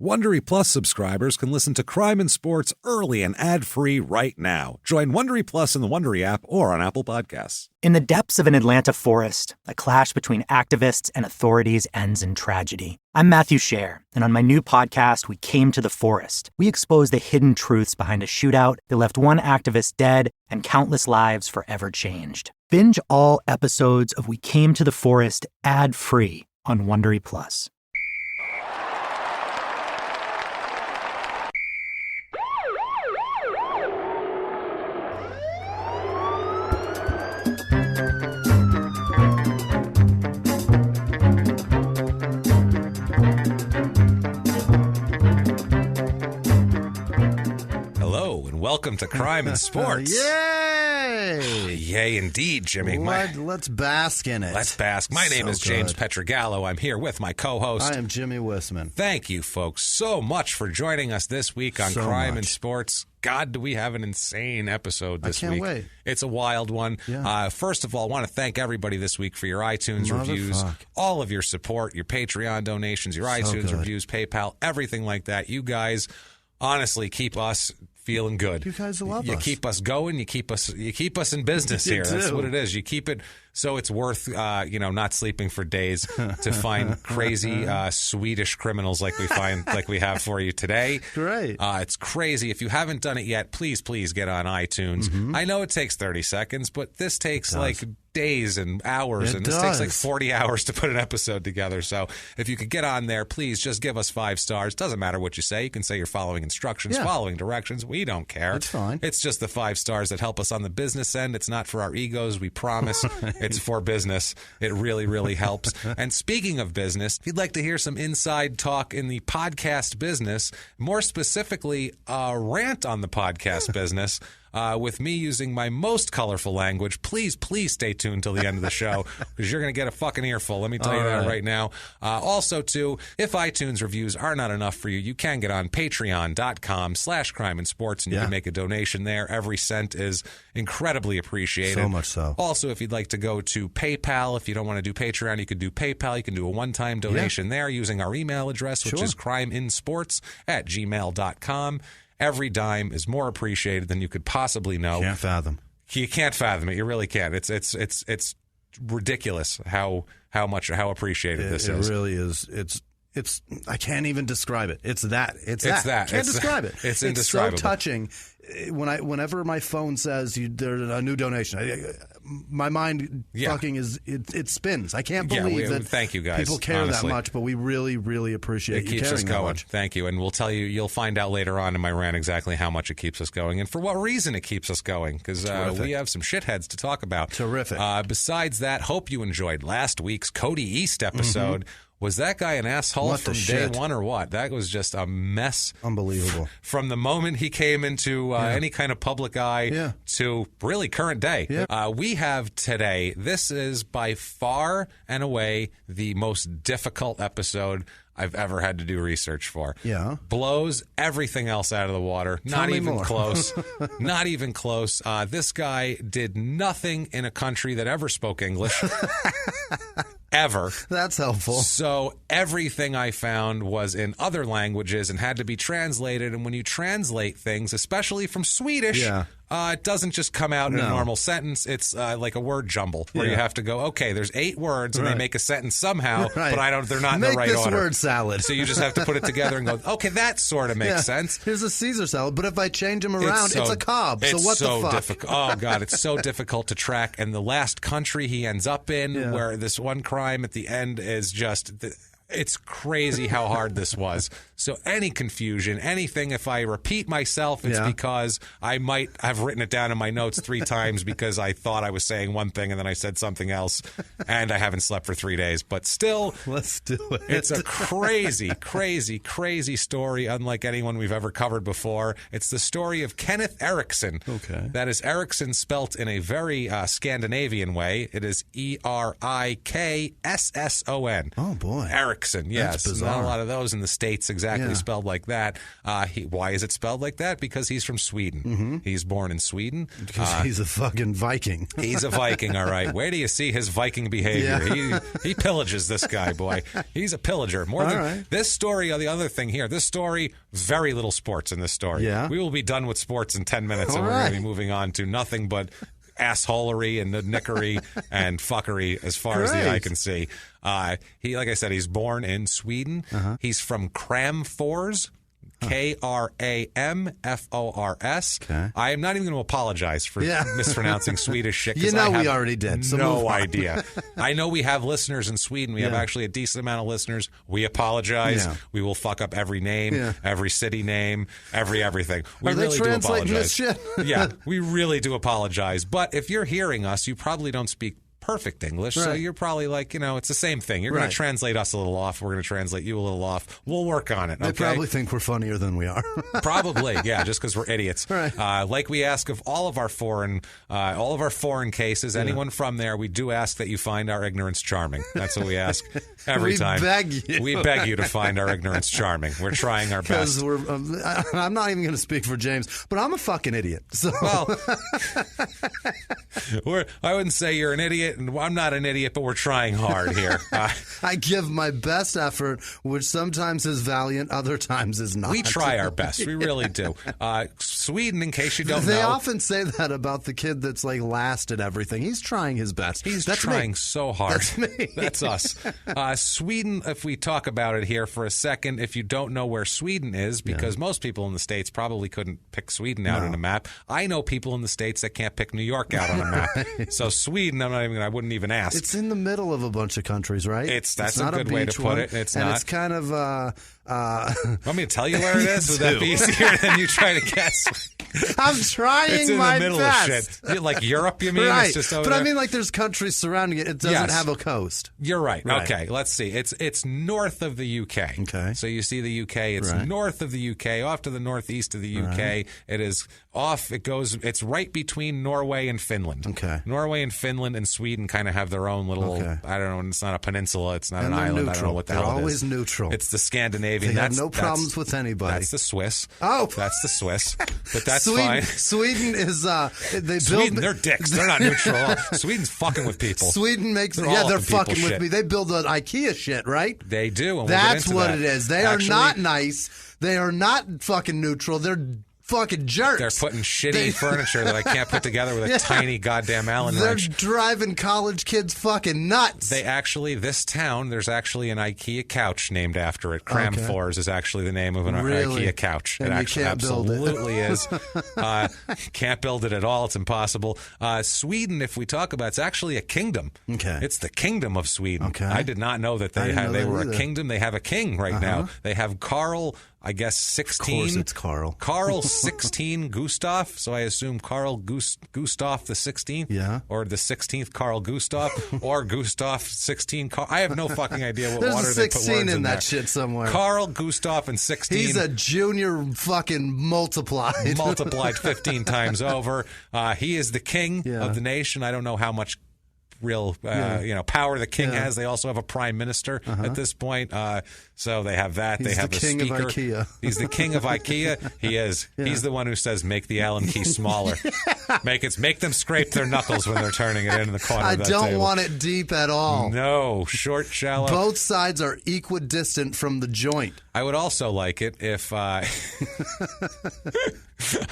Wondery Plus subscribers can listen to Crime and Sports early and ad-free right now. Join Wondery Plus in the Wondery app or on Apple Podcasts. In the depths of an Atlanta forest, a clash between activists and authorities ends in tragedy. I'm Matthew Scher, and on my new podcast, We Came to the Forest, we expose the hidden truths behind a shootout that left one activist dead and countless lives forever changed. Binge all episodes of We Came to the Forest ad-free on Wondery Plus. Welcome to Crime and Sports. Yay! Yay, indeed, Jimmy. Let's bask in it. Let's bask. My name is James Petrogallo. I'm here with my co-host. I am Jimmy Wissman. Thank you, folks, so much for joining us this week on Crime and Sports. God, do we have an insane episode this week. I can't wait. It's a wild one. Yeah. First of all, I want to thank everybody this week for your iTunes reviews, all of your support, your Patreon donations, your iTunes reviews, PayPal, everything like that. You guys honestly keep us feeling good. You guys love us. You keep us going. You keep us in business here. That's what it is. You keep it so it's worth not sleeping for days to find crazy Swedish criminals like we have for you today. Great. It's crazy. If you haven't done it yet, please get on iTunes. Mm-hmm. I know it takes 30 seconds, but this takes like days and hours, and this takes like 40 hours to put an episode together. So if you could get on there, please just give us 5 stars. Doesn't matter what you say. You can say you're following instructions, following directions. We don't care. It's fine. It's just the 5 stars that help us on the business end. It's not for our egos. We promise. It's for business. It really, really helps. And speaking of business, if you'd like to hear some inside talk in the podcast business, more specifically, a rant on the podcast business, with me using my most colorful language, please stay tuned till the end of the show because you're going to get a fucking earful. Let me tell you that right now. Also, too, if iTunes reviews are not enough for you, you can get on patreon.com/crime and sports and you can make a donation there. Every cent is incredibly appreciated. So much so. Also, if you'd like to go to PayPal, if you don't want to do Patreon, you can do PayPal. You can do a one-time donation there using our email address, which is crimeinsports@gmail.com. Every dime is more appreciated than you could possibly know. Can't fathom. You can't fathom it. You really can't. It's ridiculous how appreciated this is. It really is. It's. I can't even describe it. It's that. Can't describe it. It's indescribable. It's so touching. Whenever my phone says there's a new donation, my mind fucking it spins. I can't believe that. Thank you guys. People care honestly. that much, but we really, really appreciate you caring that much. It keeps us going. Much. Thank you, and we'll tell you. You'll find out later on in my rant exactly how much it keeps us going and for what reason it keeps us going. Because we have some shitheads to talk about. Terrific. Besides that, hope you enjoyed last week's Cody East episode. Mm-hmm. Was that guy an asshole from day one or what? That was just a mess. Unbelievable. From the moment he came into any kind of public eye to really current day. Yeah. We have today, this is by far and away the most difficult episode I've ever had to do research for. Yeah. Blows everything else out of the water. Not even close. Not even close. This guy did nothing in a country that ever spoke English. Ever. That's helpful. So everything I found was in other languages and had to be translated. And when you translate things, especially from Swedish, it doesn't just come out in a normal sentence. It's like a word jumble where you have to go, okay, there's 8 words and they make a sentence somehow, but they're not in the right order. Make this word salad. So you just have to put it together and go, okay, that sort of makes sense. Here's a Caesar salad, but if I change them around, it's a Cobb. So what the fuck? Difficult. Oh, God, it's so difficult to track. And the last country he ends up in where this one crime at the end is just... It's crazy how hard this was. So any confusion, anything, if I repeat myself, it's because I might have written it down in my notes 3 times because I thought I was saying one thing and then I said something else, and I haven't slept for 3 days. But still, let's do it. It's a crazy, crazy, crazy story, unlike anyone we've ever covered before. It's the story of Kenneth Eriksson. Okay. That is Eriksson spelt in a very Scandinavian way. It is Erikson. Oh, boy. Eriksson. Eriksson, yes. Not a lot of those in the States exactly spelled like that. Why is it spelled like that? Because he's from Sweden. Mm-hmm. He's born in Sweden. Because he's a fucking Viking. He's a Viking, all right. Where do you see his Viking behavior? Yeah. He pillages, this guy, boy. He's a pillager. This story, the other thing here, this story, very little sports in this story. Yeah. We will be done with sports in 10 minutes, and we're going to be moving on to nothing but assholery and nickery and fuckery as far as the eye can see. He, like I said, he's born in Sweden. He's from Kramfors. Kramfors. Okay. I am not even going to apologize for mispronouncing Swedish shit. We already did. So no idea. I know we have listeners in Sweden. We have actually a decent amount of listeners. We apologize. Yeah. We will fuck up every name, every city name, everything. We really do apologize. This shit? Yeah, we really do apologize. But if you're hearing us, you probably don't speak perfect English, so you're probably like, it's the same thing. You're going to translate us a little off. We're going to translate you a little off. We'll work on it. They probably think we're funnier than we are. Probably, yeah, just because we're idiots. Right. Like we ask of all of our foreign cases, anyone from there, we do ask that you find our ignorance charming. That's what we ask every time. We beg you to find our ignorance charming. We're trying our best. I'm not even going to speak for James, but I'm a fucking idiot. So. Well, I wouldn't say you're an idiot. And I'm not an idiot, but we're trying hard here. I give my best effort, which sometimes is valiant, other times is not. We try our best. We really do. Sweden, in case you don't know. They often say that about the kid that's like last at everything. He's trying his best. That's trying so hard. That's me. That's us. Sweden, if we talk about it here for a second, if you don't know where Sweden is, because most people in the States probably couldn't pick Sweden out on a map. I know people in the States that can't pick New York out on a map. So Sweden, I wouldn't even ask. It's in the middle of a bunch of countries, right? That's a good way to put it. It's not. It's kind of. Want me to tell you where it is? Would that be easier than you try to guess? I'm trying my best. It's in the middle of shit. Like Europe, you mean? Right. It's just over but there? I mean, like there's countries surrounding it. It doesn't have a coast. You're right. Okay, let's see. It's north of the UK. Okay. So you see the UK. It's north of the UK, off to the northeast of the UK. Right. It is off. It's right between Norway and Finland. Okay. Norway and Finland and Sweden kind of have their own little. I don't know. It's not a peninsula. It's not an island. Neutral. I don't know what the hell it is. They're always neutral. It's the Scandinavian. They have no problems with anybody. That's the Swiss. Oh, that's the Swiss. But that's Sweden, fine. Sweden is. They're dicks. They're not neutral. Sweden's fucking with people. Sweden makes. They're fucking with me. They build an IKEA shit, right? They do. And that's what it is. They are not nice. They are not fucking neutral. They're fucking jerks. They're putting shitty furniture that I can't put together with a tiny goddamn Allen wrench. They're driving college kids fucking nuts. This town, there's actually an IKEA couch named after it. Kramfors is actually the name of an IKEA couch. And it actually absolutely is. Can't build it at all. It's impossible. Sweden, if we talk about, it's actually a kingdom. Okay. It's the kingdom of Sweden. Okay. I did not know that they were a kingdom. They have a king right now. They have Carl, I guess, 16. Of course it's Carl. Carl 16 Gustav, so I assume Carl Gustav the 16th, or the 16th Carl Gustav, or Gustav 16. I have no fucking idea what order they put words in. There's a 16 in that there. shit somewhere. Carl Gustav and 16. He's a junior fucking multiplied. Multiplied 15 times over. He is the king of the nation. I don't know how much real power the king has. They also have a prime minister at this point. So they have that. They have the king a speaker. Of IKEA. He's the king of IKEA. He is. Yeah. He's the one who says, make the Allen key smaller. Make them scrape their knuckles when they're turning it in the corner of that table. I don't want it deep at all. No. Short, shallow. Both sides are equidistant from the joint. I would also like it if I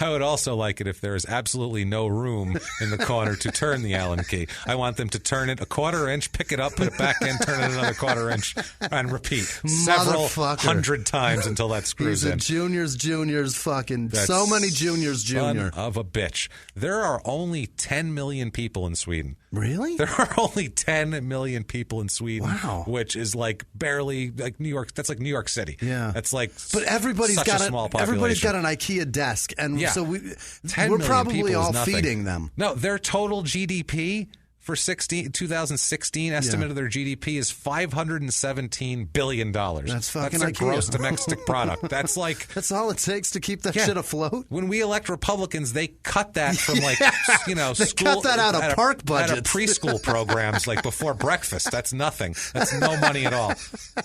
would also like it if there is absolutely no room in the corner to turn the Allen key. I want them to turn it a quarter inch, pick it up, put it back in, turn it another quarter inch, and repeat several hundred times until that screws in. Juniors, fucking that's so many juniors. Son of a bitch. There are only 10 million people in Sweden. Really? There are only 10 million people in Sweden. Wow. Which is like barely like New York. That's like New York City. Yeah. That's like but everybody's got a small population. Everybody's got an IKEA desk, and so we're probably all feeding them. No, their total GDP for 2016, estimate of their GDP is $517 billion. That's fucking their IKEA. gross domestic product. That's like... That's all it takes to keep that shit afloat? When we elect Republicans, they cut that from like, they school... cut that out of park budgets. Out of preschool programs like before breakfast. That's nothing. That's no money at all.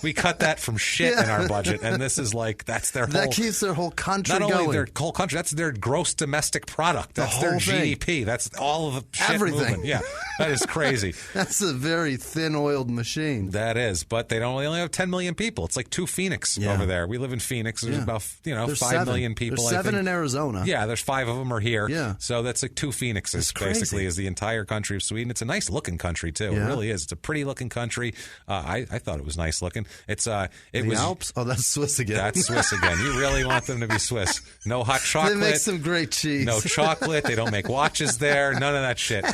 We cut that from shit in our budget, and this is like, that's their whole... That keeps their whole country going. Not only their whole country, that's their gross domestic product. That's their GDP. That's all of the shit Everything. moving. Yeah, that is crazy. That's a very thin-oiled machine. That is, but they only have 10 million people. It's like 2 Phoenix over there. We live in Phoenix. There's about 5 million people. There's 7 in Arizona. Yeah, there's 5 of them are here. Yeah. So that's like 2 Phoenixes, basically, is the entire country of Sweden. It's a nice looking country too. Yeah. It really is. It's a pretty looking country. I thought it was nice looking. It's the Alps? Oh, that's Swiss again. That's Swiss again. You really want them to be Swiss. No hot chocolate. They make some great cheese. No chocolate. They don't make watches there. None of that shit.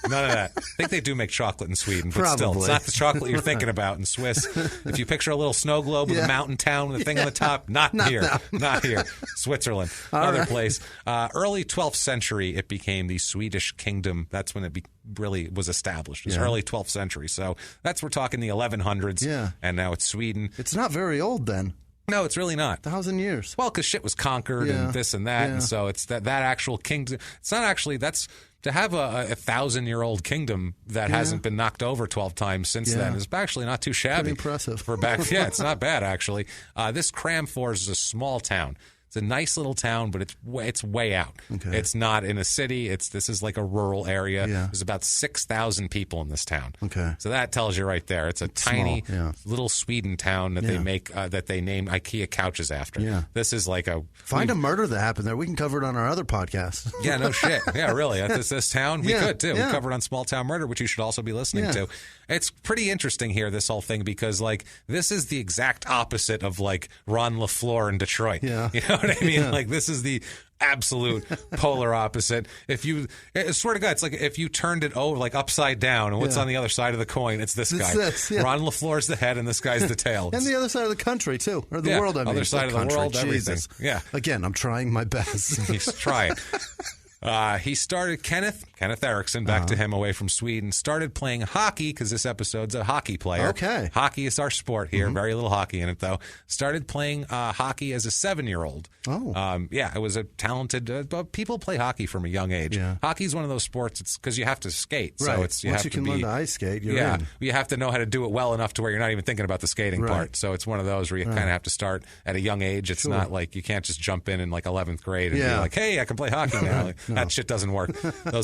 None of that. I think they do make chocolate in Sweden, but still, it's not the chocolate you're thinking about in Swiss. If you picture a little snow globe with a mountain town with a thing on the top, not here. Not here. Switzerland. Other place. Early 12th century, it became the Swedish kingdom. That's when it really was established. It was early 12th century. So we're talking the 1100s. Yeah. And now it's Sweden. It's not very old then. No, it's really not. 1,000 years. Well, because shit was conquered and this and that, and so it's that actual kingdom. It's not actually to have a 1,000-year-old kingdom that hasn't been knocked over 12 times since then is actually not too shabby. Pretty impressive. For back, yeah, it's not bad actually. This Kramfors is a small town. It's a nice little town, but it's way out. Okay. It's not in a city. This is like a rural area. Yeah. There's about 6,000 people in this town. Okay. So that tells you right there. It's tiny little Sweden town that they make that they name IKEA couches after. Yeah. This is like find a murder that happened there. We can cover it on our other podcast. Yeah, no shit. Yeah, really. At this town, we could too. We covered on Small Town Murder, which you should also be listening to. It's pretty interesting here, this whole thing, because like this is the exact opposite of like Ron LaFleur in Detroit. Yeah. You know what I mean? Yeah. Like this is the absolute polar opposite. I swear to God, it's like if you turned it over like upside down, and what's on the other side of the coin? It's this guy. Ron LaFleur's the head, and this guy's the tail. And the other side of the country too, or the world. I mean, other side of the world, everything. Yeah. Again, I'm trying my best. He's trying. He started Kenneth Eriksson, back to him away from Sweden, started playing hockey because this episode's a hockey player. Okay. Hockey is our sport here. Very little hockey in it, though. Started playing hockey as a 7-year-old. Oh. It was a talented... people play hockey from a young age. Yeah. Hockey's one of those sports, it's because you have to skate. Right. So Once you can learn to ice skate, you're in. You have to know how to do it well enough to where you're not even thinking about the skating part. So it's one of those where you kind of have to start at a young age. It's not like you can't just jump in like 11th grade and be like, hey, I can play hockey now. Like, that shit doesn't work.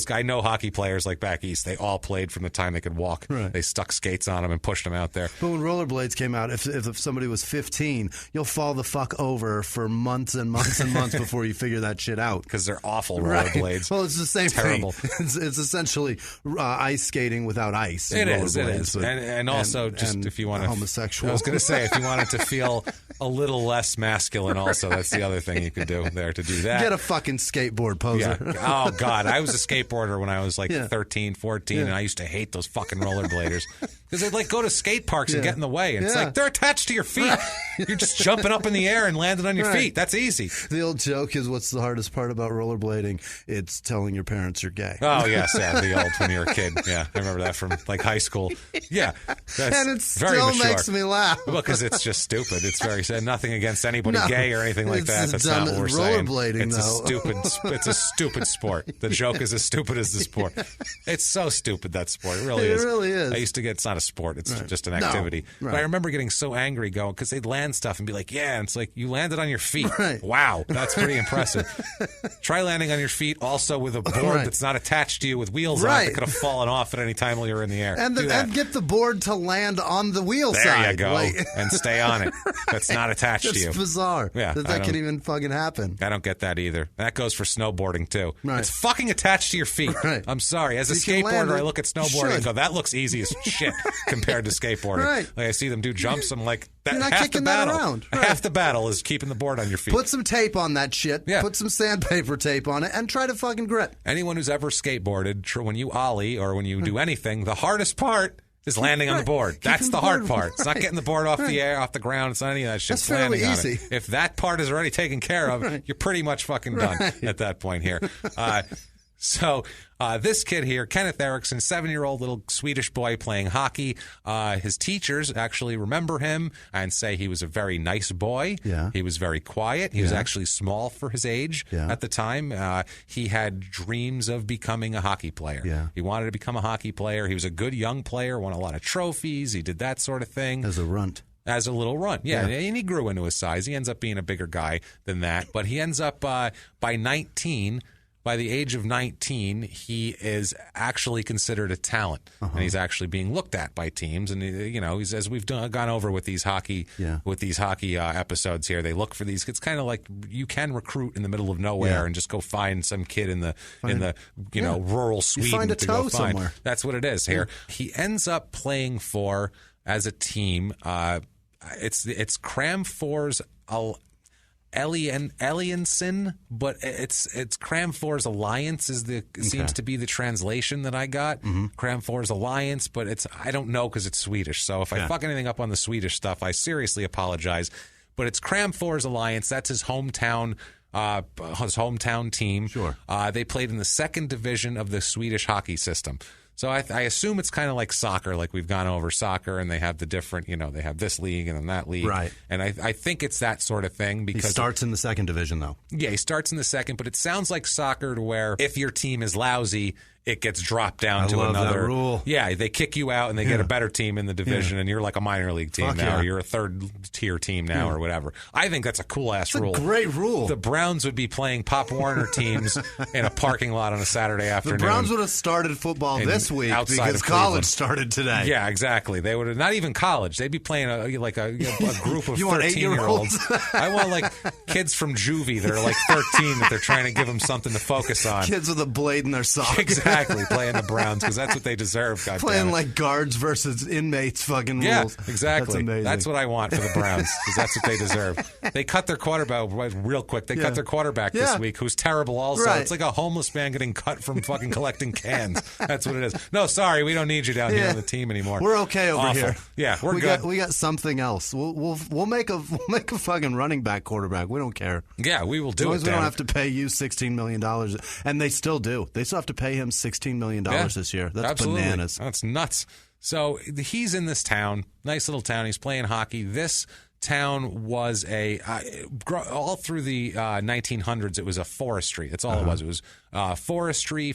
I know hockey players like back east. They all played from the time they could walk. Right. They stuck skates on them and pushed them out there. But when rollerblades came out, if somebody was 15, you'll fall the fuck over for months and months and months before you figure that shit out. Because they're awful rollerblades. Well, it's the same Terrible. thing. It's essentially ice skating without ice. It is. And also, if you want to... Homosexual. I was going to say, if you wanted to feel a little less masculine also, that's the other thing you could do there to do that. Get a fucking skateboard poser. Yeah. Oh, God. I was a skateboarder when I was like 13, 14, and I used to hate those fucking rollerbladers. Because they'd like go to skate parks and get in the way. And it's like, they're attached to your feet. You're just jumping up in the air and landing on your feet. That's easy. The old joke is, what's the hardest part about rollerblading? It's telling your parents you're gay. Oh, yes. Yeah, the old when you were a kid. Yeah, I remember that from like high school. Yeah. And it still makes me laugh. Well, because it's just stupid. It's very sad. Nothing against anybody gay or anything like that. That's not what we're saying. It's a stupid sport. The joke is as stupid as the sport. It's so stupid, that sport. It really is. I used to get, it's not a sport. It's just an activity. No. But I remember getting so angry going, because they'd land stuff and be like, yeah, and it's like, you landed on your feet. Right. Wow, that's pretty impressive. Try landing on your feet also with a board that's not attached to you with wheels on it that could have fallen off at any time while you were in the air. And get the board to land on the wheel side. There you go. And stay on it. That's not attached to you. It's bizarre that can even fucking happen. I don't get that either. That goes for snowboarding too. Right. It's fucking attached to your feet. Right. I'm sorry. As a skateboarder, I look at snowboarding and go, that looks easy as shit compared to skateboarding. Right. Like I see them do jumps, I'm like, you're not kicking that around. Right. Half the battle is keeping the board on your feet. Put some tape on that shit. Yeah. Put some sandpaper tape on it and try to fucking grip. Anyone who's ever skateboarded, when you ollie or when you do anything, the hardest part is landing on the board. That's the hard part. It's not getting the board off the air, off the ground. It's not any of that shit. That's fairly easy. On it. If that part is already taken care of, you're pretty much fucking done at that point here. So this kid here, Kenneth Eriksson, 7-year-old little Swedish boy playing hockey. His teachers actually remember him and say he was a very nice boy. Yeah. He was very quiet. He was actually small for his age at the time. He had dreams of becoming a hockey player. Yeah. He wanted to become a hockey player. He was a good young player, won a lot of trophies. He did that sort of thing. As a runt. As a little runt, yeah. And he grew into his size. He ends up being a bigger guy than that. But he ends up, by the age of 19, he is actually considered a talent, and he's actually being looked at by teams. And he's, as we've gone over with these hockey, episodes here, they look for these. It's kind of like you can recruit in the middle of nowhere and just go find some kid in the rural Sweden you find a to toe go find. somewhere. That's what it is here. He ends up playing for as a team. It's Kramfors Eliasson, but it's Kramfors Alliance seems to be the translation that I got. Kramfors Alliance, but I don't know because it's Swedish. So if I fuck anything up on the Swedish stuff, I seriously apologize. But it's Kramfors Alliance. That's his hometown team. Sure. They played in the second division of the Swedish hockey system. So I assume it's kind of like soccer, like we've gone over soccer, and they have the different, they have this league and then that league. Right. And I think it's that sort of thing. Because he starts in the second division, though. Yeah, he starts in the second, but it sounds like soccer to where if your team is lousy, it gets dropped down to another. That rule. Yeah, they kick you out and they get a better team in the division, and you're like a minor league team now, or you're a third-tier team now, or whatever. I think that's a cool-ass rule. It's a great rule. The Browns would be playing Pop Warner teams in a parking lot on a Saturday afternoon. The Browns would have started football this week because college started today. Yeah, exactly. They would have, not even college. They'd be playing a group of 13-year-olds. I want like kids from juvie that are like 13 that they're trying to give them something to focus on. Kids with a blade in their sock. Exactly, playing the Browns because that's what they deserve. God playing damn it. like guards versus inmates fucking rules. Yeah, exactly. That's amazing. That's what I want for the Browns because that's what they deserve. They cut their quarterback real quick. They cut their quarterback this week, who's terrible also. Right. It's like a homeless man getting cut from fucking collecting cans. That's what it is. No, sorry, we don't need you down here on the team anymore. We're okay over here. Yeah, we're good. We got something else. We'll make a fucking running back quarterback. We don't care. Yeah, we will do it. As long as we don't have to pay you $16 million, and they still do. They still have to pay him $16 million this year. That's absolutely bananas. That's nuts. So he's in this town, nice little town. He's playing hockey. This town was all through the 1900s. It was a forestry. That's all it was. It was forestry.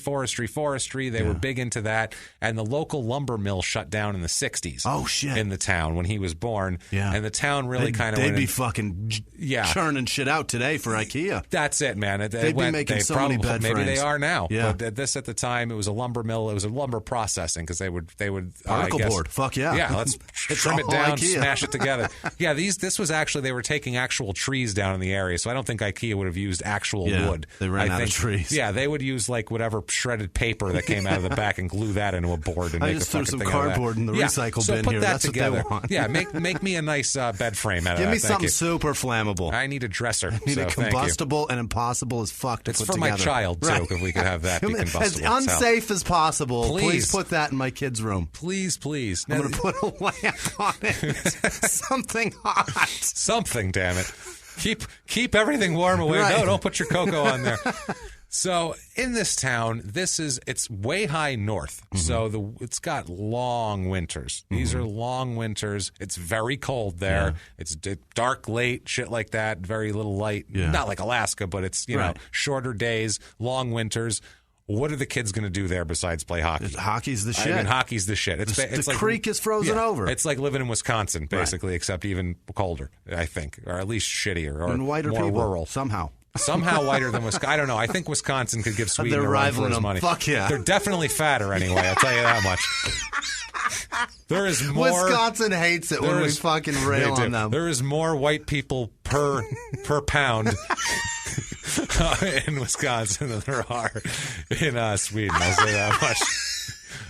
They were big into that. And the local lumber mill shut down in the 60s. Oh, shit. In the town when he was born. Yeah. And the town really kind of They'd be fucking churning shit out today for IKEA. That's it, man. They'd be making so many bed maybe frames. they are now. Yeah. But this at the time, it was a lumber mill. It was a lumber processing because they would particle board. Fuck yeah. Yeah, let's trim it down, smash it together. Yeah, this was actually, they were taking actual trees down in the area, so I don't think IKEA would have used actual wood. They ran out of trees. Yeah, they would use like whatever shredded paper that came out of the back and glue that into a board and I make just a threw fucking some thing out of that. cardboard in the recycle so bin put here. That That's together. what they want. Yeah, make me a nice bed frame out of that. Give me Thank something you. super flammable. I need a dresser. I need a combustible and impossible as fuck to it's put for together. my child, too, if we could have that be combustible. As unsafe as possible. Please put that in my kid's room. Please. I'm going to put a lamp on it. Something hot. Something, damn it. Keep everything warm away. Right. No, don't put your cocoa on there. So in this town, it's way high north. Mm-hmm. So it's got long winters. Mm-hmm. These are long winters. It's very cold there. Yeah. It's dark late, shit like that. Very little light. Yeah. Not like Alaska, but it's shorter days, long winters. What are the kids going to do there besides play hockey? Hockey's the shit. Hockey's the shit. It's the creek is frozen over. It's like living in Wisconsin, basically, except even colder, I think, or at least shittier, or and whiter more people, rural. Somehow whiter than Wisconsin. I don't know. I think Wisconsin could give Sweden a run for his money. Fuck yeah. They're definitely fatter anyway, I'll tell you that much. There is more. Wisconsin hates it when we fucking rail on them. There is more white people per pound in Wisconsin than there are in Sweden. I'll say that much.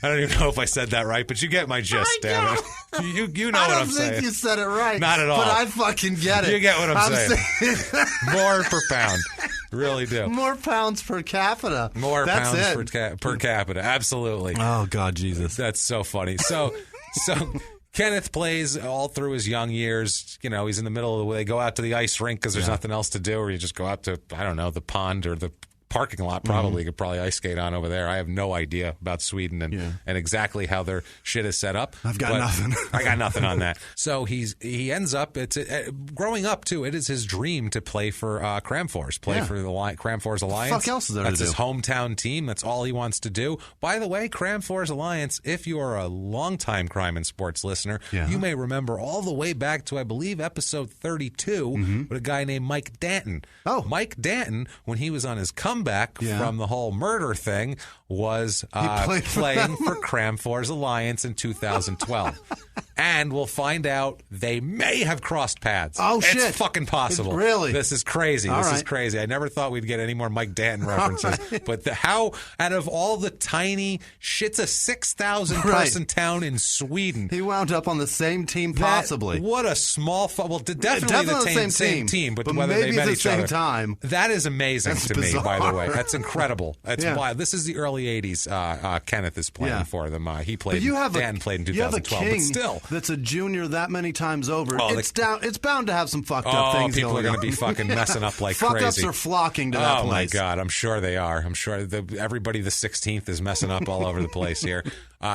I don't even know if I said that right, but you get my gist, damn it. You know what I'm saying. I don't think you said it right. Not at all. But I fucking get it. You get what I'm saying. More per pound. Really do. More pounds per capita. More pounds per capita. Absolutely. Oh, God, Jesus. That's so funny. So Kenneth plays all through his young years. He's in the middle of they go out to the ice rink because there's nothing else to do, or you just go out to, I don't know, the pond or the parking lot, probably. Could probably ice skate on over there. I have no idea about Sweden and exactly how their shit is set up. I've got nothing. I got nothing on that. So he ends up, growing up, too, it is his dream to play for Kramfors, play for the Kramfors Alliance. What the fuck else is there to do? That's his hometown team. That's all he wants to do. By the way, Kramfors Alliance, if you are a longtime Crime and Sports listener, you may remember all the way back to, I believe, episode 32 with a guy named Mike Danton. Oh. Mike Danton, when he was on his comeback from the whole murder thing, was playing for Kramfors Alliance in 2012. And we'll find out they may have crossed paths. Oh, shit. It's fucking possible. Really? This is crazy. This is crazy. I never thought we'd get any more Mike Danton references. Right. But how, out of all the tiny, shit's a 6,000 person town in Sweden. He wound up on the same team, possibly. What a small, well, definitely the same team, but whether maybe they met the each same other. Time. That is amazing to bizarre. me, by the way. That's incredible. That's wild. This is the early 80s. Kenneth is playing for them. He played, Dan played in 2012, you have a king but still. That's a junior that many times over. It's bound to have some fucked up things. People are going to be fucking messing up like crazy. Fuck-ups are flocking to that place. Oh, my God. I'm sure they are. I'm sure everybody the 16th is messing up all over the place here.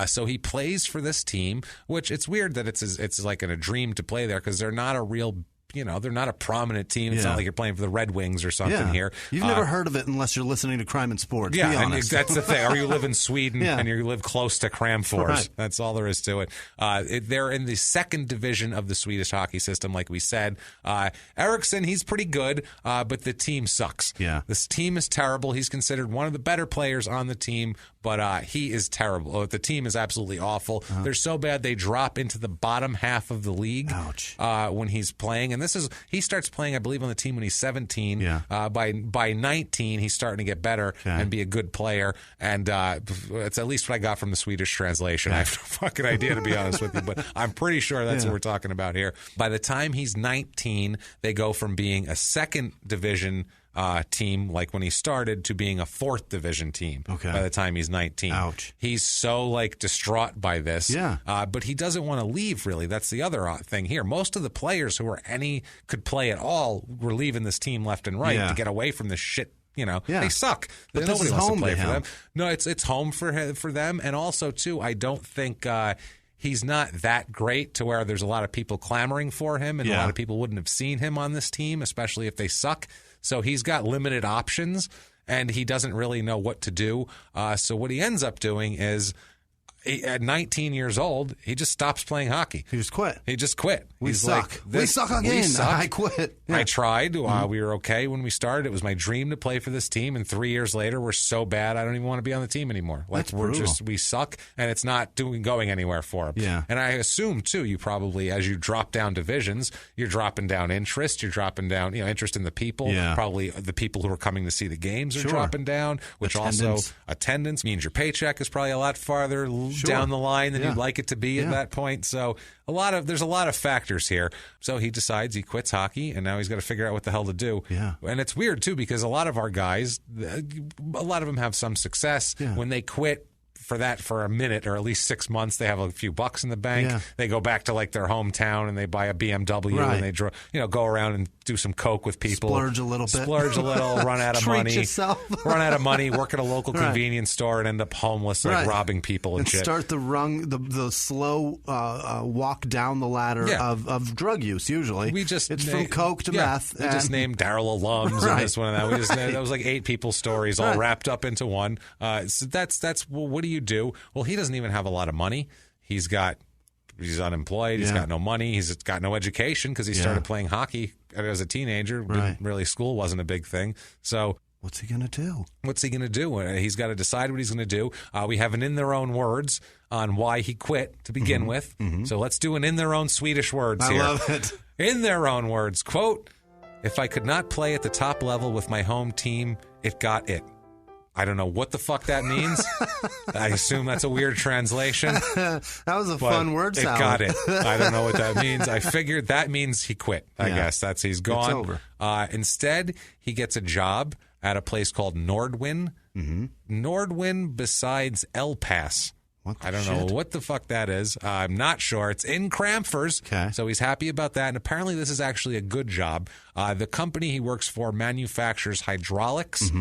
So he plays for this team, which it's weird that it's like a dream to play there because they're not a real... they're not a prominent team. It's not like you're playing for the Red Wings or something here. You've never heard of it unless you're listening to Crime and Sports. Yeah, be honest. And that's the thing. Or you live in Sweden and you live close to Kramfors. Right. That's all there is to it. They're in the second division of the Swedish hockey system, like we said. Eriksson, he's pretty good, but the team sucks. Yeah. This team is terrible. He's considered one of the better players on the team, but he is terrible. The team is absolutely awful. They're so bad they drop into the bottom half of the league. Ouch. When he's playing. And he starts playing, I believe, on the team when he's 17. Yeah. By 19, he's starting to get better and be a good player. And it's at least what I got from the Swedish translation. I have no fucking idea, to be honest with you, but I'm pretty sure that's what we're talking about here. By the time he's 19, they go from being a second division team, like when he started, to being a fourth division team by the time he's 19. Ouch. He's so distraught by this. Yeah. But he doesn't want to leave, really. That's the other thing here. Most of the players who could play at all were leaving this team left and right to get away from this shit. They suck. But nobody wants to play for him. them. No, it's home for them. And also, too, I don't think he's not that great to where there's a lot of people clamoring for him, and a lot of people wouldn't have seen him on this team, especially if they suck. So he's got limited options, and he doesn't really know what to do. So what he ends up doing is, at 19 years old, he just stops playing hockey. He just quit. We suck. We suck again. I quit. I tried. We were okay when we started. It was my dream to play for this team, and 3 years later, we're so bad I don't even want to be on the team anymore. We suck, and it's not going anywhere for him. Yeah. And I assume too, you probably, as you drop down divisions, you're dropping down interest. You're dropping down, interest in the people. Yeah. Probably the people who are coming to see the games are dropping down, which attendance means your paycheck is probably a lot farther down the line than you'd like it to be at that point. So there's a lot of factors here. So he decides he quits hockey, and now he's got to figure out what the hell to do. Yeah. And it's weird too, because a lot of our guys, a lot of them have some success. Yeah. When they quit for a minute or at least 6 months, they have a few bucks in the bank. Yeah. They go back to their hometown and they buy a BMW and they go around and do some coke with people. Splurge a little, run out of money. Yourself. Run out of money, work at a local convenience store and end up homeless, robbing people and shit. Start the slow walk down the ladder of drug use, usually. It's from coke to meth. We just named Daryl alums and this one and that. That was 8 people's stories all wrapped up into one. So that's what do you do? Well, he doesn't even have a lot of money. He's unemployed. He's got no money. He's got no education because he started playing hockey as a teenager. School wasn't a big thing. So what's he going to do? He's got to decide what he's going to do. We have an in their own words on why he quit to begin with. Mm-hmm. So let's do an in their own Swedish words here. I love it. In their own words, quote, "If I could not play at the top level with my home team, it got it." I don't know what the fuck that means. I assume that's a weird translation. That was a fun word salad. It got it. I don't know what that means. I figured that means he quit. I guess he's gone. It's over. Instead, he gets a job at a place called Nordwin. Mm-hmm. Nordwin besides El Pass. I don't know what the fuck that is. I'm not sure. It's in Crampfers, so he's happy about that. And apparently this is actually a good job. The company he works for manufactures hydraulics,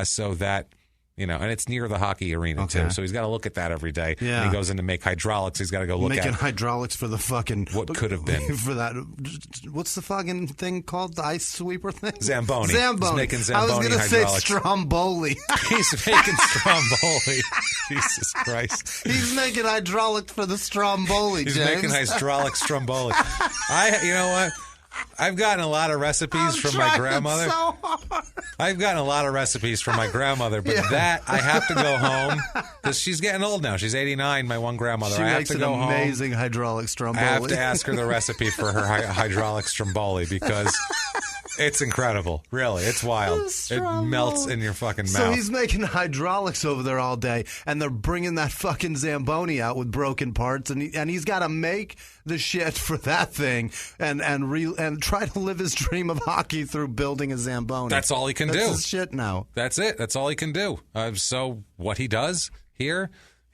so that... and it's near the hockey arena, too. So he's got to look at that every day. Yeah. And he goes in to make hydraulics. He's got to go look at... Making hydraulics for the fucking... What could have been. For that... What's the fucking thing called? The ice sweeper thing? Zamboni. Zamboni. He's making Zamboni hydraulics. I was going to say Stromboli. He's making Stromboli. Jesus Christ. He's making hydraulics for the Stromboli, He's James. making hydraulic Stromboli. You know what? I've gotten a lot of recipes from my grandmother. So hard. I've gotten a lot of recipes from my grandmother, but that I have to go home because she's getting old now. She's 89, my one grandmother. She I have makes to go an home. amazing hydraulic Stromboli. I have to ask her the recipe for her hydraulic Stromboli because it's incredible. Really, it's wild. It melts in your fucking mouth. So he's making hydraulics over there all day, and they're bringing that fucking Zamboni out with broken parts, and he's got to make the shit for that thing and try to live his dream of hockey through building a Zamboni. That's all he can do. That's his shit now. That's it. That's all he can do. So what he does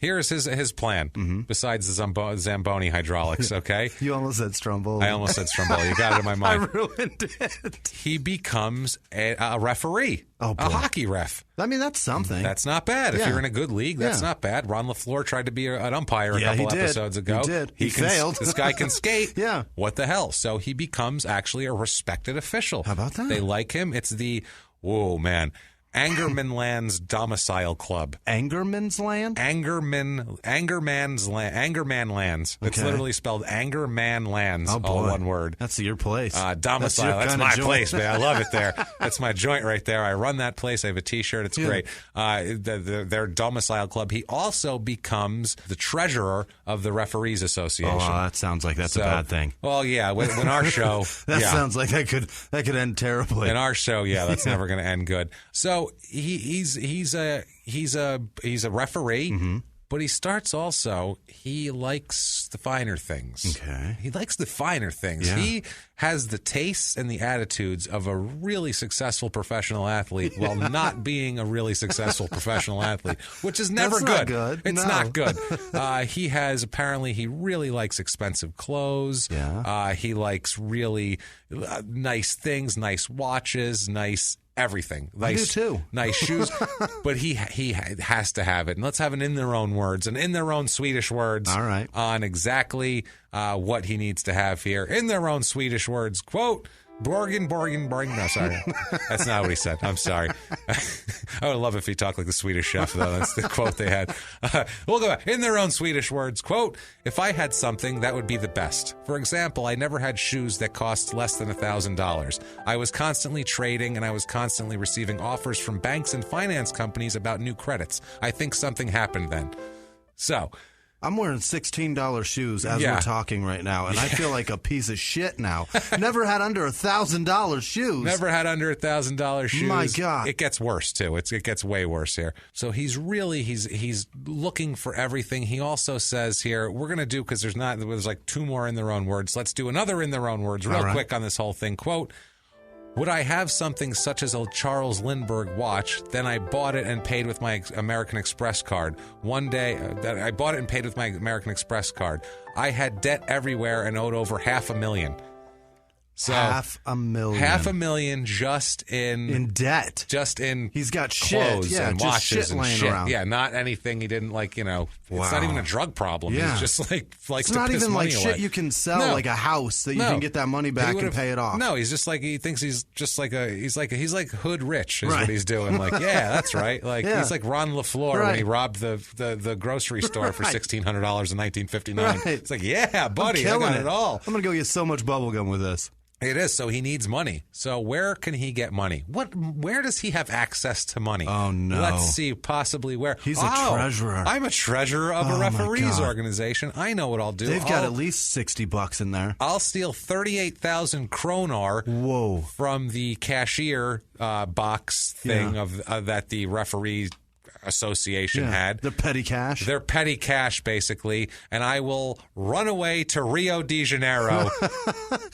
here's his plan, besides the Zamboni hydraulics, okay? You almost said Stromboli. I almost said Stromboli. You got it in my mind. I ruined it. He becomes a referee, a hockey ref. I mean, that's something. That's not bad. If you're in a good league, that's not bad. Ron LaFleur tried to be an umpire a couple episodes ago. He did. He failed. This guy can skate. Yeah. What the hell? So he becomes actually a respected official. How about that? They like him. It's the, Angerman Land's Domicile Club. Angerman's Land? Angerman's Land. Angerman Lands. It's literally spelled Angerman Lands, all one word. That's your place. Domicile. That's my place, man. I love it there. That's my joint right there. I run that place. I have a T-shirt. It's great. Their Domicile Club. He also becomes the treasurer of the Referees Association. Oh, that sounds like that's a bad thing. Well, yeah. When our show... that sounds like that could end terribly. In our show, that's never going to end good. So he's a referee, but he starts also. He likes the finer things. Okay, he likes the finer things. Yeah. He has the tastes and the attitudes of a really successful professional athlete, while not being a really successful professional athlete, which is never That's good. Not good. It's No. not good. He really likes expensive clothes. Yeah. He likes really nice things, nice watches, nice. Everything. Nice, I do too. Nice shoes. But he has to have it. And let's have it in their own words and in their own Swedish words. All right. On exactly what he needs to have here. In their own Swedish words, quote, Borgen. No, sorry. That's not what he said. I'm sorry. I would love if he talked like the Swedish chef, though. That's the quote they had. We'll go back. In their own Swedish words, quote, if I had something, that would be the best. For example, I never had shoes that cost less than $1,000. I was constantly trading, and I was constantly receiving offers from banks and finance companies about new credits. I think something happened then. So... I'm wearing $16 shoes as we're talking right now, and I feel like a piece of shit now. Never had under $1,000 shoes. Never had under $1,000 shoes. My God. It gets worse, too. It gets way worse here. So he's looking for everything. He also says here, we're going to do, because there's like two more in their own words. Let's do another in their own words real quick on this whole thing. Quote, would I have something such as a Charles Lindbergh watch? Then I bought it and paid with my American Express card. One day, I bought it and paid with my American Express card. I had debt everywhere and owed over $500,000. So $500,000 just in debt. Just in he's got clothes shit. and Just watches shit and laying shit. around. Yeah, not anything he didn't like. It's not even a drug problem. Yeah. He's just like likes It's to not piss even money like away. shit you can sell, like a house that you can get that money back and pay it off. No, he's just like he thinks he's just like he's like hood rich is what he's doing. Like that's right. Like he's like Ron LaFleur when he robbed the grocery store for $1,600 in 1959. Right. It's like buddy, I got it all. I'm gonna go get so much bubble gum with this. It is. So he needs money. So where can he get money? Where does he have access to money? Oh, no. Let's see, possibly where. He's a treasurer. I'm a treasurer of a referees organization. I know what I'll do. They've got at least $60 in there. I'll steal 38,000 kroner from the cashier box thing of that the referee association had. The petty cash. Their petty cash, basically, and I will run away to Rio de Janeiro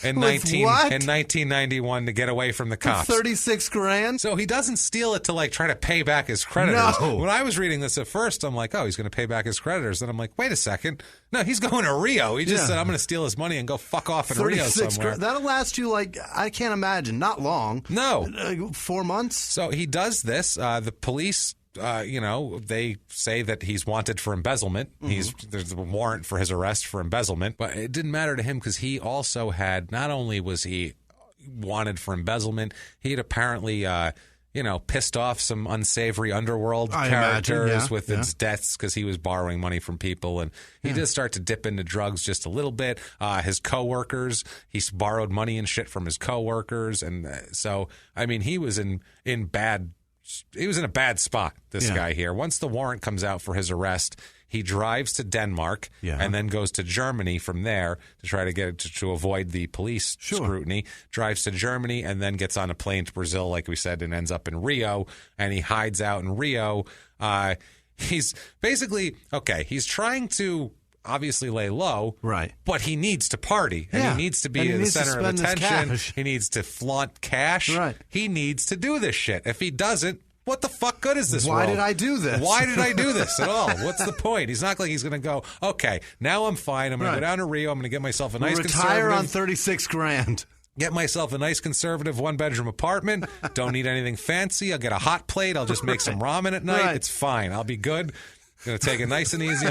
in 1991 to get away from the cops. 36 grand. So he doesn't steal it to like try to pay back his creditors. No. When I was reading this at first, I'm like, oh, he's going to pay back his creditors. Then I'm like, wait a second. No, he's going to Rio. He just said, I'm going to steal his money and go fuck off in Rio somewhere. That'll last you like, I can't imagine, not long. No. 4 months. So he does this. The police, they say that he's wanted for embezzlement. There's a warrant for his arrest for embezzlement. But it didn't matter to him because he also had, not only was he wanted for embezzlement, he had apparently pissed off some unsavory underworld characters with his debts because he was borrowing money from people. And he did start to dip into drugs just a little bit. His coworkers, he borrowed money and shit from his coworkers. And so, I mean, he was in a bad spot, this guy here. Once the warrant comes out for his arrest, he drives to Denmark and then goes to Germany from there to try to get to avoid the police scrutiny. Drives to Germany and then gets on a plane to Brazil, like we said, and ends up in Rio. And he hides out in Rio. He's basically, he's trying to obviously lay low, right? But he needs to party, and he needs to be the center of attention. He needs to flaunt cash. Right. He needs to do this shit. If he doesn't, what the fuck good is this Why world? did I do this? Why did I do this at all? What's the point? He's not like he's going to go, okay, now I'm fine. I'm going to go down to Rio. I'm going to get myself a nice retire on 36 grand. Get myself a nice conservative one-bedroom apartment. Don't need anything fancy. I'll get a hot plate. I'll just make some ramen at night. It's fine. I'll be good. Going to take it nice and easy.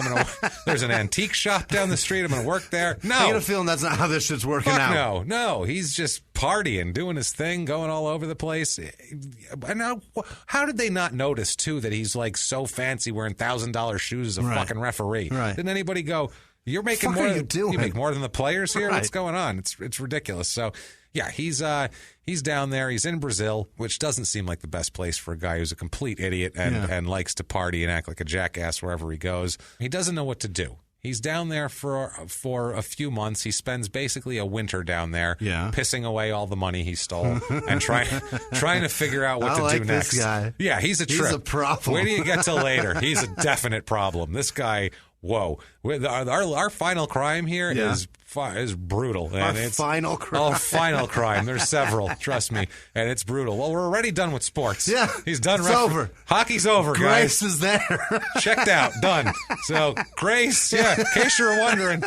There's an antique shop down the street. I'm going to work there. No. I get a feeling that's not how this shit's working out. No. He's just partying, doing his thing, going all over the place. And now, how did they not notice, too, that he's like so fancy wearing $1,000 shoes as a fucking referee? Right. Didn't anybody go, you're making more? You make more than the players here? What's going on? It's ridiculous. So, yeah, he's down there. He's in Brazil, which doesn't seem like the best place for a guy who's a complete idiot and likes to party and act like a jackass wherever he goes. He doesn't know what to do. He's down there for a few months. He spends basically a winter down there, pissing away all the money he stole and trying to figure out what to do next. This guy. Yeah, he's a trip. He's a problem. Wait till you get to later. He's a definite problem. This guy. Whoa! Our final crime here is brutal. And it's final crime. Oh, final crime. There's several. Trust me, and it's brutal. Well, we're already done with sports. Yeah, he's done. It's over. Hockey's over, guys. Grace is there. Checked out. Done. So Grace. Yeah. In case you're wondering,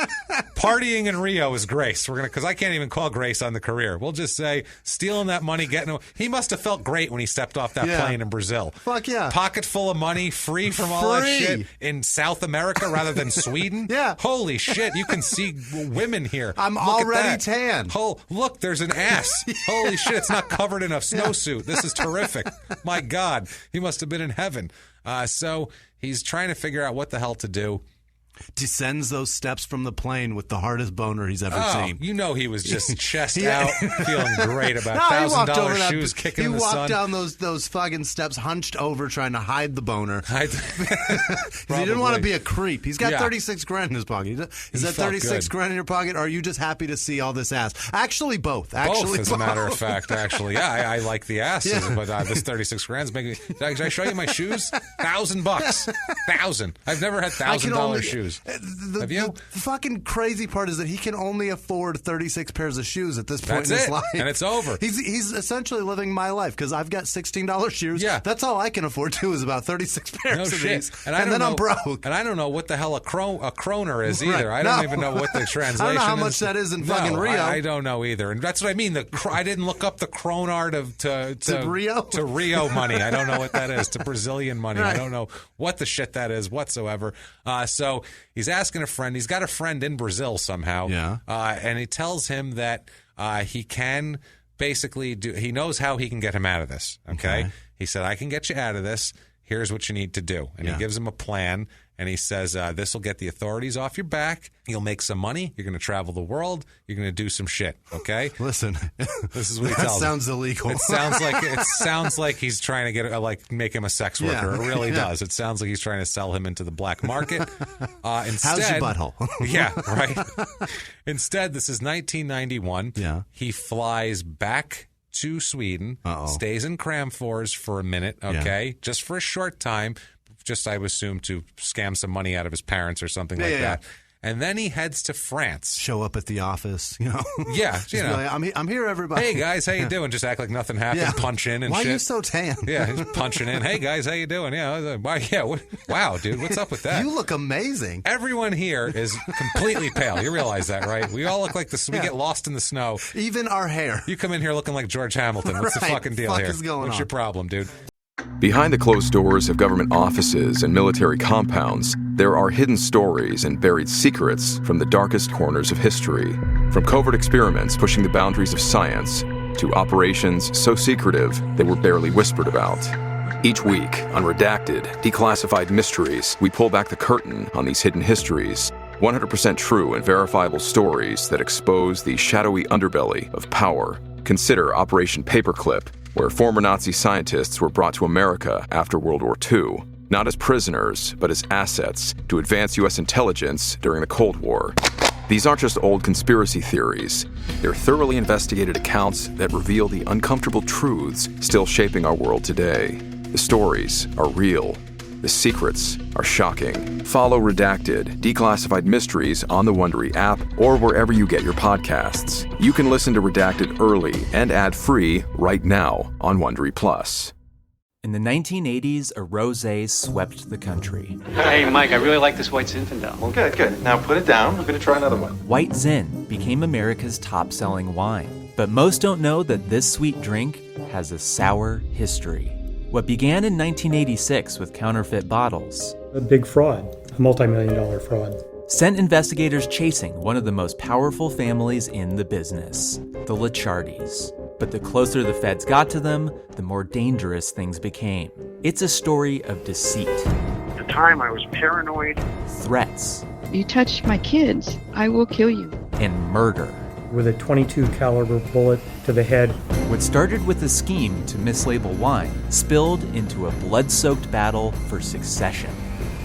partying in Rio is Grace. We're gonna because I can't even call Grace on the career. We'll just say stealing that money, he must have felt great when he stepped off that plane in Brazil. Fuck yeah. Pocket full of money, free from all that shit in South America rather than Sweden. Yeah. Holy shit, you can see women here. I'm already tan. Oh, look, there's an ass. Holy shit, it's not covered in a snowsuit. This is terrific. My God, he must have been in heaven. So he's trying to figure out what the hell to do. Descends those steps from the plane with the hardest boner he's ever seen. You know he was just chest out, feeling great about $1,000 shoes kicking in the sun. He walked down those fucking steps hunched over trying to hide the boner. He didn't want to be a creep. He's got 36 grand in his pocket. Is that 36 grand in your pocket, or are you just happy to see all this ass? Actually, both. Both, as a matter of fact, actually. Yeah, I like the ass, but this 36 grand's making me... Did I show you my shoes? $1,000. $1,000. I've never had $1,000 shoes. Have you? The fucking crazy part is that he can only afford 36 pairs of shoes at this point in his life. And it's over. He's essentially living my life because I've got $16 shoes. Yeah. That's all I can afford too is about 36 pairs of these. And then I'm broke. And I don't know what the hell a kroner is either. I don't even know what the translation is. I don't know how much that is in fucking Rio. I don't know either. And that's what I mean. I didn't look up the kroner to Rio? To Rio money. I don't know what that is. To Brazilian money. I don't know what the shit that is whatsoever. So he's asking a friend. He's got a friend in Brazil somehow. Yeah. And he tells him that he can basically do. He knows how he can get him out of this. Okay. He said, I can get you out of this. Here's what you need to do. And he gives him a plan. And he says, this will get the authorities off your back. You'll make some money. You're going to travel the world. You're going to do some shit. Okay. Listen, this is what he tells That sounds illegal. It sounds like he's trying to get make him a sex worker. It really does. It sounds like he's trying to sell him into the black market. Instead, how's your butthole? Yeah, right. Instead, this is 1991. Yeah. He flies back to Sweden. Stays in Kramfors for a minute. Okay, just for a short time. just, I assume, to scam some money out of his parents or something like that. And then he heads to France. Show up at the office, you know. Yeah, you know. Like, I'm here, everybody. Hey, guys, how you doing? Just act like nothing happened. Yeah. Punch in and Why shit. Why are you so tan? Yeah, he's punching in. Hey, guys, how you doing? Yeah, wow, dude, what's up with that? You look amazing. Everyone here is completely pale. You realize that, right? We all look like this. We get lost in the snow. Even our hair. You come in here looking like George Hamilton. What's the fucking deal here? What's your problem, dude? Behind the closed doors of government offices and military compounds, there are hidden stories and buried secrets from the darkest corners of history. From covert experiments pushing the boundaries of science to operations so secretive they were barely whispered about. Each week, on Redacted, Declassified Mysteries, we pull back the curtain on these hidden histories. 100% true and verifiable stories that expose the shadowy underbelly of power. Consider Operation Paperclip, where former Nazi scientists were brought to America after World War II, not as prisoners, but as assets to advance U.S. intelligence during the Cold War. These aren't just old conspiracy theories. They're thoroughly investigated accounts that reveal the uncomfortable truths still shaping our world today. The stories are real. The secrets are shocking. Follow Redacted, Declassified Mysteries on the Wondery app or wherever you get your podcasts. You can listen to Redacted early and ad-free right now on Wondery Plus. In the 1980s, a rosé swept the country. Hey, Mike, I really like this White Zinfandel. Well, good. Now put it down. I'm going to try another one. White Zin became America's top-selling wine. But most don't know that this sweet drink has a sour history. What began in 1986 with counterfeit bottles, a big fraud, a multi-million-dollar fraud, sent investigators chasing one of the most powerful families in the business, the Licciardis. But the closer the feds got to them, the more dangerous things became. It's a story of deceit. At the time, I was paranoid. Threats. You touch my kids, I will kill you. And murder. With a .22 caliber bullet to the head. What started with a scheme to mislabel wine spilled into a blood-soaked battle for succession.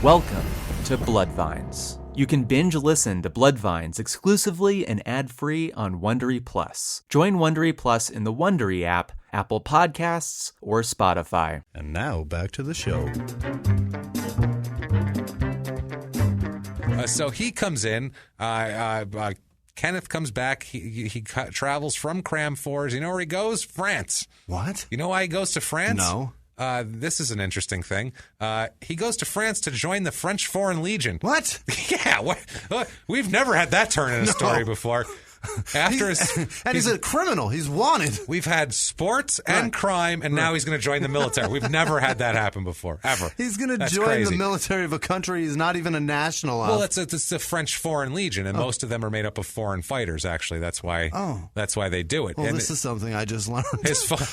Welcome to Bloodvines. You can binge listen to Bloodvines exclusively and ad-free on Wondery Plus. Join Wondery Plus in the Wondery app, Apple Podcasts, or Spotify. And now back to the show. So he comes in. Kenneth comes back. He travels from Cramfors. You know where he goes? France. What? You know why he goes to France? No. This is an interesting thing. He goes to France to join the French Foreign Legion. What? Yeah. What? We've never had that turn in a story before. He's a criminal. He's wanted. We've had sports and crime, and now he's going to join the military. We've never had that happen before, ever. He's going to join the military of a country he's not even a national of. Well, it's the French Foreign Legion, and most of them are made up of foreign fighters. Actually, that's why they do it. Well, and this is something I just learned.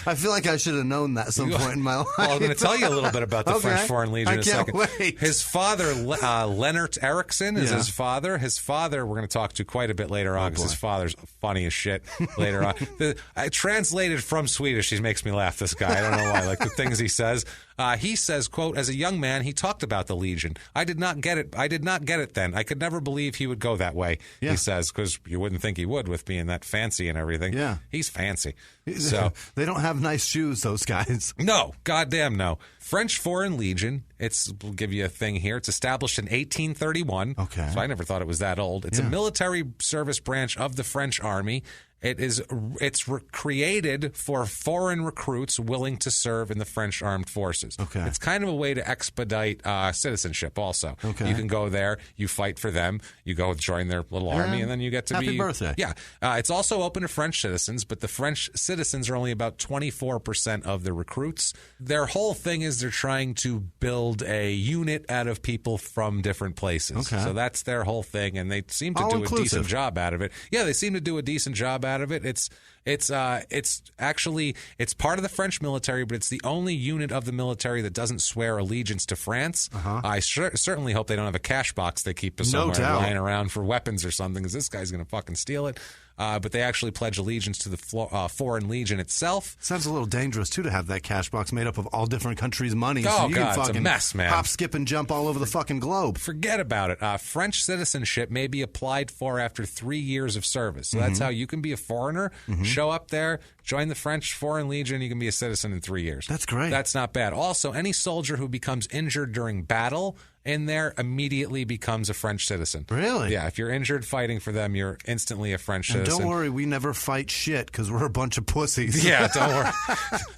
I feel like I should have known that at some point in my life. Well, I'm going to tell you a little bit about the French Foreign Legion in a second. Wait. His father, Leonard Eriksson, is his father. His father, we're going to talk to quite a bit later on because his father's funny as shit later on. I translated from Swedish. He makes me laugh, this guy. I don't know why. Like the things he says. He says, quote, as a young man, he talked about the Legion. I did not get it then. I could never believe he would go that way, he says, because you wouldn't think he would with being that fancy and everything. Yeah. He's fancy. So they don't have nice shoes, those guys. No, goddamn no. French Foreign Legion, we'll give you a thing here. It's established in 1831. Okay. So I never thought it was that old. It's a military service branch of the French Army. It's created for foreign recruits willing to serve in the French armed forces. Okay. It's kind of a way to expedite citizenship also. Okay. You can go there, you fight for them, you go join their little army, and then you get to Happy birthday. Yeah. It's also open to French citizens, but the French citizens are only about 24% of the recruits. Their whole thing is they're trying to build a unit out of people from different places. Okay. So that's their whole thing, and they seem to do a decent job out of it. Yeah, they seem to do a decent job out of it. It's actually part of the French military, but it's the only unit of the military that doesn't swear allegiance to France. I certainly hope they don't have a cash box they keep somewhere lying around for weapons or something, because this guy's going to fucking steal it. But they actually pledge allegiance to the Foreign Legion itself. Sounds a little dangerous, too, to have that cash box made up of all different countries' money. Oh, so you God, can it's a mess, man. Hop, skip, and jump all over the fucking globe. Forget about it. French citizenship may be applied for after 3 years of service. So that's how you can be a foreigner, show up there, join the French Foreign Legion. You can be a citizen in 3 years. That's great. That's not bad. Also, any soldier who becomes injured during battle in there immediately becomes a French citizen. Really? Yeah, if you're injured fighting for them, you're instantly a French And citizen. don't worry, we never fight shit because we're a bunch of pussies. Yeah, don't worry.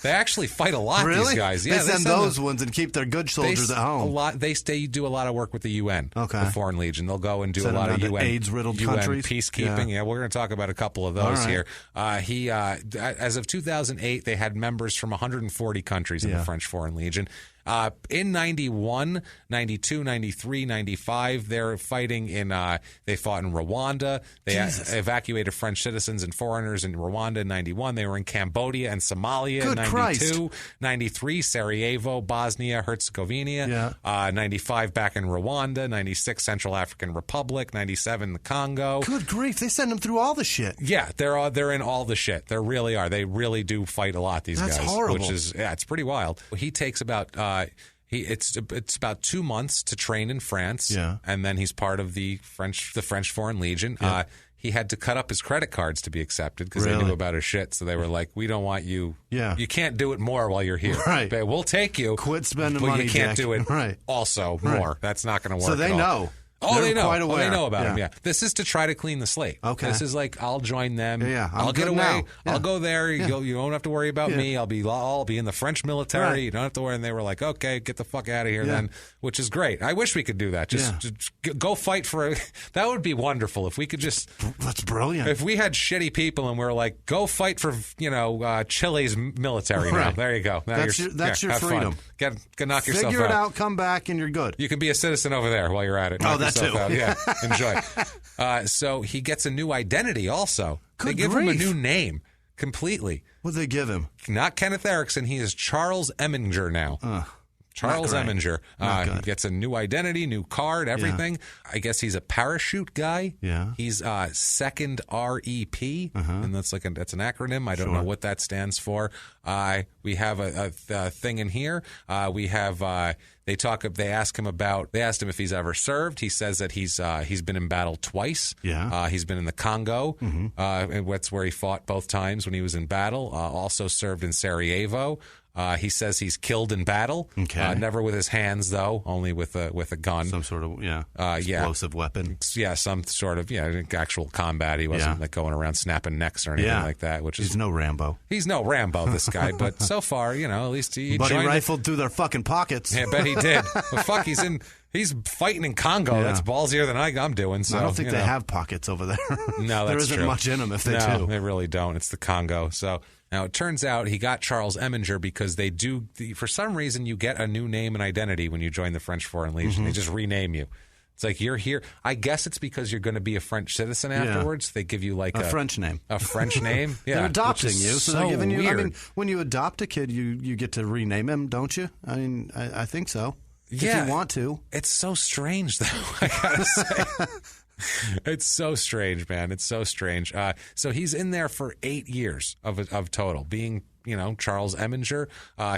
They actually fight a lot, Really? these guys. Yeah, they send those ones and keep their good soldiers at home. A lot. They do a lot of work with the UN, Okay. the Foreign Legion. They'll go and do Send a lot them of down to UN AIDS-riddled UN countries? peacekeeping. Yeah. Yeah, we're going to talk about a couple of those All here. As of 2008, they had members from 140 countries in the French Foreign Legion. In 91, 92, 93, 95, they're fighting they fought in Rwanda. They evacuated French citizens and foreigners in Rwanda in 91. They were in Cambodia and Somalia in 92. Christ. 93, Sarajevo, Bosnia, Herzegovina. 95, back in Rwanda. 96, Central African Republic. 97, the Congo. Good grief, they send them through all the shit. Yeah, they're in all the shit. They really are. They really do fight a lot, these That's guys. horrible. Which is, it's pretty wild. He takes about... It's about 2 months to train in France, and then he's part of the French Foreign Legion. Yeah. He had to cut up his credit cards to be accepted because they Really? knew about his shit. So they were like, "We don't want you. Yeah. You can't do it more while you're here. Right. But we'll take you. Quit spending but money, you can't Jack. do it. Right. Also, Right. more. That's not going to work. So they at all. know. Oh, They're they know. quite Oh, aware. they know about him. Yeah. Yeah. This is to try to clean the slate. Okay. This is like, I'll join them. Yeah. I'll get good away. now. Yeah. I'll go there. Yeah. You don't have to worry about Yeah. me. I'll be in the French military. Right. You don't have to worry. And they were like, okay, get the fuck out of here Yeah. then, which is great. I wish we could do that. Just go fight for that would be wonderful if we could just. That's brilliant. If we had shitty people and we were like, go fight for Chile's military now. Right. There you go. Now That's your have fun. freedom. Get knock yourself Figure it out. out, come back, and you're good. You can be a citizen over there while you're at it. Oh, Knock that yourself too. out. Yeah, enjoy. So he gets a new identity also. They Good give him a grief. new name completely. What'd they give him? Not Kenneth Eriksson. He is Charles Eminger now. Charles Not great. Eminger. Not He good. gets a new identity, new card, everything. I guess he's a parachute guy. Yeah. He's second REP, and that's an acronym. I don't know what that stands for. We have a thing in here. We have they asked him if he's ever served. He says that he's been in battle twice. Yeah. He's been in the Congo. And that's where he fought both times when he was in battle. Also served in Sarajevo. He says he's killed in battle. Okay. Never with his hands though, only with a gun. Some sort of explosive weapon. Yeah, some sort of actual combat. He wasn't like going around snapping necks or anything like that. Which is He's no Rambo. He's no Rambo, this guy. But so far, at least he But he joined. rifled through their fucking pockets. Yeah, I bet he did. But fuck, he's fighting in Congo. Yeah. That's ballsier than I'm doing. So I don't think they have pockets over there. No, that's there isn't true. much in them if they No, do. they really don't. It's the Congo. So now it turns out he got Charles Eminger because they do. For some reason, you get a new name and identity when you join the French Foreign Legion. They just rename you. It's like you're here. I guess it's because you're going to be a French citizen afterwards. They give you like a French name. A French name. Yeah, They're adopting which is you, so they're giving you. weird. I mean, when you adopt a kid, you get to rename him, don't you? I mean, I think so. Yeah. If you want to. It's so strange, though. I gotta say. It's so strange, man. It's so strange. So he's in there for 8 years of total, being, Charles Eminger.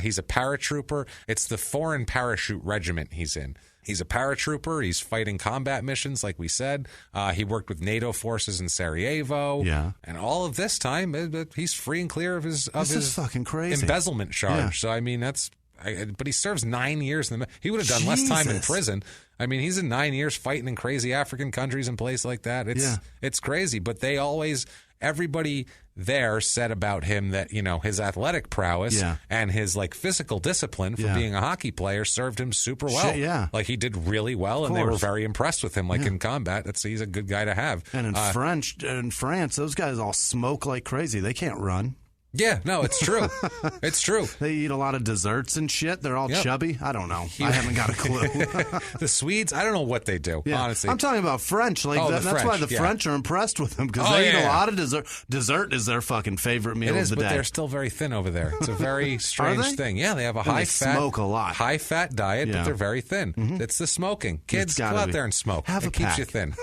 He's a paratrooper. It's the Foreign Parachute Regiment he's in. He's a paratrooper. He's fighting combat missions, like we said. He worked with NATO forces in Sarajevo. Yeah. And all of this time, he's free and clear of his This is fucking crazy. embezzlement charge. Yeah. So, I mean, but he serves 9 years in the. He would have done less time in Jesus. prison. I mean, he's in 9 years fighting in crazy African countries and places like that. It's crazy. But everybody there said about him that, his athletic prowess and his physical discipline for being a hockey player served him super well. Shit, yeah. Like he did really well, and they were very impressed with him. In combat, he's a good guy to have. And in France, those guys all smoke like crazy. They can't run. Yeah, no, it's true. It's true. They eat a lot of desserts and shit. They're all chubby. I don't know. I haven't got a clue. The Swedes, I don't know what they do, honestly. I'm talking about French. That's French, why the French are impressed with them, because they eat a lot of dessert. Dessert is their fucking favorite meal It is, of the but day. they're still very thin over there. It's a very strange they? thing. Yeah, they have a And high they fat, smoke a lot. high fat diet, but Yeah. they're very thin. It's the smoking. Kids, go gotta out be. there and smoke. Have it a keeps pack. you thin.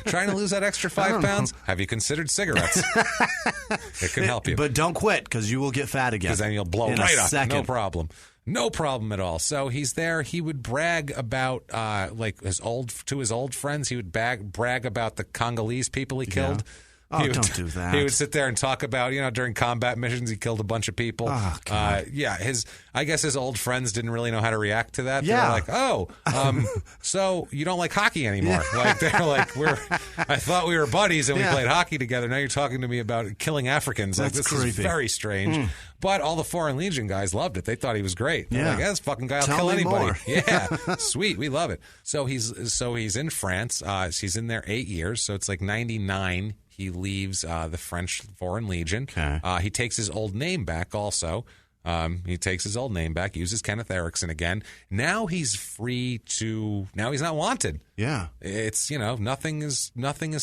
Trying to lose that extra 5 pounds? Have you considered cigarettes? It can help you. But don't quit, because you will get fat again. Because then you'll blow in right a up. second. No problem. No problem at all. So he's there. He would brag about his old friends. He would brag about the Congolese people he killed. Oh, don't do that. He would sit there and talk about, during combat missions, he killed a bunch of people. Oh, God. I guess his old friends didn't really know how to react to that. Yeah. They were like, so you don't like hockey anymore. Yeah. Like, they're like, I thought we were buddies and we played hockey together. Now you're talking to me about killing Africans. That's this creepy. is very strange. But all the Foreign Legion guys loved it. They thought he was great. They're like, this fucking guy will Tell kill me anybody. more. Yeah, sweet. We love it. So he's in France. He's in there 8 years. So it's like 99. He leaves the French Foreign Legion. Okay. He takes his old name back also. Uses Kenneth Eriksson again. Now he's free to. Now he's not wanted. Yeah. It's, nothing is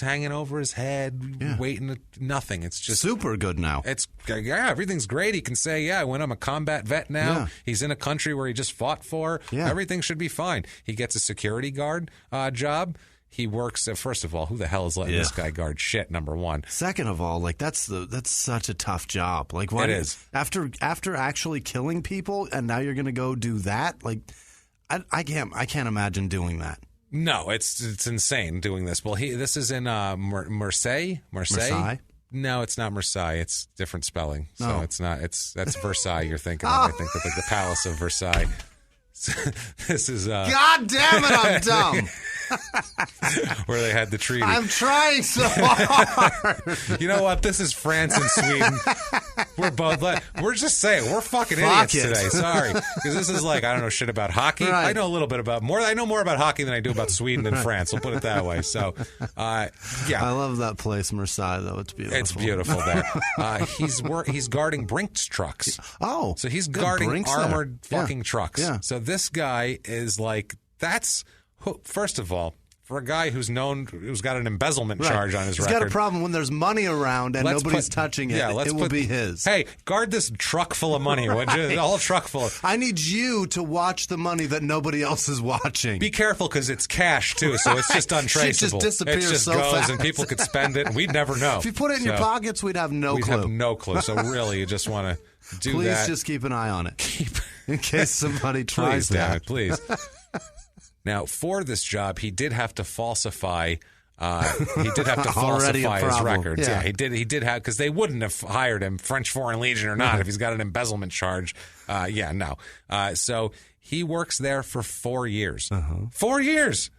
hanging over his head, waiting. Nothing. It's just super good now. Everything's great. He can say, I'm a combat vet now. Yeah. He's in a country where he just fought for. Yeah. Everything should be fine. He gets a security guard job. He works. First of all, who the hell is letting this guy guard shit? Number one. Second of all, like that's such a tough job. Like, what it is after actually killing people, and now you're going to go do that? Like, I can't imagine doing that. No, it's insane doing this. Well, this is in Marseille. Marseille? No, it's not Marseille. It's different spelling. So No. it's not. That's Versailles. You're thinking of. I think of like the Palace of Versailles. This is. God damn it! I'm dumb. Where they had the treaty. I'm trying so hard. You know what? This is France and Sweden. We're just saying we're fucking Fuck idiots it. today. Sorry, because this is like I don't know shit about hockey. Right. I know a little bit about more. I know more about hockey than I do about Sweden and France. We'll put it that way. So, I love that place, Marseille. Though it's beautiful. It's beautiful there. He's guarding Brinks trucks. Oh, so he's good. guarding Brinks armored there. fucking trucks. Yeah. So this guy is like first of all. For a guy who's got an embezzlement charge on his record. He's got a problem when there's money around and nobody's touching it. It will be his. Hey, guard this truck full of money. Would you? The whole truck full of... I need you to watch the money that nobody else is watching. Be careful because it's cash, too, so it's just untraceable. Shit just disappears it just so goes fast. And people could spend it and we'd never know. If you put it in your pockets, we'd have no clue. We'd have no clue. So really, you just want to do Please that. just keep an eye on it. In case somebody tries that. Please. Now, for this job, he did have to falsify. His records. Yeah. He did have because they wouldn't have hired him, French Foreign Legion or not, if he's got an embezzlement charge. So he works there for 4 years. 4 years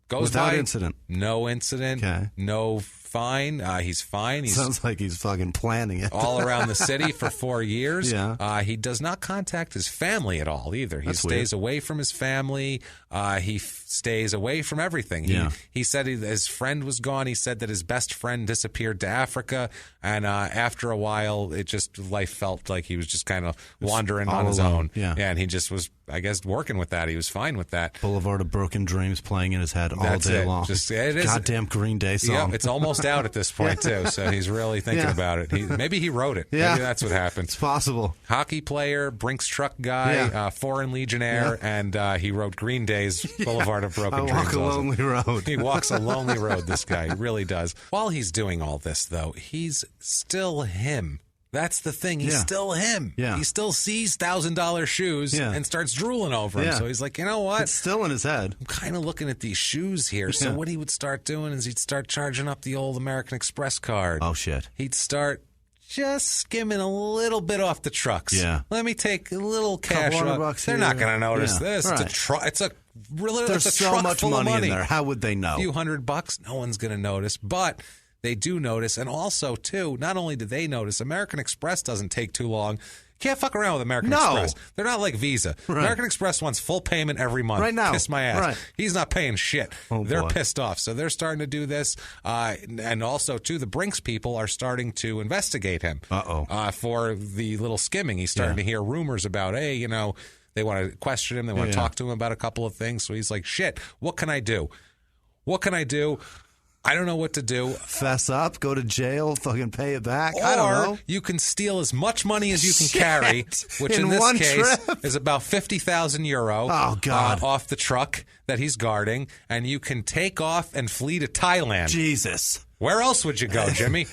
goes without by, incident. No incident. Okay. No fine. He's fine. Sounds like he's fucking planning it. all around the city for 4 years. Yeah. He does not contact his family at all either. He That's stays weird. away from his family. He stays away from everything. He said his friend was gone. He said that his best friend disappeared to Africa. And after a while, life felt like he was just kind of wandering on his own. Yeah. And he just was, I guess, working with that. He was fine with that. Boulevard of Broken Dreams playing in his head all That's day it. long. It is. Goddamn Green Day song. Yeah, it's almost out at this point, too. So he's really thinking about it. Maybe he wrote it. Yeah. Maybe that's what happened. It's possible. Hockey player, Brinks truck guy, Foreign Legionnaire, and he wrote Green Day's Boulevard of Broken Dreams. I walk a lonely road. He walks a lonely road, this guy. He really does. While he's doing all this, though, he's still him. That's the thing. He's still him. Yeah. He still sees $1,000 shoes and starts drooling over them. Yeah. So he's like, you know what? It's still in his head. I'm kind of looking at these shoes here. So what he would start doing is he'd start charging up the old American Express card. Oh, shit. He'd start just skimming a little bit off the trucks. Yeah. Let me take a little cash $200 off. They're here. not going to notice Yeah. this. Right. It's a There's so truck much full of money in there. How would they know? A few $100, no one's going to notice. But they do notice. And also, too, not only do they notice, American Express doesn't take too long. Can't fuck around with American Express. They're not like Visa. Right. American Express wants full payment every month. Right now. Kiss my ass. Right. He's not paying shit. Oh, they're boy. pissed off. So they're starting to do this. And also, too, the Brinks people are starting to investigate him for the little skimming. He's starting to hear rumors about, hey, you know, they want to question him. They want to talk to him about a couple of things. So he's like, shit, what can I do? What can I do? I don't know what to do. Fess up, go to jail, fucking pay it back. Or I don't know. you can steal as much money as you can carry, which in this one case trip? is about 50,000 euro Oh, God. off the truck that he's guarding, and you can take off and flee to Thailand. Jesus. Where else would you go, Jimmy?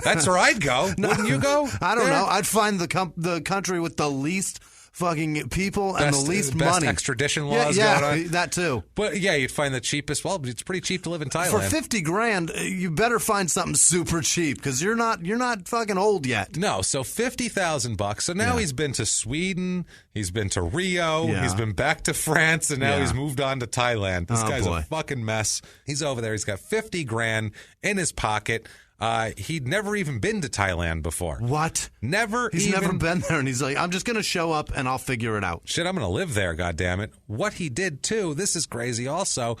That's where I'd go. Wouldn't you go? I don't there? know. I'd find the country with the least fucking people and Best- the least best money. extradition laws yeah, going on. that too. But yeah, you'd find the cheapest. Well, it's pretty cheap to live in Thailand. For $50,000, you better find something super cheap because you're not fucking old yet. No, so $50,000. So now he's been to Sweden, he's been to Rio, he's been back to France, and now he's moved on to Thailand. This guy's a fucking mess. He's over there. He's got $50,000 in his pocket. He'd never even been to Thailand before. What? He's never been there, and he's like, I'm just going to show up and I'll figure it out. Shit, I'm going to live there, goddammit. What he did, too, this is crazy also.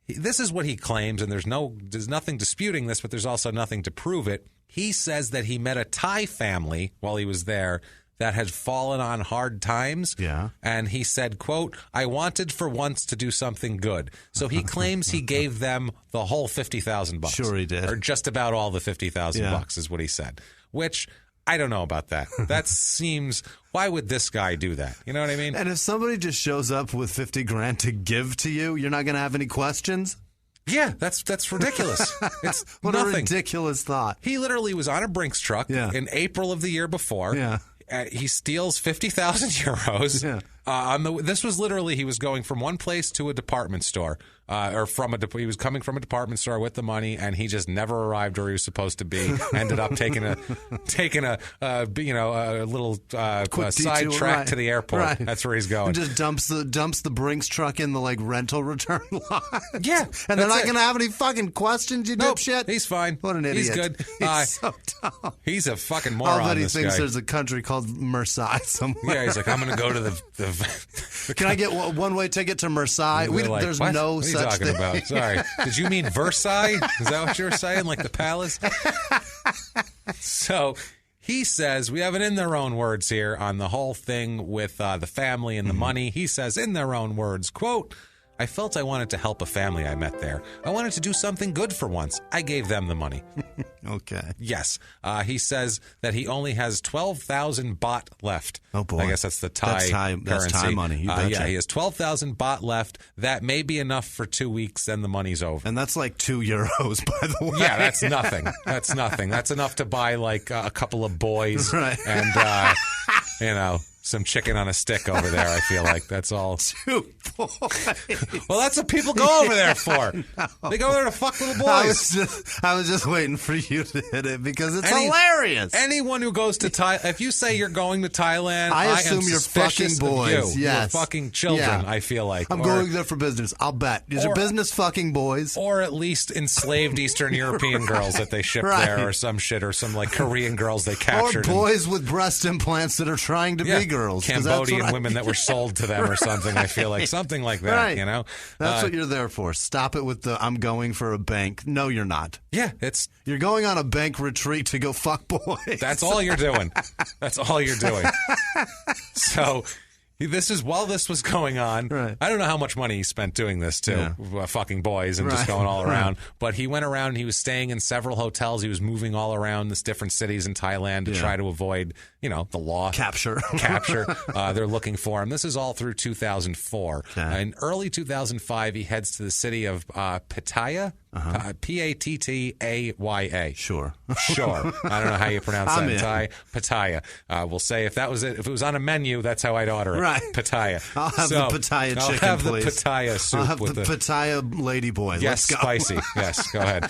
This is what he claims, and there's nothing disputing this, but there's also nothing to prove it. He says that he met a Thai family while he was there that had fallen on hard times. Yeah. And he said, quote, I wanted for once to do something good. So he claims he gave them the whole $50,000. Sure he did. Or just about all the $50,000 is what he said. Which, I don't know about that. That seems, why would this guy do that? You know what I mean? And if somebody just shows up with $50,000 to give to you, you're not going to have any questions? Yeah, that's ridiculous. It's what nothing. a ridiculous thought. He literally was on a Brinks truck in April of the year before. Yeah. He steals 50,000 euros. Yeah. This was literally, he was going from one place to a department store, he was coming from a department store with the money, and he just never arrived where he was supposed to be. Ended up taking a little side track to the airport. Right. That's where he's going. And just dumps the Brinks truck in the rental return lot. Yeah, and they're not going to have any fucking questions. You dipshit. He's fine. What an idiot. He's good. He's so dumb. He's a fucking moron. I'll bet he this thinks guy. there's a country called Marseille somewhere. Yeah, he's like, I'm going to go to the Can I get one-way ticket to Marseille? what? There's no what are you such talking thing. about? Sorry. Did you mean Versailles? Is that what you were saying? Like the palace? So he says, we have it in their own words here on the whole thing with the family and the money. He says, in their own words, quote, I felt I wanted to help a family I met there. I wanted to do something good for once. I gave them the money. Okay. Yes. He says that he only has 12,000 baht left. Oh, boy. I guess that's the Thai currency. That's Thai money. You betcha. Yeah, he has 12,000 baht left. That may be enough for 2 weeks, then the money's over. And that's like €2, by the way. Yeah, that's nothing. That's nothing. That's enough to buy like a couple of boys and, some chicken on a stick over there, I feel like. That's all. 2 boys. Well, that's what people go over there for. No. They go there to fuck little boys. I was just waiting for you to hit it because it's hilarious. Anyone who goes to Thailand, if you say you're going to Thailand, I assume am you're suspicious fucking boys. of you. Yes. You're fucking children, I feel like. I'm going there for business. I'll bet. Is your business fucking boys? Or at least enslaved Eastern European girls that they ship there or some shit, or some like Korean girls they captured. Or boys with breast implants that are trying to be girls. Cambodian women that were sold to them or something, I feel like. Something like that, you know? That's what you're there for. Stop it with the, I'm going for a bank. No, you're not. Yeah, you're going on a bank retreat to go fuck boys. That's all you're doing. That's all you're doing. So while this was going on, I don't know how much money he spent doing this too, fucking boys and just going all around. But he went around and he was staying in several hotels. He was moving all around this different cities in Thailand to try to avoid, the law. Capture. They're looking for him. This is all through 2004. Okay. In early 2005, he heads to the city of Pattaya. Pattaya. Sure. I don't know how you pronounce that in Thai. Pattaya. We'll say if that was it. If it was on a menu, that's how I'd order it. Right. Pattaya. I'll have the Pattaya chicken, I'll have please. the Pattaya soup. I'll have the Pattaya ladyboy. Yes, Let's go. spicy. Yes, go ahead.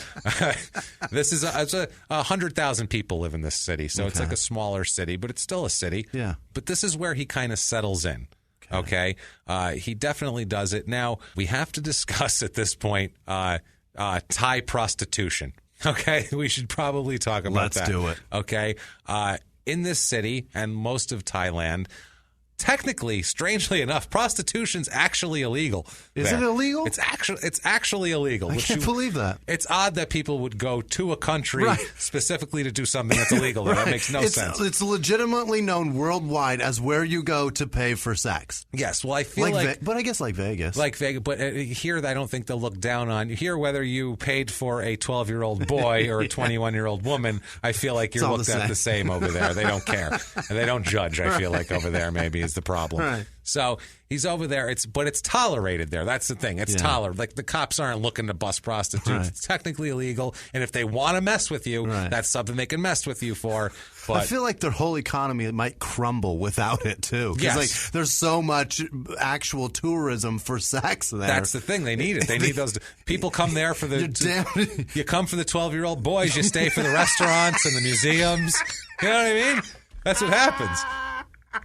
This is 100,000 people live in this city, so it's like a smaller city, but it's still a city. Yeah. But this is where he kind of settles in. Okay. He definitely does it. Now, we have to discuss at this point Thai prostitution. Okay, we should probably talk about that. Let's do it. Okay, in this city and most of Thailand, technically, strangely enough, prostitution's actually illegal. Is it illegal? It's actually illegal. I can't believe that. It's odd that people would go to a country specifically to do something that's illegal. That makes no sense. It's legitimately known worldwide as where you go to pay for sex. Yes, well, I feel like but I guess like Vegas. But here, I don't think they'll look down on. Here, whether you paid for a 12-year-old boy or a 21-year-old woman, I feel like you're looked at the same over there. They don't care. And they don't judge, I feel like, over there, maybe. is the problem. Right. So he's over there. But it's tolerated there. That's the thing. It's tolerated. Like the cops aren't looking to bust prostitutes. Right. It's technically illegal. And if they want to mess with you, that's something they can mess with you for. But I feel like their whole economy might crumble without it too. Because like there's so much actual tourism for sex there. That's the thing. They need it. They need those. People come there for the. You come for the 12-year-old boys. You stay for the restaurants and the museums. You know what I mean? That's what happens.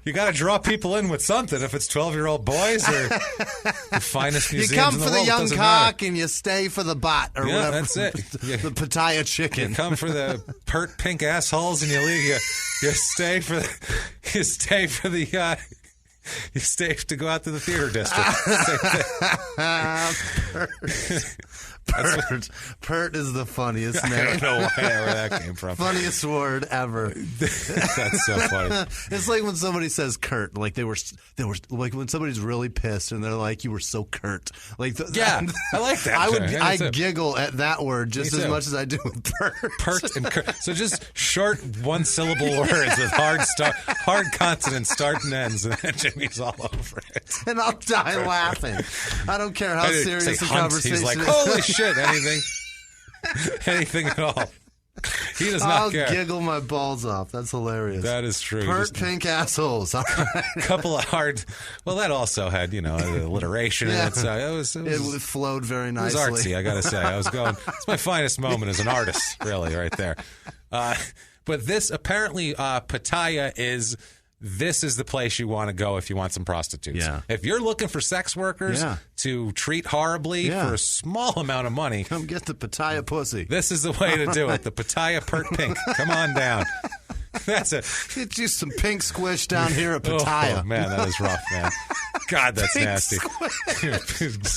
You got to draw people in with something. If it's 12-year-old boys or the finest museums you come in the for world, the young doesn't cock matter. and you stay for the bot or whatever. That's it. The Pattaya chicken. You come for the pert pink assholes and you leave. You stay for the. You stay to go out to the theater district. Pert is the funniest name. I don't know where that came from. Funniest word ever. That's so funny. It's like when somebody says curt, like they were like when somebody's really pissed and they're like, "You were so curt." Like, I like that. I giggle at that word just as much as I do with pert. Pert and curt. So just short one-syllable words with hard consonants, start and ends, and then Jimmy's all over it. And I'll die laughing. I don't care how serious the conversation is. He's like, is. holy shit, anything at all. He does not care. I'll giggle my balls off. That's hilarious. That is true. Pert pink assholes. All right. Couple of hard. Well, that also had alliteration in it. So it flowed very nicely. It was artsy, I got to say. It's my finest moment as an artist, really, right there. But this apparently Pattaya is. This is the place you want to go if you want some prostitutes. Yeah. If you're looking for sex workers to treat horribly for a small amount of money, come get the Pattaya pussy. This is the way to do it. The Pattaya Pert Pink. Come on down. That's it. Get you some pink squish down here at Pattaya. Oh, man, that is rough, man. God, that's pink nasty.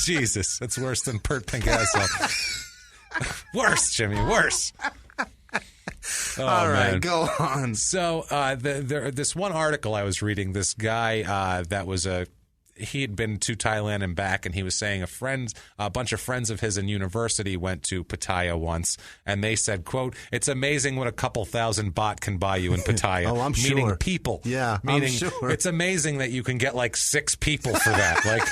Jesus, that's worse than Pert Pink asshole. Worse, Jimmy, worse. Oh, all right, man. go on. So this one article I was reading, this guy he had been to Thailand and back, and he was saying a bunch of friends of his in university went to Pattaya once, and they said, quote, "It's amazing what a couple thousand baht can buy you in Pattaya." Oh, I'm sure. Meaning people. Yeah, meaning I'm sure. It's amazing that you can get like 6 people for that. Like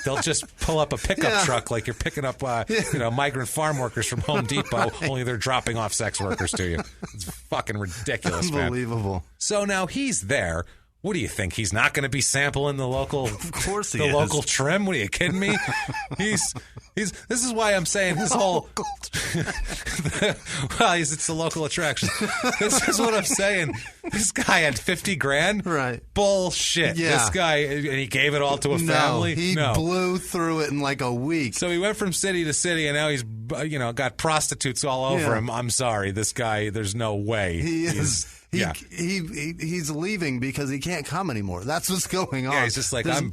they'll just pull up a pickup truck like you're picking up migrant farm workers from Home Depot, only they're dropping off sex workers to you. It's fucking ridiculous, Unbelievable. Man. So now he's there. What do you think? He's not going to be sampling the local, of course he the is. Local trim? What are you kidding me? He's. This is why I'm saying his whole. It's the local attraction. This is what I'm saying. This guy had 50 grand. Right. Bullshit. Yeah. This guy, and he gave it all to a family. He blew through it in like a week. So he went from city to city, and now he's got prostitutes all over him. I'm sorry, this guy. There's no way he is. He's leaving because he can't come anymore. That's what's going on. Yeah, he's just like, I'm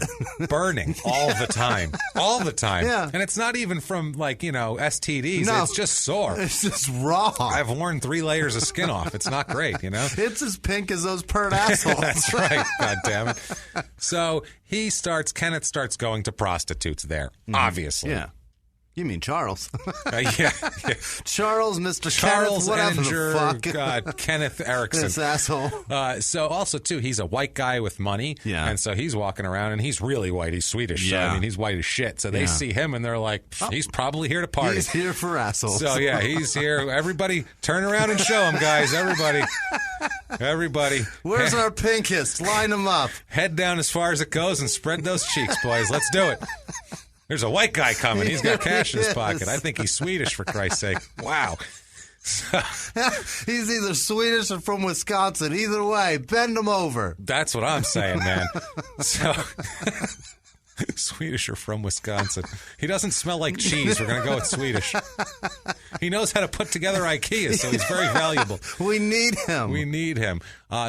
burning all the time. All the time. Yeah. And it's not even from, STDs. No. It's just sore. It's just raw. I've worn 3 layers of skin off. It's not great, It's as pink as those pert assholes. That's right. God damn it. So Kenneth starts going to prostitutes there, obviously. Yeah. You mean Charles? Yeah. Charles, Mr. Charles Kenneth, Enger, the fuck. God, Kenneth Eriksson. This asshole. So also, too, he's a white guy with money. Yeah. And so he's walking around, and he's really white. He's Swedish. Yeah. So, he's white as shit. So they see him, and they're like, he's probably here to party. He's here for assholes. So, yeah, he's here. Everybody, turn around and show him, guys. Everybody. Where's our pinkest? Line them up. Head down as far as it goes and spread those cheeks, boys. Let's do it. There's a white guy coming. He's got cash in his pocket. I think he's Swedish, for Christ's sake. Wow. He's either Swedish or from Wisconsin. Either way, bend him over. That's what I'm saying, man. So, Swedish or from Wisconsin. He doesn't smell like cheese. We're going to go with Swedish. He knows how to put together IKEA, so he's very valuable. We need him.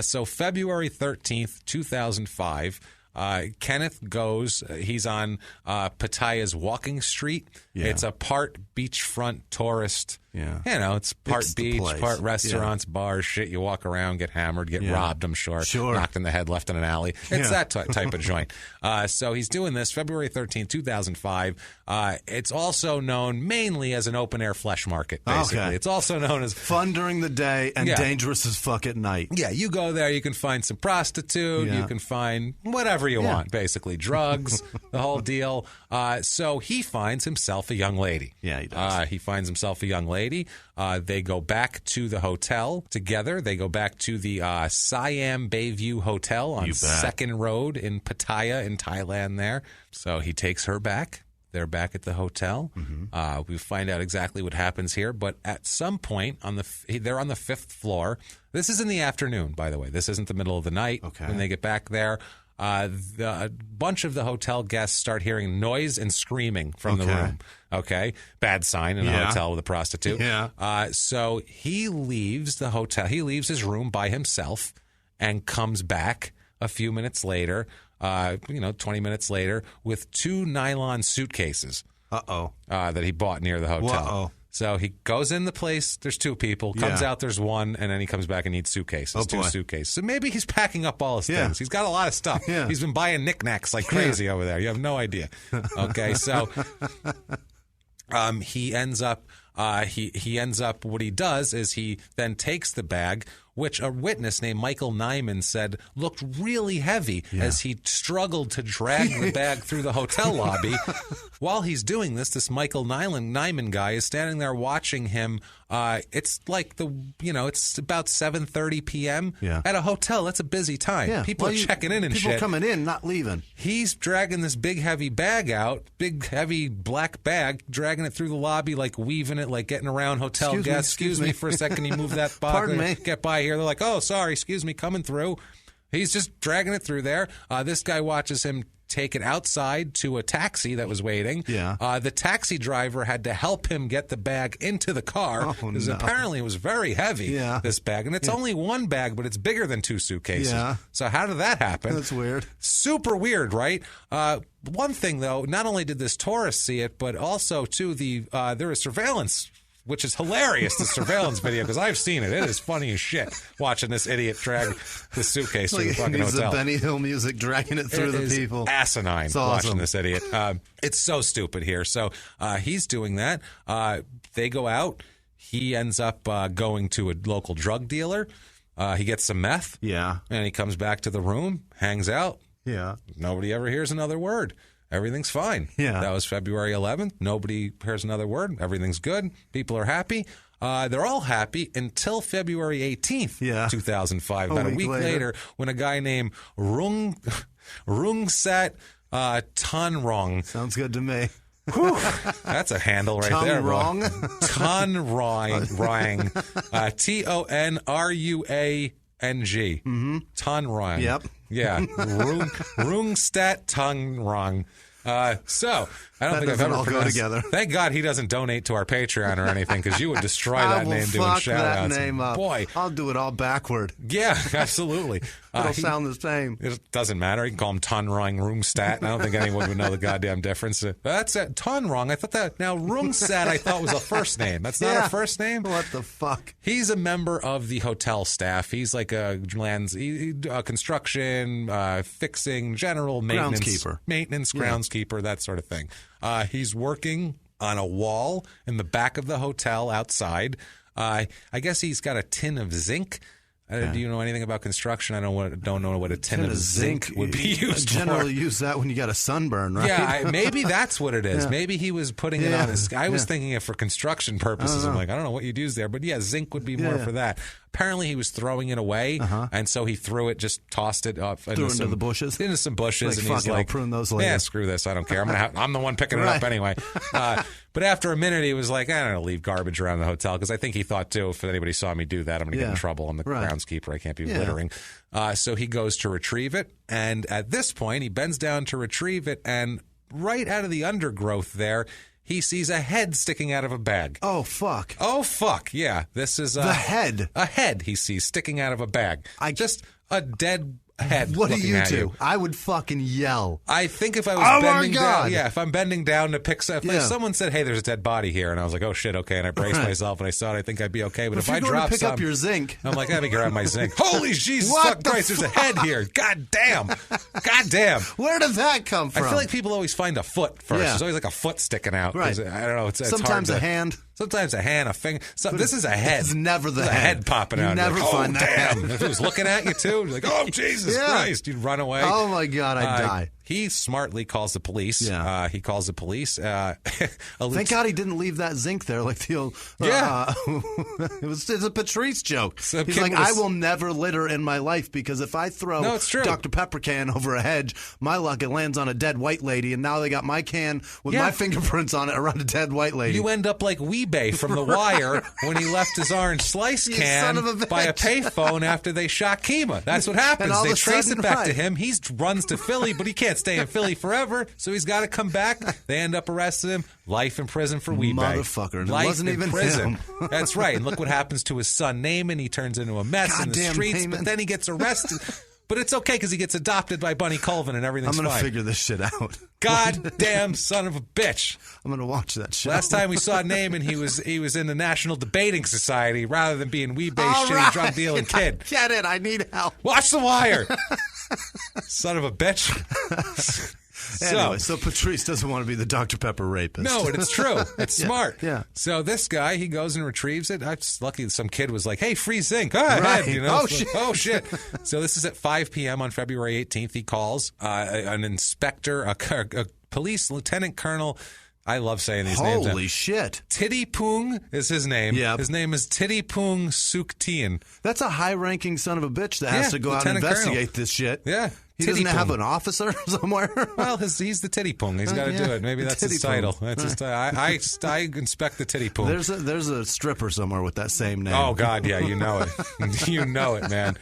So February 13th, 2005, Kenneth goes, he's on Pattaya's Walking Street. Yeah. It's a part beachfront tourist Yeah. You know, it's part It's the beach, place. part restaurants, bars, shit. You walk around, get hammered, get robbed, I'm sure. Knocked in the head, left in an alley. It's that type of joint. So he's doing this February 13th, 2005. It's also known mainly as an open-air flesh market, basically. Okay. It's also known as... Fun during the day and dangerous as fuck at night. Yeah, you go there, you can find some prostitute, you can find whatever you want, basically. Drugs, the whole deal. So he finds himself a young lady. Yeah, he does. He finds himself a young lady. They go back to the hotel together. They go back to the Siam Bayview Hotel on 2nd Road in Pattaya in Thailand there. So he takes her back. They're back at the hotel. We find out exactly what happens here. But at some point, they're on the 5th floor. This is in the afternoon, by the way. This isn't the middle of the night when they get back there. A bunch of the hotel guests start hearing noise and screaming from the room. Okay. Bad sign in a hotel with a prostitute. So he leaves the hotel. He leaves his room by himself and comes back a few minutes later, 20 minutes later, with 2 nylon suitcases. That he bought near the hotel. So he goes in the place, there's 2 people, comes out, there's 1, and then he comes back and needs suitcases, 2 suitcases. So maybe he's packing up all his things. He's got a lot of stuff. He's been buying knickknacks like crazy over there. You have no idea. Okay, so he ends up, what he does is he then takes the bag, which a witness named Michael Nyman said looked really heavy as he struggled to drag the bag through the hotel lobby. While he's doing this Michael Nyman guy is standing there watching him. It's like it's about 7:30 p.m. at a hotel. That's a busy time. Yeah. People are checking in and shit. People coming in, not leaving. He's dragging this big heavy bag out, big heavy black bag, dragging it through the lobby, like weaving it, like getting around hotel guests. Excuse me for a second. Can you move that box? Pardon me. Get by here. They're like, oh, sorry, excuse me, coming through. He's just dragging it through there. This guy watches him take it outside to a taxi that was waiting. The taxi driver had to help him get the bag into the car because apparently it was very heavy, this bag. And it's only 1 bag, but it's bigger than 2 suitcases. So how did that happen? That's weird. Super weird, right? One thing, though, not only did this tourist see it, but also, too, there is surveillance, which is hilarious, the surveillance video, because I've seen it. It is funny as shit watching this idiot drag the suitcase through the fucking hotel. The Benny Hill music dragging it through the people. It's asinine watching this idiot. It's so stupid here. So he's doing that. They go out. He ends up going to a local drug dealer. He gets some meth. And he comes back to the room, hangs out. Nobody ever hears another word. Everything's fine. That was February 11th. Nobody hears another word. Everything's good. People are happy. They're all happy until February 18th, 2005. About a week later, when a guy named Rungsat Tanrong. Sounds good to me. Whew, that's a handle right there. Wrong. Tanrang. T-O-N-R-U-A-N-G. Tanrang. Yep. Yeah. Rungstat Tanrang. So I don't think I've ever all go together. Thank God he doesn't donate to our Patreon or anything, because you would destroy that name doing shout outs. That name up. Boy, I'll do it all backward. Yeah, absolutely. It'll sound the same. It doesn't matter. You can call him Tonrong Rungstat. I don't think anyone would know the goddamn difference. That's it. Tonrong. I thought that. Now, Rungstat, I thought was a first name. That's not a first name? What the fuck? He's a member of the hotel staff. He's like a construction, fixing, general maintenance. Groundskeeper, that sort of thing. He's working on a wall in the back of the hotel outside. I guess he's got a tin of zinc. Do you know anything about construction? I don't know what a tin of zinc would be used for. Generally use that when you got a sunburn, right? Yeah, maybe that's what it is. Maybe he was putting it on his... I was thinking it for construction purposes. I'm like, I don't know what you'd use there. But yeah, zinc would be more for that. Apparently, he was throwing it away, and so he threw it, just tossed it up into the bushes. Into some bushes, and he's like, I'll prune those later. Yeah, screw this. I don't care. I'm the one picking it up anyway. But after a minute, he was like, I don't know, leave garbage around the hotel, because I think he thought, too, if anybody saw me do that, I'm going to get in trouble. I'm the groundskeeper. I can't be littering. So he goes to retrieve it, and at this point, he bends down to retrieve it, and right out of the undergrowth there, he sees a head sticking out of a bag. Oh, fuck. Oh, fuck. Yeah. This is the head. A head he sees sticking out of a bag. Just a dead head. What do looking you at do? I would fucking yell. I think if I was Oh, my bending God. down, if I'm bending down to pick stuff, if someone said, "Hey, there's a dead body here," and I was like, "Oh shit, okay," and I braced myself and I saw it, I think I'd be okay. But if I you're going drop to pick some, up your zinc, I'm like, let me grab my zinc. Holy Jesus, What fuck the Christ! There's a head here. God damn. God damn. Where did that come from? I feel like people always find a foot first. Yeah. There's always like a foot sticking out. Right. I don't know. It's sometimes hard a hand. Sometimes a hand, a finger. So, this is a head. It's never the There's head. a head popping You out. never like, find oh, the damn. head. If it was looking at you too, you're like, oh, Jesus Christ. You'd run away. Oh, my God, I'd die. He smartly calls the police. Yeah. He calls the police. Thank God he didn't leave that zinc there like the old... Yeah. It's a Patrice joke. So He's Kim like, was- I will never litter in my life because if I throw No, it's true. Dr. Pepper can over a hedge, my luck, it lands on a dead white lady, and now they got my can with Yeah. my fingerprints on it around a dead white lady. You end up like Weebay from The Wire when he left his orange slice You can son of a by a bitch. payphone after they shot Kima. That's what happens. And all They of a trace sudden, it back right. to him. He runs to Philly, but he can't stay in Philly forever, so he's got to come back. They end up arresting him. Life in prison for Weebay. Motherfucker. And it Life wasn't in even prison. him. That's right. And look what happens to his son Naaman. He turns into a mess in the Goddamn streets, Naaman. but then he gets arrested. But it's okay because he gets adopted by Bunny Colvin and everything's I'm going to fine. figure this shit out. Goddamn son of a bitch. I'm going to watch that shit. Last time we saw Naaman, he was in the National Debating Society rather than being Weebay All shitty right. drug dealing kid. Get it. I need help. Watch The Wire. Son of a bitch. Anyway, so Patrice doesn't want to be the Dr. Pepper rapist. No, it's true. It's smart. Yeah. So this guy, he goes and retrieves it. I'm just lucky that some kid was like, hey, free zinc. Go ahead. Right. You know? Oh, shit. Oh, shit. So this is at 5 p.m. on February 18th. He calls an inspector, a police lieutenant colonel. I love saying these names. Holy shit. Tittipung is his name. Yep. His name is Tittipung Suktian. That's a high-ranking son of a bitch that has to go out and Lieutenant investigate Colonel. this shit. Yeah. He doesn't Tittipung. have an officer somewhere? Well, he's the Tittipung. He's got to do it. Maybe that's his Tittipung. title. That's his title. I inspect the Tittipung. There's a stripper somewhere with that same name. Oh, God, yeah, you know it. You know it, man.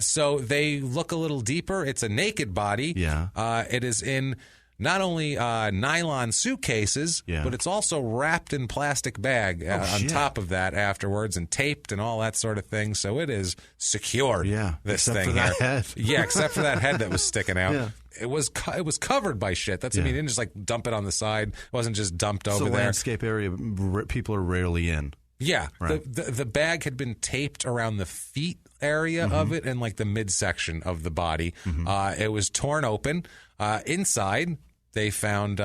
So they look a little deeper. It's a naked body. Yeah. It is in not only nylon suitcases, but it's also wrapped in plastic bag on shit. top of that afterwards and taped and all that sort of thing. So it is secure, this except thing for that here. head. Yeah, except for that head that was sticking out. Yeah. It was covered by shit. That's I mean, he didn't just like dump it on the side. It wasn't just dumped It's over a there. landscape area people are rarely in. Yeah, Right. the bag had been taped around the feet area of it and like the midsection of the body. It was torn open. Inside, they found,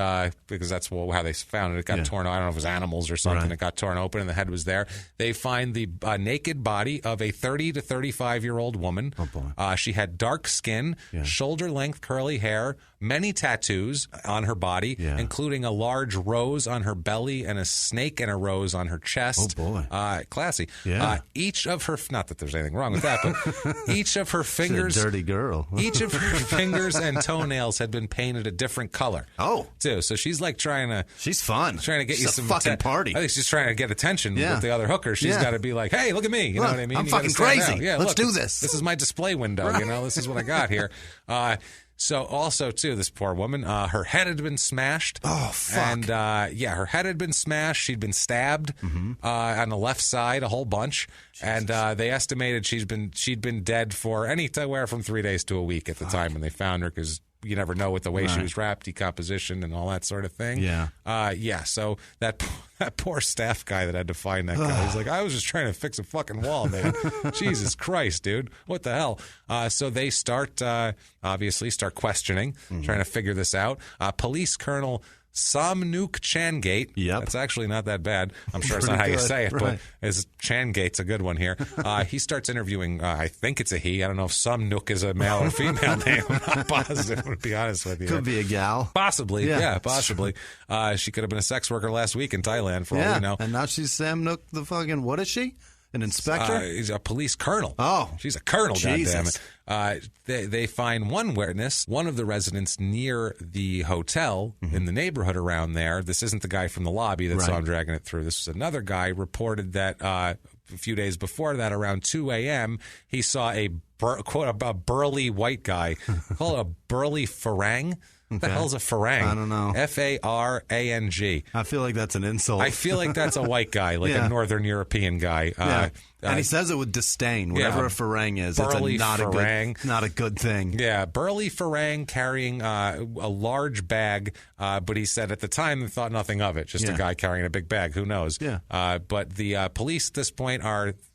because that's how they found it, it got torn. I don't know if it was animals or something. Right. It got torn open and the head was there. They find the naked body of a 30 to 35-year-old woman. Oh, boy. She had dark skin, shoulder-length curly hair, many tattoos on her body, including a large rose on her belly and a snake and a rose on her chest. Oh, boy. Classy. Yeah. Each of her, not that there's anything wrong with that, but each of her fingers, She's a dirty girl. each of her fingers and toenails had been painted a different color. Oh. Too. So she's like She's fun. trying to get She's you a some fucking party. I think she's trying to get attention Yeah. with the other hookers. She's Yeah. got to be like, hey, look at me. You know Look, what I mean? I'm You gotta fucking stand crazy. out. Yeah, Let's look, do this. This is my display window. You know, this is what I got here. So also, too, this poor woman, her head had been smashed. Oh, fuck. And, her head had been smashed. She'd been stabbed on the left side a whole bunch. Jesus. And they estimated she'd been dead for anywhere from 3 days to a week at the time when they found her because you never know with the way she was wrapped, decomposition and all that sort of thing. Yeah. So that poor staff guy that had to find that guy, he's like, I was just trying to fix a fucking wall, man. Jesus Christ, dude. What the hell? So they start questioning, trying to figure this out. Police Colonel Samnuk Changate. Yep. That's actually not that bad. I'm sure it's not how Pretty you good. say it, Right. but Changate's a good one here. He starts interviewing, I think it's a he. I don't know if Samnuk is a male or female name. I'm not positive, to be honest with you. Could be a gal. Possibly, yeah, possibly. She could have been a sex worker last week in Thailand, for all we know. And now she's Sam Nook, the fucking, what is she? An inspector? He's a police colonel. Oh. She's a colonel, Jesus. goddammit. They find one witness, one of the residents near the hotel in the neighborhood around there. This isn't the guy from the lobby that saw him dragging it through. This was another guy, reported that a few days before that, around 2 a.m., he saw a burly white guy, called a burly farang. What the hell's a farang? I don't know. Farang. I feel like that's an insult. I feel like that's a white guy, like a Northern European guy. And he says it with disdain. Whatever a farang is, it's not a good thing. Yeah, burly farang carrying a large bag, but he said at the time they thought nothing of it. Just a guy carrying a big bag. Who knows? Yeah. But the police at this point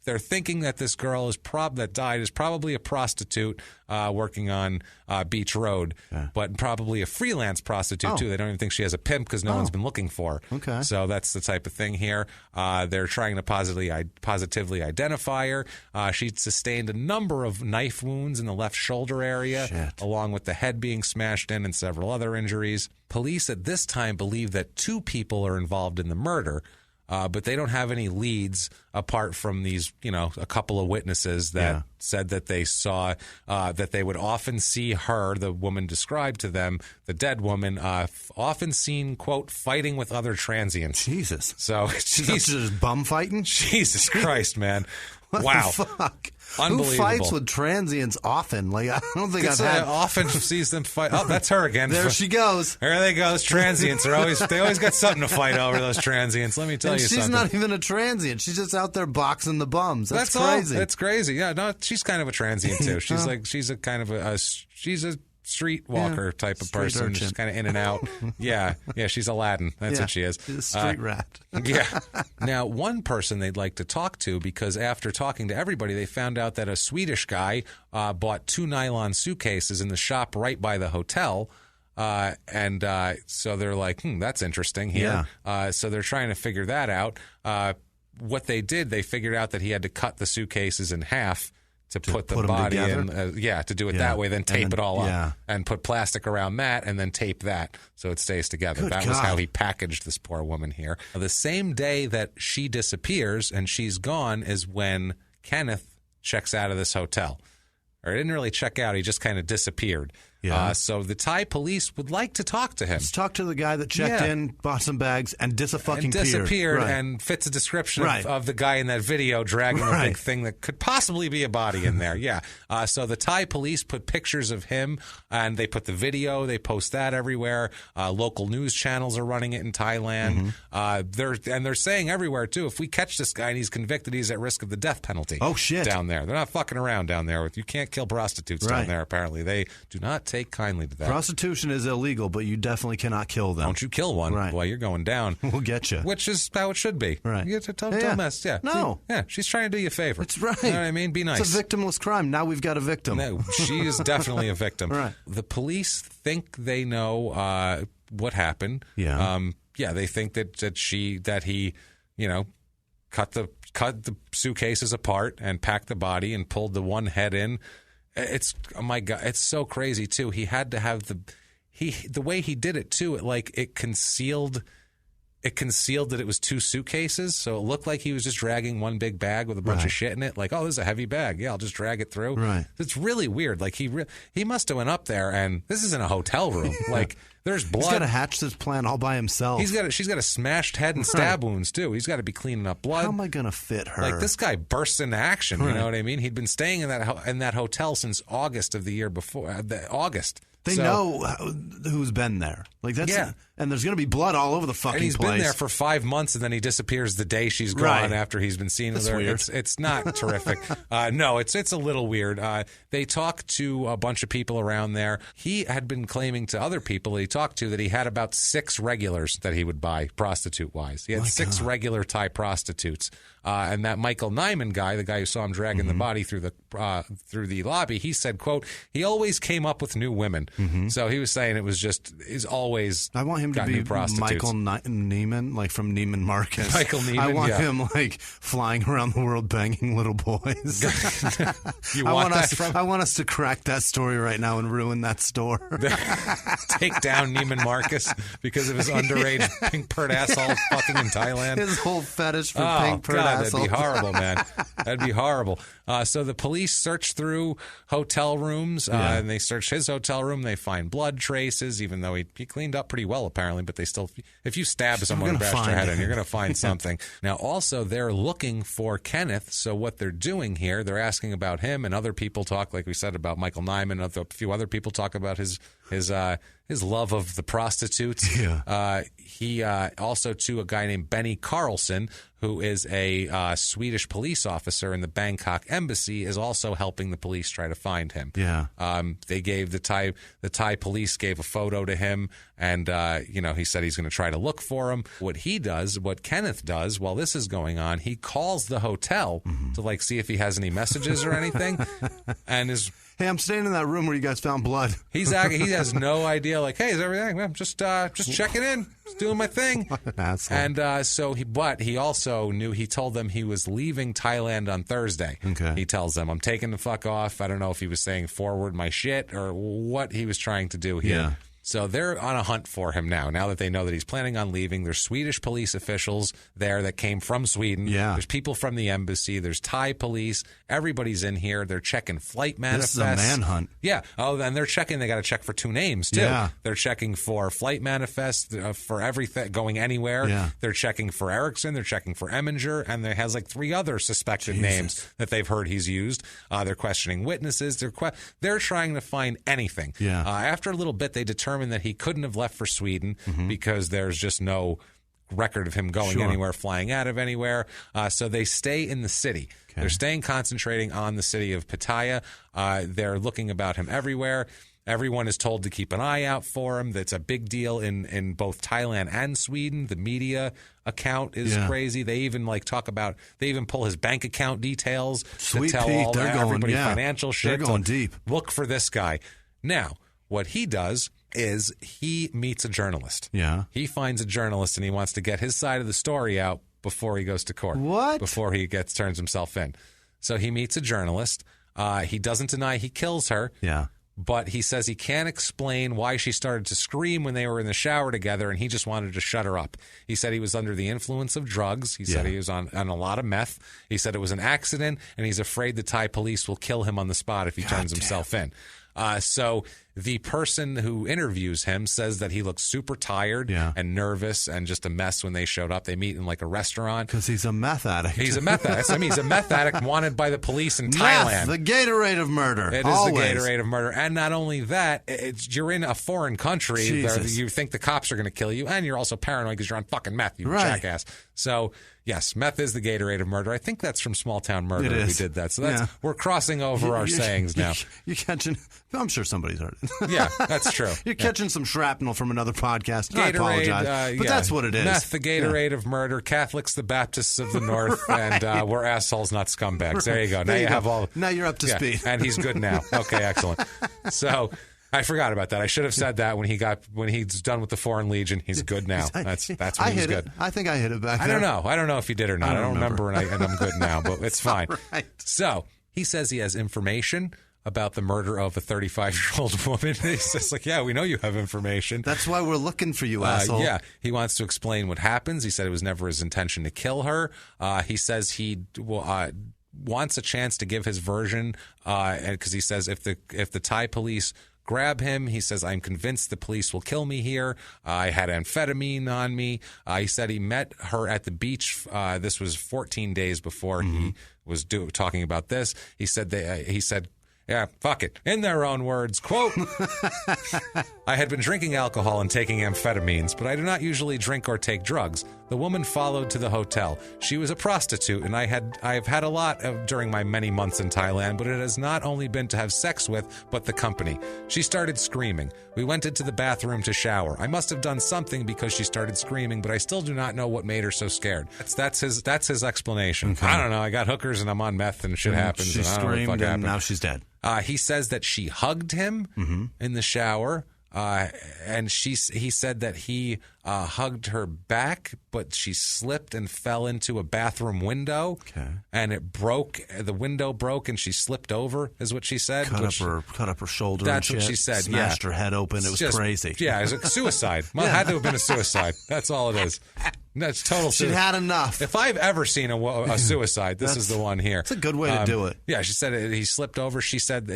they're thinking that this girl that died is probably a prostitute working on Beach Road, but probably a freelance prostitute too. They don't even think she has a pimp because no one's been looking for her. Okay. So that's the type of thing here. They're trying to positively identify her. She sustained a number of knife wounds in the left shoulder area, along with the head being smashed in and several other injuries. Police at this time believe that 2 people are involved in the murder. But they don't have any leads apart from these, a couple of witnesses that said that they saw that they would often see her, the woman described to them, the dead woman, often seen, quote, fighting with other transients. Jesus. So she's just bum fighting? Jesus Christ, man. What the fuck? Unbelievable. Who fights with transients often? Like, I don't think I've had... often sees them fight. Oh, that's her again. There she goes. There they go. Those transients they always got something to fight over, those transients. Let me tell you something. She's not even a transient. She's just out there boxing the bums. That's crazy. That's crazy. Yeah, no, she's kind of a transient too. She's a kind of she's a streetwalker type of person, just kind of in and out. Yeah, she's Aladdin. That's what she is. She's a street rat. Yeah. Now, one person they'd like to talk to, because after talking to everybody, they found out that a Swedish guy bought 2 nylon suitcases in the shop right by the hotel. So they're like, that's interesting here. So they're trying to figure that out. What they did, they figured out that he had to cut the suitcases in half to put the body in, to do it that way, then tape it all up and put plastic around that and then tape that so it stays together. That was how he packaged this poor woman here. The same day that she disappears and she's gone is when Kenneth checks out of this hotel. Or he didn't really check out, he just kind of disappeared. So the Thai police would like to talk to him. Let's talk to the guy that checked in, bought some bags, and disappeared. And fits a description of the guy in that video dragging a big thing that could possibly be a body in there. So the Thai police put pictures of him, and they put the video. They post that everywhere. Local news channels are running it in Thailand. They're saying everywhere too, if we catch this guy and he's convicted, he's at risk of the death penalty. Oh shit! Down there, they're not fucking around down there. You can't kill prostitutes down there. Apparently, they do not take kindly to that. Prostitution is illegal, but you definitely cannot kill them. Don't you kill one. Boy, you're going down. We'll get you. Which is how it should be. Right. You don't mess. Yeah. No. Yeah, she's trying to do you a favor. That's right. You know what I mean? Be nice. It's a victimless crime. Now we've got a victim. No, she is definitely a victim. Right. The police think they know what happened. Yeah. They think that he, cut the suitcases apart and packed the body and pulled the one head in. It's, oh my God, it's so crazy too. He had to have the way he did it too. It concealed that it was 2 suitcases, so it looked like he was just dragging one big bag with a bunch of shit in it. Like, oh, this is a heavy bag. Yeah, I'll just drag it through. Right. It's really weird. Like he must have went up there, and this isn't a hotel room. Like, there's blood. He's got to hatch this plan all by himself. She's got a smashed head and stab wounds too. He's got to be cleaning up blood. How am I going to fit her? Like, this guy bursts into action. You know what I mean? He'd been staying in that hotel since August of the year before. August. They know who's been there. Like, that's and there's going to be blood all over the fucking place. And he's been there for 5 months, and then he disappears the day she's gone after he's been seen with her. Weird. It's not terrific. No, it's a little weird. They talked to a bunch of people around there. He had been claiming to other people that he talked to that he had about 6 regulars that he would buy prostitute-wise. He had 6 regular Thai prostitutes. And that Michael Nyman guy, the guy who saw him dragging the body through the lobby, he said, quote, he always came up with new women. So he was saying he's always I want him to be Michael Neiman, like from Neiman Marcus. Michael Neiman, I want him like flying around the world banging little boys. You want I want us to crack that story right now and ruin that store. Take down Neiman Marcus because of his underage pink pert asshole fucking in Thailand. His whole fetish for pink pert assholes. That'd be horrible, man. That'd be horrible. So the police search through hotel rooms, and they search his hotel room. They find blood traces, even though he cleaned up pretty well, apparently. But they still, if you stab someone and bash their head in, you're going to find something. Now, also, they're looking for Kenneth. So what they're doing here, they're asking about him, and other people talk, like we said, about Michael Nyman. A few other people talk about his his love of the prostitutes. Yeah. He also, to a guy named Benny Carlson, who is a Swedish police officer in the Bangkok embassy, is also helping the police try to find him. Yeah. They gave the Thai police gave a photo to him, and he said he's going to try to look for him. What Kenneth does while this is going on, he calls the hotel to see if he has any messages or anything, and is. Hey, I'm staying in that room where you guys found blood. He has no idea. Hey, is everything? I'm just checking in, just doing my thing. What an asshole. And he also knew. He told them he was leaving Thailand on Thursday. Okay. He tells them, "I'm taking the fuck off." I don't know if he was saying forward my shit or what he was trying to do here. Yeah. So they're on a hunt for him now that they know that he's planning on leaving. There's Swedish police officials there that came from Sweden. Yeah. There's people from the embassy. There's Thai police. Everybody's in here. They're checking flight manifests. This is a manhunt. Yeah. Oh, and they're checking. They got to check for 2 names, too. Yeah. They're checking for flight manifests for everything going anywhere. Yeah. They're checking for Eriksson. They're checking for Eminger. And there has 3 other suspected names that they've heard he's used. They're questioning witnesses. They're trying to find anything. Yeah. After a little bit, they determined that he couldn't have left for Sweden because there's just no record of him going anywhere, flying out of anywhere. So they stay in the city. Okay. They're staying concentrating on the city of Pattaya. They're looking about him everywhere. Everyone is told to keep an eye out for him. That's a big deal in both Thailand and Sweden. The media account is crazy. They even they even pull his bank account details Sweet to tell Pete, everybody financial shit. They're going deep. Look for this guy. Now, what he does is he meets a journalist. Yeah. He finds a journalist and he wants to get his side of the story out before he goes to court. What? Before he turns himself in. So he meets a journalist. He doesn't deny he kills her. Yeah. But he says he can't explain why she started to scream when they were in the shower together, and he just wanted to shut her up. He said he was under the influence of drugs. He said he was on a lot of meth. He said it was an accident, and he's afraid the Thai police will kill him on the spot if he turns himself in. So the person who interviews him says that he looks super tired and nervous and just a mess when they showed up. They meet in a restaurant. Because he's a meth addict. He's a meth addict. He's a meth addict wanted by the police in Thailand. The Gatorade of murder. It is the Gatorade of murder. And not only that, you're in a foreign country. You think the cops are going to kill you, and you're also paranoid because you're on fucking meth, you jackass. So, yes, meth is the Gatorade of murder. I think that's from Small Town Murder. We did that. So we're crossing over our sayings now. You're catching... I'm sure somebody's heard it. Yeah, that's true. You're catching some shrapnel from another podcast. Gatorade, I apologize. But that's what it is. Meth, the Gatorade of murder. Catholics, the Baptists of the North. And we're assholes, not scumbags. There you go. Now you're up to speed. And he's good now. Okay, excellent. So... I forgot about that. I should have said that when he's done with the Foreign Legion. He's good now. That's when he's good. I think I hit it back there. I don't know if he did or not. I don't remember, and I'm good now, but it's fine. Right. So he says he has information about the murder of a 35-year-old woman. He's just yeah, we know you have information. That's why we're looking for you, asshole. Yeah, he wants to explain what happens. He said it was never his intention to kill her. He says he wants a chance to give his version, because he says if the Thai police grab him, he says, I'm convinced the police will kill me here. I had amphetamine on me. He said he met her at the beach. This was 14 days before he was talking about this. He said yeah, fuck it. In their own words, quote, I had been drinking alcohol and taking amphetamines, but I do not usually drink or take drugs. The woman followed to the hotel. She was a prostitute, and I have had a lot during my many months in Thailand, but it has not only been to have sex with, but the company. She started screaming. We went into the bathroom to shower. I must have done something because she started screaming, but I still do not know what made her so scared. That's his explanation. Okay. I don't know. I got hookers and I'm on meth and shit happens. She screamed and now she's dead. He says that she hugged him in the shower, and he said that he hugged her back, but she slipped and fell into a bathroom window, and it broke. The window broke, and she slipped over, is what she said. Cut up her shoulder. That's and what shit. she said. Smashed her head open. It was crazy. Yeah, it was a suicide. Well, it had to have been a suicide. That's all it is. That's total She'd suicide. had enough. If I've ever seen a suicide, this is the one here. It's a good way to do it. Yeah, she said he slipped over. She said,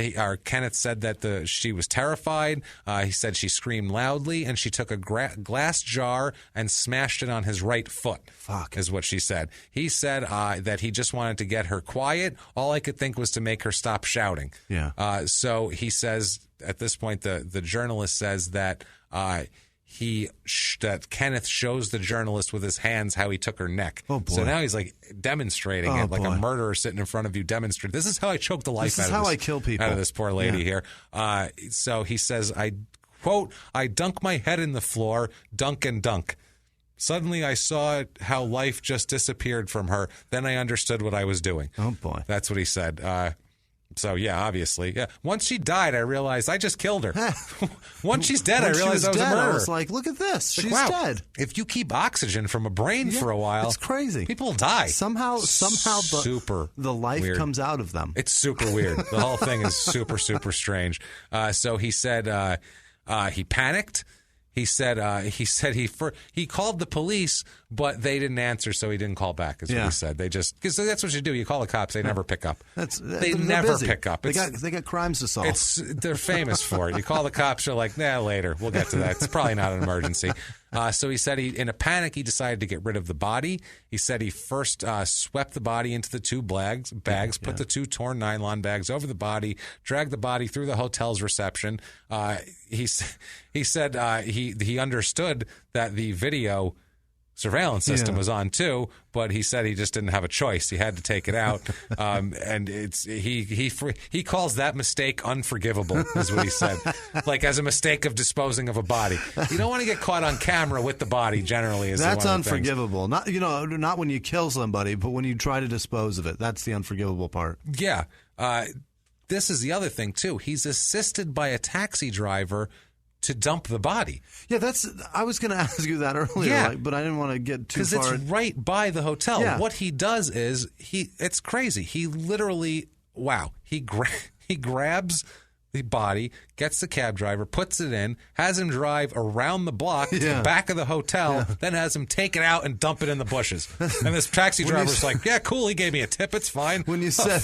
Kenneth said that she was terrified. He said she screamed loudly, and she took a glass jar and smashed it on his right foot. Fuck. Is what she said. He said that he just wanted to get her quiet. All I could think was to make her stop shouting. Yeah. So he says, at this point, the journalist says that that Kenneth shows the journalist with his hands how he took her neck. Oh, boy. So now he's like demonstrating it, like a murderer sitting in front of you demonstrating. This is how I choke the life out of this. This is how I kill people. Out of this poor lady here. So he says, quote, I dunk my head in the floor, dunk and dunk. Suddenly I saw how life just disappeared from her. Then I understood what I was doing. Oh, boy. That's what he said. So, yeah, obviously. Yeah. Once she died, I realized I just killed her. Once she's dead, I realized I was a murderer. I was like, look at this. She's dead. If you keep oxygen from a brain for a while, it's crazy. People die. Somehow the life weird. Comes out of them. It's super weird. The whole thing is super, super strange. So he said he panicked. He said he called the police, but they didn't answer, so he didn't call back. Is what he said. They just because that's what you do. You call the cops, they never pick up. They never pick up. They got crimes to solve. They're famous for it. You call the cops, they're like, later. We'll get to that. It's probably not an emergency. So he said in a panic, he decided to get rid of the body. He said he first swept the body into the two bags, put the two torn nylon bags over the body, dragged the body through the hotel's reception. He said he understood that the video surveillance system was on too, but he said he just didn't have a choice. He had to take it out, and he calls that mistake unforgivable. Is what he said, like as a mistake of disposing of a body. You don't want to get caught on camera with the body. Generally, that's unforgivable. Not when you kill somebody, but when you try to dispose of it. That's the unforgivable part. Yeah. This is the other thing too. He's assisted by a taxi driver to dump the body. Yeah, I was going to ask you that earlier, but I didn't want to get too far. Because it's right by the hotel. Yeah. What he does is it's crazy. He literally he grabs the body, gets the cab driver, puts it in, has him drive around the block to the back of the hotel, then has him take it out and dump it in the bushes. And this taxi driver's like, yeah, cool, he gave me a tip, it's fine. When you said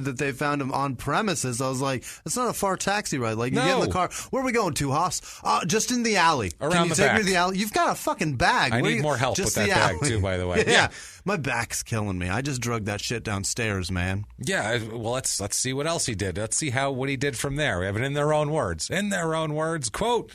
that they found him on premises, I was like, that's not a far taxi ride. Like, you get in the car, where are we going to, Haas? Just in the alley. Around the back. Can you take me to the alley? You've got a fucking bag. I need more help with that bag, too, by the way. Yeah. My back's killing me. I just drug that shit downstairs, man. Yeah, well, let's see what else he did. Let's see what he did from there. We have it in their own words. In their own words, quote,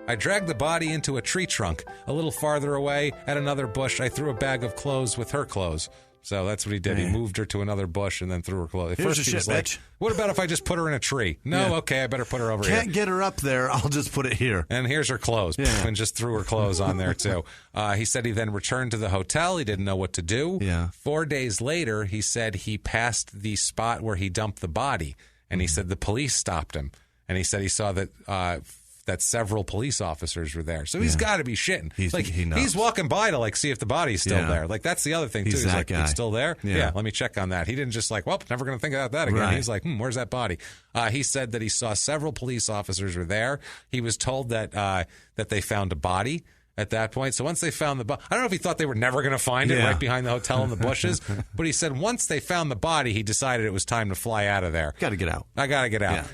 I dragged the body into a tree trunk. A little farther away, at another bush, I threw a bag of clothes with her clothes. So that's what he did. He moved her to another bush and then threw her clothes. Here's First, your shit, bitch. What about if I just put her in a tree? No, okay, I better put her over here. Can't get her up there. I'll just put it here. And here's her clothes. And just threw her clothes on there, too. He said he then returned to the hotel. He didn't know what to do. 4 days later, he said he passed the spot where he dumped the body. And he said the police stopped him. And he said he saw that several police officers were there. So he's got to be shitting. He's walking by to see if the body's still there. Like, that's the other thing, too. He's like, it's still there? Yeah, let me check on that. He didn't just never going to think about that again. Right. He's like, where's that body? He said that he saw several police officers were there. He was told that they found a body at that point. So once they found the body, I don't know if he thought they were never going to find it right behind the hotel in the bushes, but he said once they found the body, he decided it was time to fly out of there. Got to get out. I got to get out.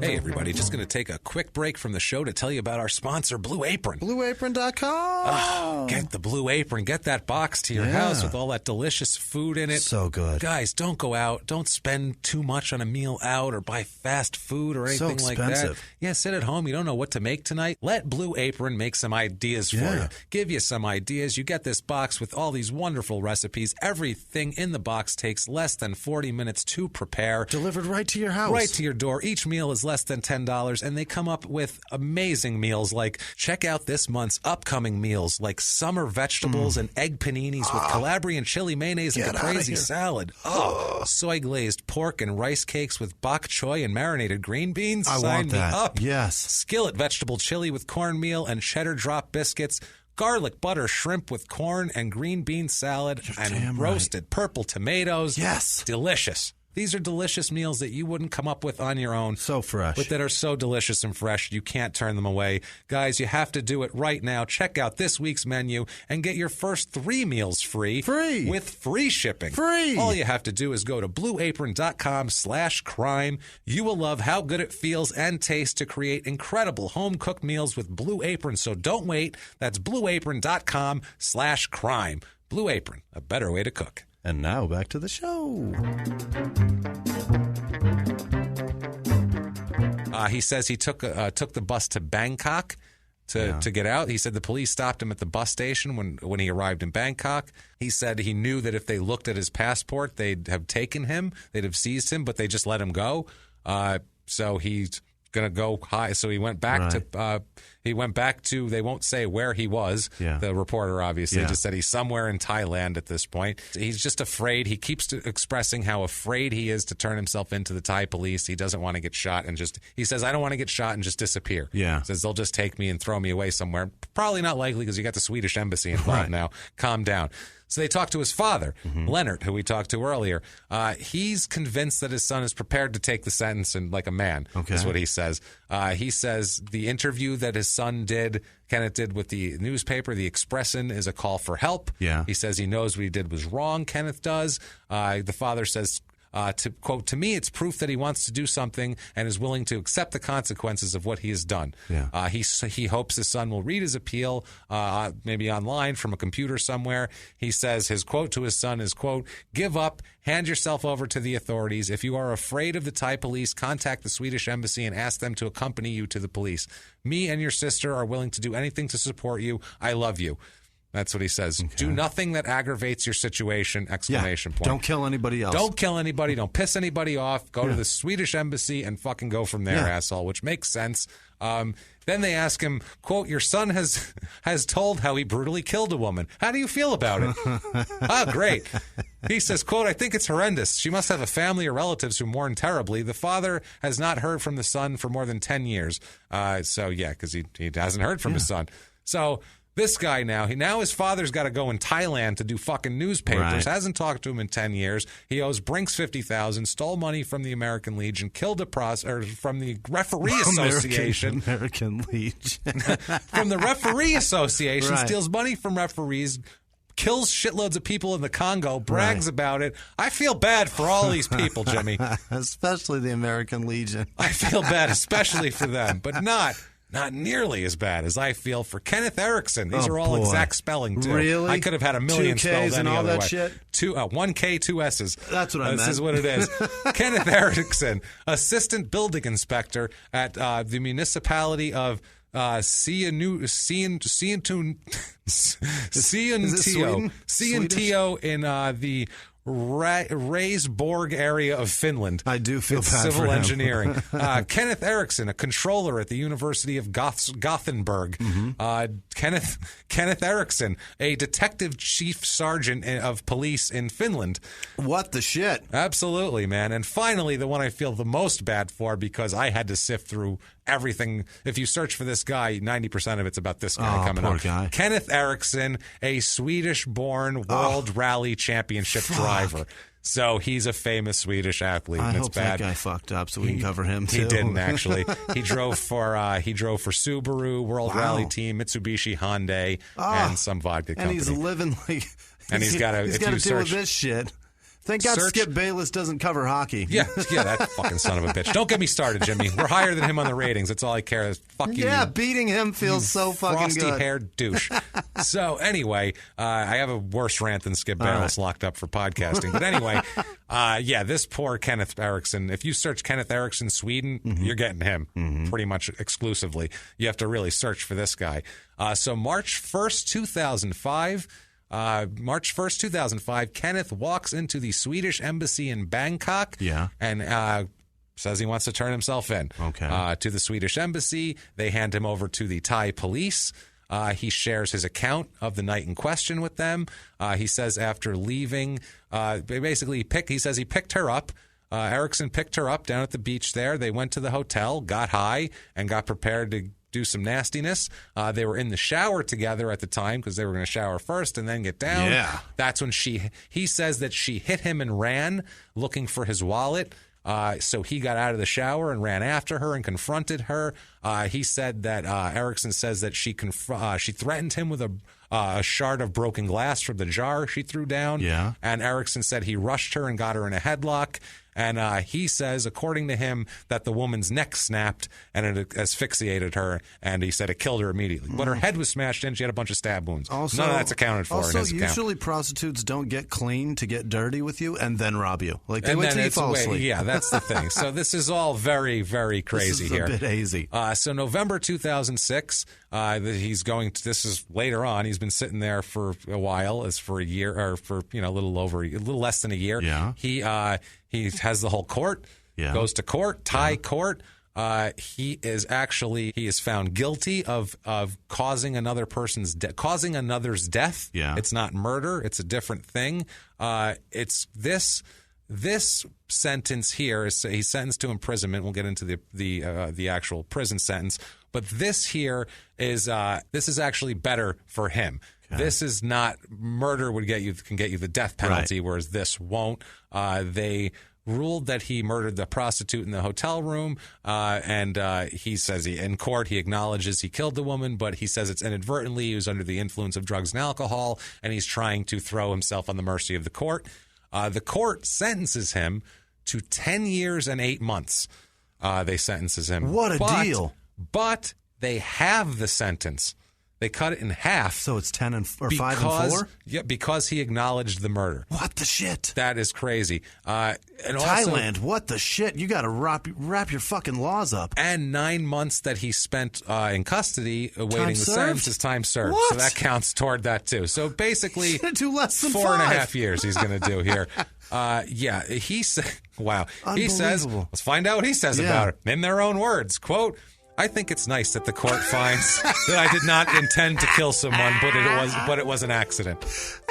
Hey, everybody, just going to take a quick break from the show to tell you about our sponsor, Blue Apron. BlueApron.com. Get the Blue Apron. Get that box to your house with all that delicious food in it. So good. Guys, don't go out. Don't spend too much on a meal out or buy fast food or anything like that. Yeah, sit at home. You don't know what to make tonight. Let Blue Apron make some ideas for you. Give you some ideas. You get this box with all these wonderful recipes. Everything in the box takes less than 40 minutes to prepare. Delivered right to your house. Right to your door. Each meal is less than $10, and they come up with amazing meals like, check out this month's upcoming meals like summer vegetables and egg paninis with Calabrian chili mayonnaise and caprese salad. Soy glazed pork and rice cakes with bok choy and marinated green beans. I want that. Up. Yes. Skillet vegetable chili with cornmeal and cheddar drop biscuits. Garlic butter shrimp with corn and green bean salad and roasted purple tomatoes. Yes. Delicious. These are delicious meals that you wouldn't come up with on your own. So fresh. But that are so delicious and fresh, you can't turn them away. Guys, you have to do it right now. Check out this week's menu and get your first 3 meals free. Free. With free shipping. Free. All you have to do is go to blueapron.com/crime. You will love how good it feels and tastes to create incredible home-cooked meals with Blue Apron. So don't wait. That's blueapron.com/crime. Blue Apron, a better way to cook. And now back to the show. He says he took the bus to Bangkok to get out. He said the police stopped him at the bus station when he arrived in Bangkok. He said he knew that if they looked at his passport, they'd have taken him, they'd have seized him, but they just let him go. So he's going to go high. So he went back to they won't say where he was. Yeah. The reporter obviously just said he's somewhere in Thailand at this point. He's just afraid. He keeps expressing how afraid he is to turn himself into the Thai police. He doesn't want to get shot he says, I don't want to get shot and just disappear. Yeah. He says they'll just take me and throw me away somewhere. Probably not likely because you got the Swedish embassy involved now. Calm down. So they talked to his father, Leonard, who we talked to earlier. He's convinced that his son is prepared to take the sentence and like a man, is what he says. He says the interview that his son Kenneth did with the newspaper, the Expression, is a call for help. Yeah. He says he knows what he did was wrong, Kenneth does. The father says, to quote, to me, it's proof that he wants to do something and is willing to accept the consequences of what he has done. Yeah. He hopes his son will read his appeal, maybe online from a computer somewhere. He says his quote to his son is, quote, give up, hand yourself over to the authorities. If you are afraid of the Thai police, contact the Swedish embassy and ask them to accompany you to the police. Me and your sister are willing to do anything to support you. I love you. That's what he says. Okay. Do nothing that aggravates your situation, exclamation point. Don't kill anybody else. Don't kill anybody. Don't piss anybody off. Go to the Swedish embassy and fucking go from there, asshole, which makes sense. Then they ask him, quote, your son has told how he brutally killed a woman. How do you feel about it? Oh, great. He says, quote, I think it's horrendous. She must have a family or relatives who mourn terribly. The father has not heard from the son for more than 10 years. Because he hasn't heard from his son. So this guy now his father's got to go in Thailand to do fucking newspapers. Right. Hasn't talked to him in 10 years. He owes Brinks $50,000, stole money from the American Legion, killed from the referee association. American Legion. From the referee association, Right. steals money from referees, kills shitloads of people in the Congo, brags about it. I feel bad for all these people, Jimmy. Especially the American Legion. I feel bad, especially for them, but not nearly as bad as I feel for Kenneth Eriksson. These are all exact spelling, too. Really? I could have had a million 2 spelled Ks any and all other that way. shit? 1K, 2 S's. That's what I meant. This is what it is. Kenneth Eriksson, assistant building inspector at the municipality of Ciantio in the Raisborg area of Finland. I do feel it's bad civil for him. engineering. Kenneth Eriksson, a controller at the University of Gothenburg. Kenneth Eriksson, a detective chief sergeant of police in Finland. What the shit? Absolutely, man. And finally, the one I feel the most bad for, because I had to sift through everything. If you search for this guy, 90% of it's about this guy coming poor up. Guy. Kenneth Eriksson, a Swedish-born World Rally Championship driver. So he's a famous Swedish athlete. I and hope it's bad. that guy fucked up so we can cover him too. He didn't actually. He drove for Subaru, World Rally Team, Mitsubishi, Hyundai, and some vodka company. And he's living like. And he's got to deal with this shit. Thank God Skip Bayless doesn't cover hockey. Yeah, that fucking son of a bitch. Don't get me started, Jimmy. We're higher than him on the ratings. That's all I care. Fuck you. Yeah, beating him feels so fucking good. Frosty-haired douche. So anyway, I have a worse rant than Skip Bayless locked up for podcasting. But anyway, this poor Kenneth Eriksson. If you search Kenneth Eriksson Sweden, you're getting him pretty much exclusively. You have to really search for this guy. So March 1st, 2005... Kenneth walks into the Swedish embassy in Bangkok and says he wants to turn himself in to the Swedish embassy. They hand him over to the Thai police. He shares his account of the night in question with them. He says after leaving, he says he picked her up. Eriksson picked her up down at the beach there. They went to the hotel, got high, and got prepared do some nastiness. They were in the shower together at the time because they were going to shower first and then get down. Yeah. That's when he says that she hit him and ran looking for his wallet. So he got out of the shower and ran after her and confronted her. He said that Eriksson says that she threatened him with a shard of broken glass from the jar she threw down. Yeah. And Eriksson said he rushed her and got her in a headlock. And he says, according to him, that the woman's neck snapped and it asphyxiated her. And he said it killed her immediately. But her head was smashed in. She had a bunch of stab wounds. Also, none of that's accounted for in his account. Usually prostitutes don't get clean to get dirty with you and then rob you. Like they And wait then till you it's fall way- asleep. Yeah, that's the thing. So this is all very, very crazy This is here. a bit hazy. So November 2006, this is later on. He's been sitting there for a while, as for a year, or for a little less than a year. Yeah. He has the whole court. Yeah. Goes to court, court. He is found guilty of causing another's death. Yeah. It's not murder. It's a different thing. It's this sentence here is he's sentenced to imprisonment. We'll get into the actual prison sentence, but this here is actually better for him. Okay. This is not murder can get you the death penalty, right, whereas this won't. They ruled that he murdered the prostitute in the hotel room, and he says in court he acknowledges he killed the woman, but he says it's inadvertently. He was under the influence of drugs and alcohol, and he's trying to throw himself on the mercy of the court. The court sentences him to 10 years and 8 months. They sentences him. What a deal. But they have the sentence. They cut it in half. So it's 5 and 4? Yeah, because he acknowledged the murder. What the shit? That is crazy. And Thailand, what the shit? You got to wrap your fucking laws up. And 9 months that he spent in custody awaiting the served? sentence is time served. What? So that counts toward that too. So basically, He's gonna do less than 4.5 years he's going to do here. Yeah, he said, wow. He says, let's find out what he says about it. In their own words, quote, I think it's nice that the court finds that I did not intend to kill someone, but it was an accident.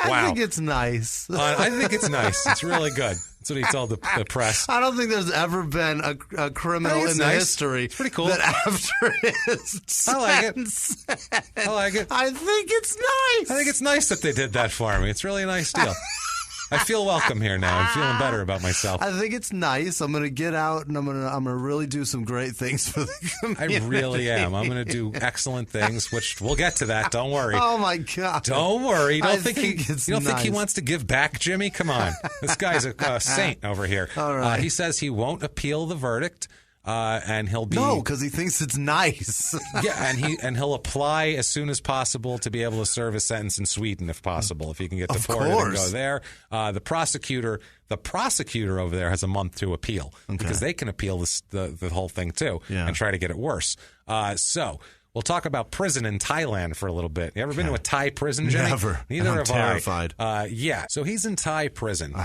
Wow. I think it's nice. I think it's nice. It's really good. That's what he told the press. I don't think there's ever been a criminal in the history. It's pretty cool. That after his sentence, I like it. I think it's nice. I think it's nice that they did that for me. It's really a nice deal. I feel welcome here now. I'm feeling better about myself. I think it's nice. I'm going to get out and I'm going to really do some great things for the community. I really am. I'm going to do excellent things, which we'll get to that. Don't worry. Oh my God. Don't worry. You don't think nice. he wants to give back, Jimmy? Come on. This guy's a saint over here. All right. He says he won't appeal the verdict. And he'll be because he thinks it's nice. Yeah, and he'll apply as soon as possible to be able to serve a sentence in Sweden if possible. If he can get deported and go there, the prosecutor over there has a month to appeal because they can appeal the whole thing too and try to get it worse. So we'll talk about prison in Thailand for a little bit. You ever been to a Thai prison, Jimmy? Never. Neither have terrified. Yeah. So he's in Thai prison.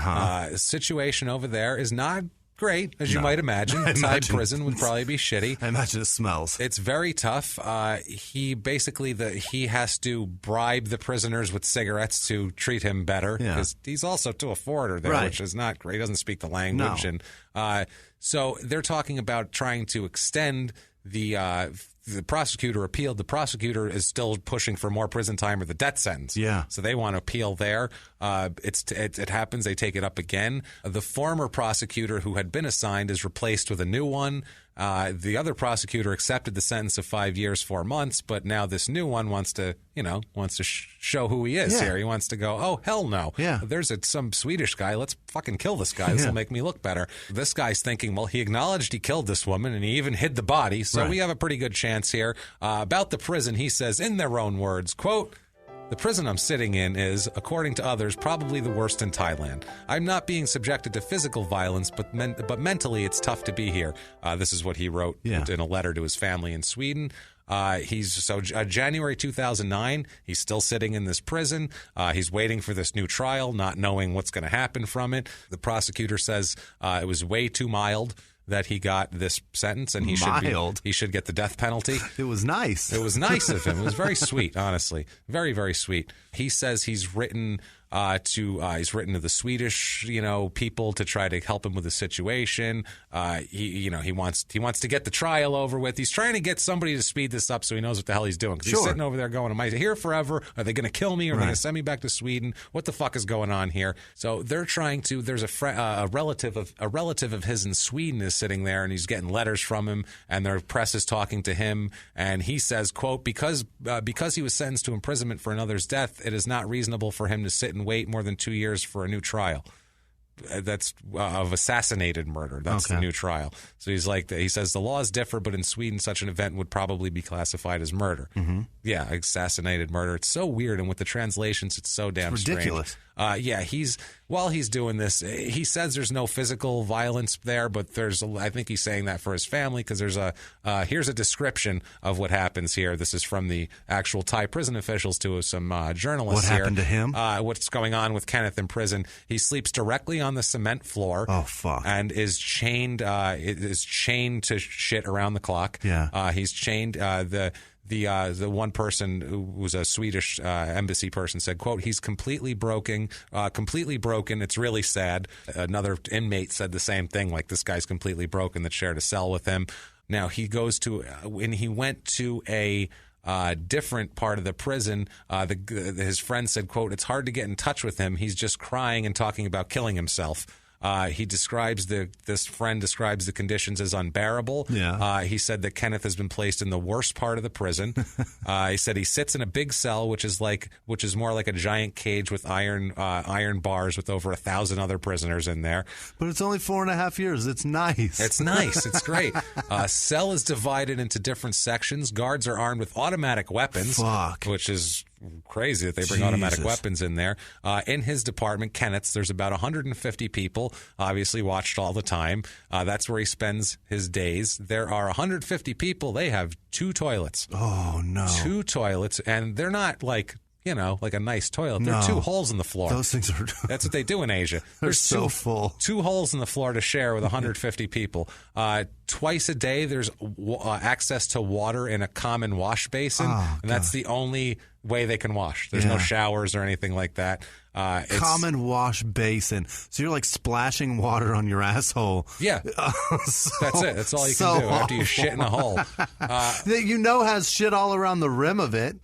Situation over there is not great, as you might imagine. Thai prison would probably be shitty. I imagine it smells. It's very tough. He has to bribe the prisoners with cigarettes to treat him better because he's also to a foreigner there, which is not great. He doesn't speak the language, and so they're talking about trying to extend the prosecutor appealed. The prosecutor is still pushing for more prison time or the death sentence. Yeah. So they want to appeal there. It happens. They take it up again. The former prosecutor who had been assigned is replaced with a new one. The other prosecutor accepted the sentence of 5 years, 4 months, but now this new one wants to show who he is here. He wants to go, oh, hell no. Yeah. There's some Swedish guy. Let's fucking kill this guy. This will make me look better. This guy's thinking, well, he acknowledged he killed this woman and he even hid the body. So we have a pretty good chance here. About the prison, he says in their own words, quote, the prison I'm sitting in is, according to others, probably the worst in Thailand. I'm not being subjected to physical violence, but mentally it's tough to be here. This is what he wrote in a letter to his family in Sweden. January 2009, he's still sitting in this prison. He's waiting for this new trial, not knowing what's going to happen from it. The prosecutor says it was way too mild that he got this sentence, and he should get the death penalty. It was nice. It was nice of him. It was very sweet, honestly. Very, very sweet. He says he's written He's written to the Swedish, people to try to help him with the situation. He wants to get the trial over with. He's trying to get somebody to speed this up so he knows what the hell he's doing. Because he's sitting over there going, am I here forever? Are they going to kill me? Are they going to send me back to Sweden? What the fuck is going on here? So they're trying to. There's a relative of his in Sweden is sitting there, and he's getting letters from him, and their press is talking to him, and he says, quote, because he was sentenced to imprisonment for another's death, it is not reasonable for him to sit and wait more than 2 years for a new trial. That's of assassinated murder. That's the new trial. So he says the laws differ, but in Sweden, such an event would probably be classified as murder. Mm-hmm. Yeah, assassinated murder. It's so weird, and with the translations, it's so damn ridiculous. Strange. While he's doing this, he says there's no physical violence there, but I think he's saying that for his family because here's a description of what happens here. This is from the actual Thai prison officials to some journalists here. What happened to him? What's going on with Kenneth in prison. He sleeps directly on the cement floor. Oh, fuck. And is chained to shit around the clock. Yeah. He's chained. The one person who was a Swedish embassy person said, quote, he's completely broken. It's really sad. Another inmate said the same thing, like this guy's completely broken that shared a cell with him. Now he goes to when he went to a different part of the prison, his friend said, quote, it's hard to get in touch with him. He's just crying and talking about killing himself. This friend describes the conditions as unbearable. Yeah. He said that Kenneth has been placed in the worst part of the prison. He said he sits in a big cell, which is more like a giant cage with iron bars with over 1,000 other prisoners in there. But it's only 4.5 years. It's nice. It's nice. It's great. Cell is divided into different sections. Guards are armed with automatic weapons. Fuck. Which is crazy that they bring automatic weapons in there. In his department, Kenneth's, there's about 150 people, obviously watched all the time. That's where he spends his days. There are 150 people. They have 2 toilets. Oh, no. 2 toilets, and they're not like a nice toilet. There are 2 holes in the floor. Those things are... That's what they do in Asia. There's so full. 2 holes in the floor to share with 150 people. Twice a day, there's access to water in a common wash basin, and that's the only way they can wash. There's no showers or anything like that. Common wash basin. So you're like splashing water on your asshole. Yeah. That's it. That's all you can do after you shit in a hole. That has shit all around the rim of it.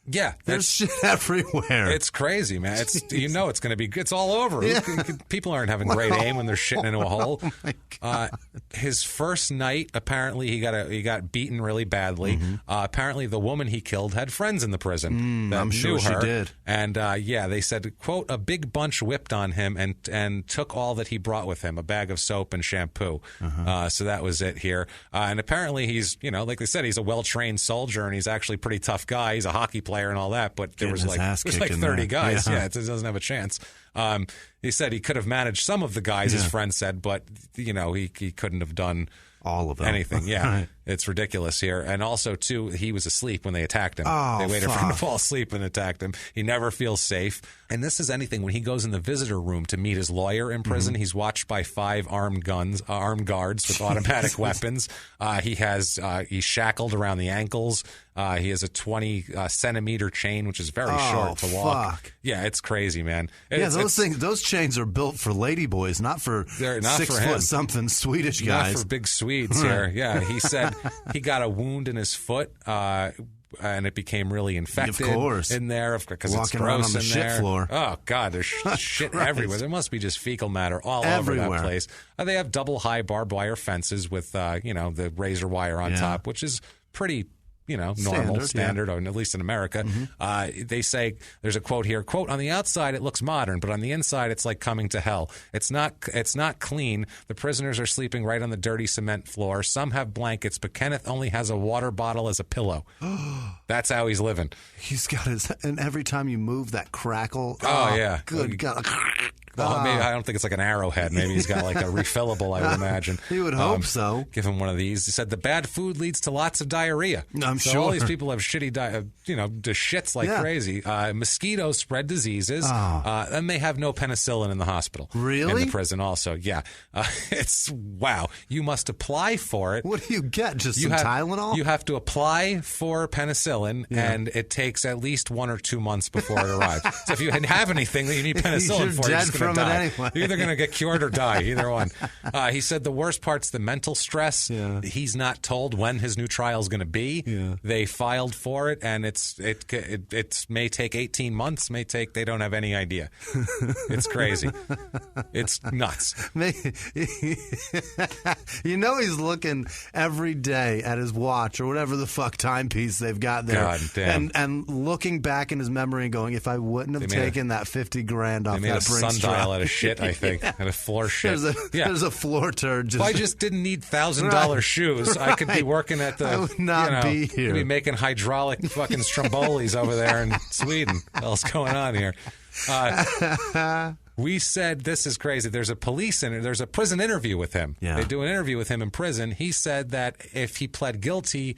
Yeah, there's shit everywhere. It's crazy, man. It's it's going to be. It's all over. Yeah. People aren't having great aim when they're shitting into a hole. Oh my God. His first night, apparently, he got beaten really badly. Mm-hmm. Apparently, the woman he killed had friends in the prison. That I'm sure knew her. She did. And they said, quote, a big bunch whipped on him and took all that he brought with him, a bag of soap and shampoo. Uh-huh. So that was it here. And apparently, he's like they said, he's a well-trained soldier and he's actually a pretty tough guy. He's a hockey player and all that, but there was like 30 guys. Yeah, it doesn't have a chance. He said he could have managed some of the guys, his friend said, but he couldn't have done all of them. Anything. Yeah, right. It's ridiculous here. And also, too, he was asleep when they attacked him. Oh, they waited for him to fall asleep and attacked him. He never feels safe. And this is anything. When he goes in the visitor room to meet his lawyer in prison, he's watched by 5 armed guards with automatic weapons. He's shackled around the ankles. He has a 20-centimeter chain, which is very short to walk. Fuck. Yeah, it's crazy, man. Those chains are built for ladyboys, not for 6-foot-something Swedish guys. Not for big Swedes here. Yeah, he said he got a wound in his foot, and it became really infected in there because it's gross on the in shit there. Floor. Oh, God, there's shit everywhere. There must be just fecal matter all over that place. They have double high barbed wire fences with, the razor wire on top, which is pretty... normal, standard, or at least in America. Mm-hmm. They say, there's a quote here, quote, on the outside it looks modern, but on the inside it's like coming to hell. It's not clean. The prisoners are sleeping right on the dirty cement floor. Some have blankets, but Kenneth only has a water bottle as a pillow. That's how he's living. He's got and every time you move that crackle. Oh yeah. Good God. Well, maybe I don't think it's like an Arrowhead. Maybe he's got like a refillable, I would imagine. You would hope so. Give him one of these. He said the bad food leads to lots of diarrhea. I'm so sure. all these people have shitty just shits like crazy. Mosquitoes spread diseases, and they have no penicillin in the hospital. Really? In the prison also. Yeah. It's, wow. You must apply for it. What do you get? Just some Tylenol? You have to apply for penicillin, and it takes at least 1 or 2 months before it arrives. So if you have anything that you need penicillin for, you're just going to die. Anyway. You're either going to get cured or die, either one. He said the worst part's the mental stress. Yeah. He's not told when his new trial is going to be. Yeah. They filed for it, and it may take 18 months, they don't have any idea. It's crazy. It's nuts. You know he's looking every day at his watch or whatever the fuck timepiece they've got there. God damn. And looking back in his memory and going, if I wouldn't have taken that $50,000 off that Brinks truck. They made a sundial out of shit, I think. Out of floor shit. There's a floor turd. If I just didn't need $1,000 shoes, I could be working at the... I would not be here. Could be making hydraulic fucking strombolis over there in Sweden. What else going on here? We said, this is crazy. There's a prison interview with him. Yeah. They do an interview with him in prison. He said that if he pleads guilty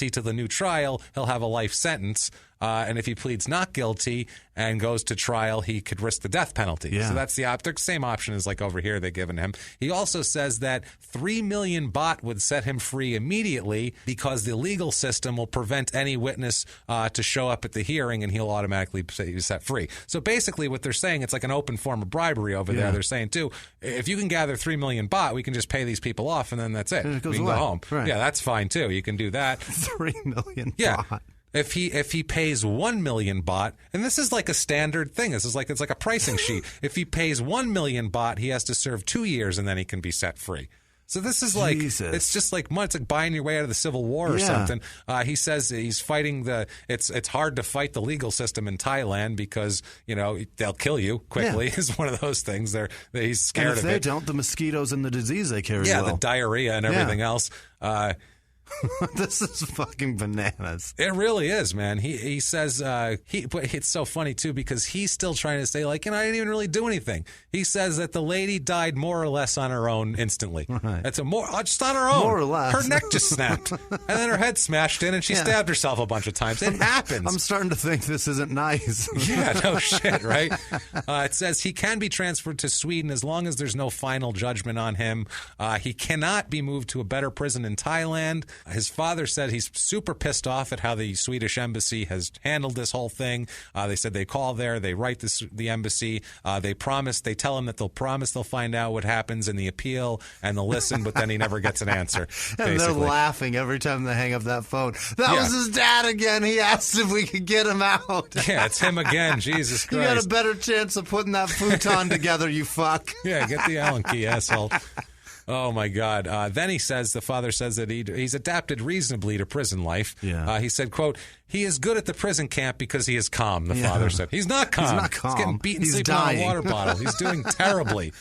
to the new trial, he'll have a life sentence. And if he pleads not guilty and goes to trial, he could risk the death penalty. Yeah. So that's the same option as like over here they've given him. He also says that 3 million baht would set him free immediately because the legal system will prevent any witness to show up at the hearing and he'll automatically be set free. So basically what they're saying, it's like an open form of bribery over there. They're saying, too, if you can gather 3 million baht, we can just pay these people off and then that's it. We can go home. Right. Yeah, that's fine, too. You can do that. 3 million baht. Yeah. If he pays 1 million baht, and this is like a standard thing. It's like a pricing sheet. If he pays 1 million baht, he has to serve 2 years and then he can be set free. So this is like, it's just like, it's like buying your way out of the Civil War or something. He says he's fighting it's hard to fight the legal system in Thailand because, they'll kill you quickly is one of those things. He's scared of it. And if they don't, the mosquitoes and the disease they carry the diarrhea and everything else. This is fucking bananas. It really is, man. He says but it's so funny too because he's still trying to say like, I didn't even really do anything. He says that the lady died more or less on her own instantly. Right. That's just on her own. More or less. Her neck just snapped, and then her head smashed in, and she stabbed herself a bunch of times. It happens. I'm starting to think this isn't nice. Yeah, no shit, right? It says he can be transferred to Sweden as long as there's no final judgment on him. He cannot be moved to a better prison in Thailand. His father said he's super pissed off at how the Swedish embassy has handled this whole thing. They said they call there, they write the embassy, they tell him that they'll find out what happens in the appeal and they'll listen, but then he never gets an answer. And they're laughing every time they hang up that phone. That was his dad again. He asked if we could get him out. Yeah, it's him again. Jesus Christ. You got a better chance of putting that futon together, you fuck. Yeah, get the Allen key, asshole. Oh, my God. Then the father says that he's adapted reasonably to prison life. Yeah. He said, quote, he is good at the prison camp because he is calm, the father said. He's not calm. He's not calm. He's getting beaten, sleeping on a water bottle. He's doing terribly.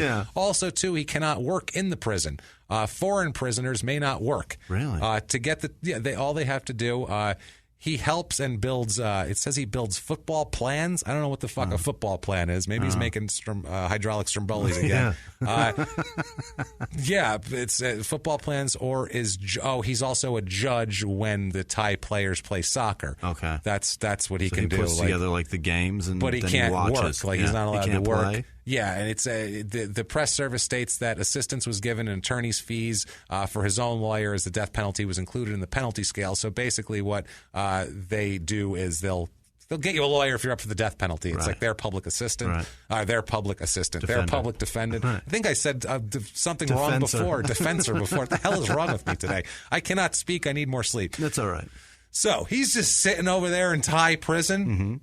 Yeah. Also, too, he cannot work in the prison. Foreign prisoners may not work. Really? To get all they have to do... he helps and builds, it says he builds football plans. I don't know what the fuck a football plan is. Maybe he's making hydraulic strombolis again. It's football plans he's also a judge when the Thai players play soccer. Okay. That's what he can do. He puts together like the games and but he then can't he watches. Work. Like he's not allowed to work. Play. Yeah, and it's the press service states that assistance was given in attorney's fees for his own lawyer as the death penalty was included in the penalty scale. So basically what they do is they'll get you a lawyer if you're up for the death penalty. It's like their public assistant, their public assistant, Defender. Their public defendant. Right. I think I said something wrong before. Defensor before. What the hell is wrong with me today? I cannot speak. I need more sleep. That's all right. So he's just sitting over there in Thai prison,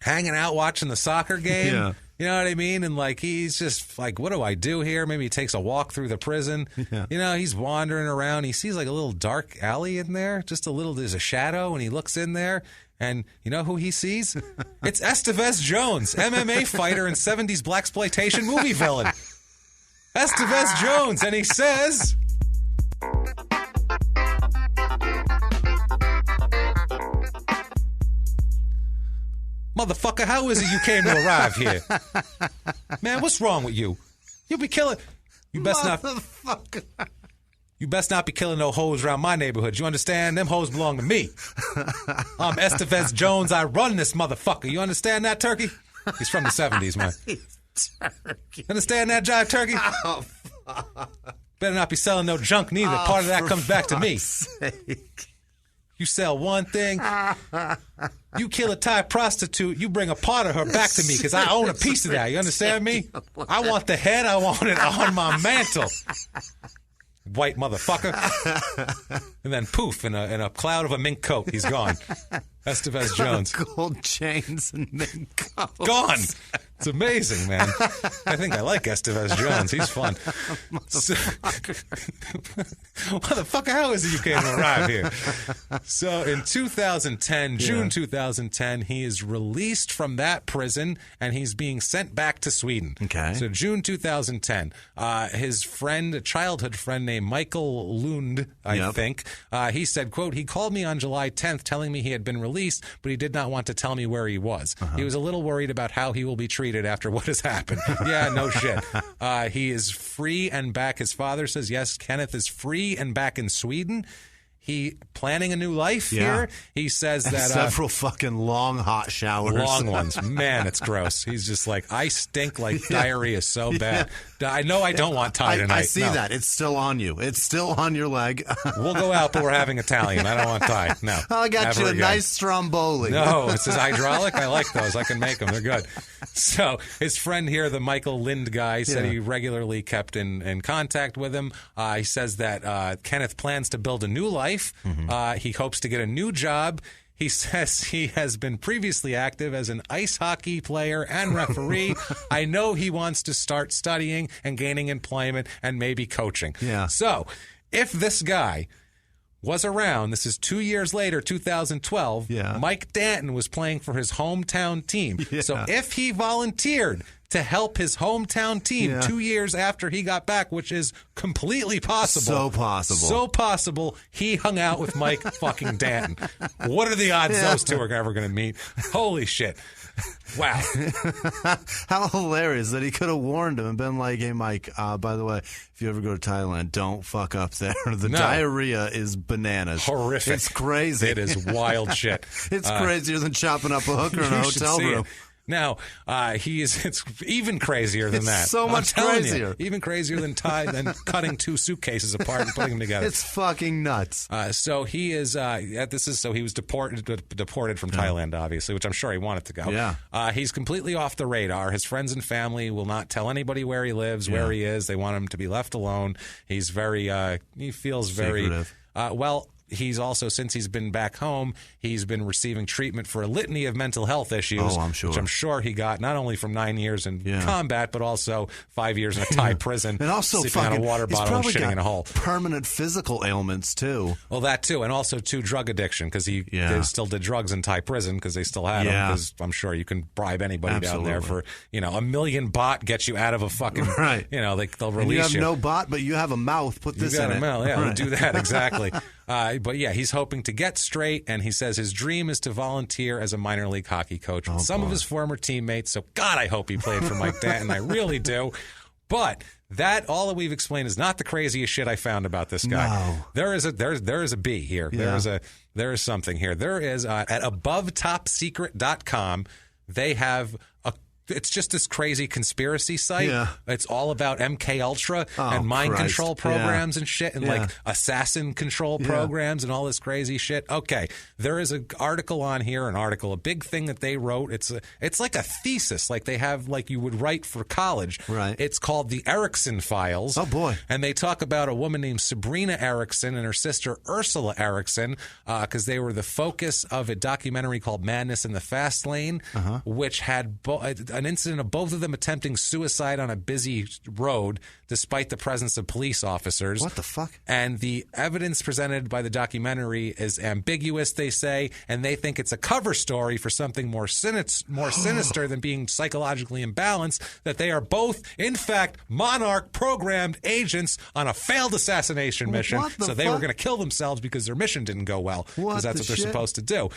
hanging out watching the soccer game. Yeah. You know what I mean? And like he's just like, what do I do here? Maybe he takes a walk through the prison. Yeah. He's wandering around. He sees like a little dark alley in there. There's a shadow, and he looks in there. And you know who he sees? It's Estevez Jones, MMA fighter and 70s blaxploitation movie villain. Estevez Jones, and he says... Motherfucker, how is it you came to arrive here? Man, what's wrong with you? You'll be killing... You best not... Motherfucker. You best not be killing no hoes around my neighborhood. You understand? Them hoes belong to me. I'm Estevez Jones. I run this motherfucker. You understand that, Turkey? He's from the 70s, man. Understand that, Jive Turkey? Oh, fuck. Better not be selling no junk neither. Part of that comes back to me. You sell one thing, you kill a Thai prostitute, you bring a part of her back to me because I own a piece of that. You understand me? I want the head. I want it on my mantle. White motherfucker. And then poof, in a cloud of a mink coat, he's gone. Estevez Jones. Gold chains and mink coats. Gone. It's amazing, man. I think I like Estevez Jones. He's fun. Motherfucker, how is it you came to arrive here? So in 2010, June 2010, he is released from that prison and he's being sent back to Sweden. Okay. So June 2010, his friend, a childhood friend named Michael Lund, I think, he said, quote, he called me on July 10th telling me he had been released, but he did not want to tell me where he was. He was a little worried about how he will be treated after what has happened. Yeah, no shit. He is free and back. His father says, yes, Kenneth is free and back in Sweden. He planning a new life here. He says that several fucking long hot showers. Long ones. Man, it's gross. He's just like, I stink like diarrhea so bad. I know I don't want Thai tonight. I see that. It's still on you. It's still on your leg. We'll go out, but we're having Italian. I don't want Thai. No. I got you a nice Stromboli. No, it says hydraulic. I like those. I can make them. They're good. So his friend here, the Michael Lind guy, said he regularly kept in contact with him. He says that Kenneth plans to build a new life. He hopes to get a new job. He says he has been previously active as an ice hockey player and referee. I know he wants to start studying and gaining employment and maybe coaching. Yeah. So if this guy was around, this is 2 years later, 2012, Mike Danton was playing for his hometown team. So if he volunteered to help his hometown team 2 years after he got back, which is completely possible. So possible. So possible. He hung out with Mike fucking Danton. What are the odds those two are ever going to meet? Holy shit. Wow. How hilarious that he could have warned him and been like, hey, Mike, by the way, if you ever go to Thailand, don't fuck up there. The diarrhea is bananas. Horrific. It's crazy. It is wild shit. It's crazier than chopping up a hooker in a hotel room. Now, it's even crazier than that. So much crazier. Even crazier than cutting two suitcases apart and putting them together. It's fucking nuts. So he is, he was deported from Thailand, obviously, which I'm sure he wanted to go. Yeah. He's completely off the radar. His friends and family will not tell anybody where he lives, where he is. They want him to be left alone. He's very, he feels very, secretive. He's also, since he's been back home, he's been receiving treatment for a litany of mental health issues. Oh, I'm sure. Which I'm sure he got not only from 9 years in combat, but also 5 years in a Thai prison. And also sleeping on a water bottle and shitting in a hole. Permanent physical ailments, too. Well, that, too. And also, too, drug addiction, because he still did drugs in Thai prison because they still had him. Because I'm sure you can bribe anybody down there for, $1 million baht gets you out of a fucking, they'll release you. You have no bot, but you have a mouth. Put this in it. We'll do that, exactly. But yeah, he's hoping to get straight, and he says his dream is to volunteer as a minor league hockey coach with some of his former teammates. So God, I hope he played for Mike Danton. I really do. But all that we've explained is not the craziest shit I found about this guy. No. There is a B here. Yeah. There is something here. There is at abovetopsecret.com. They have it's just this crazy conspiracy site. Yeah. It's all about MK Ultra and mind control programs and shit and like assassin control programs and all this crazy shit. Okay, there is an article on here, a big thing that they wrote. It's like a thesis, like they have, like you would write for college. Right. It's called the Eriksson Files. Oh boy. And they talk about a woman named Sabrina Eriksson and her sister Ursula Eriksson because they were the focus of a documentary called Madness in the Fast Lane, which had an incident of both of them attempting suicide on a busy road despite the presence of police officers. What the fuck? And the evidence presented by the documentary is ambiguous, they say, and they think it's a cover story for something more sinister than being psychologically imbalanced, that they are both, in fact, Monarch-programmed agents on a failed assassination mission. So they were going to kill themselves because their mission didn't go well, because that's what they're supposed to do.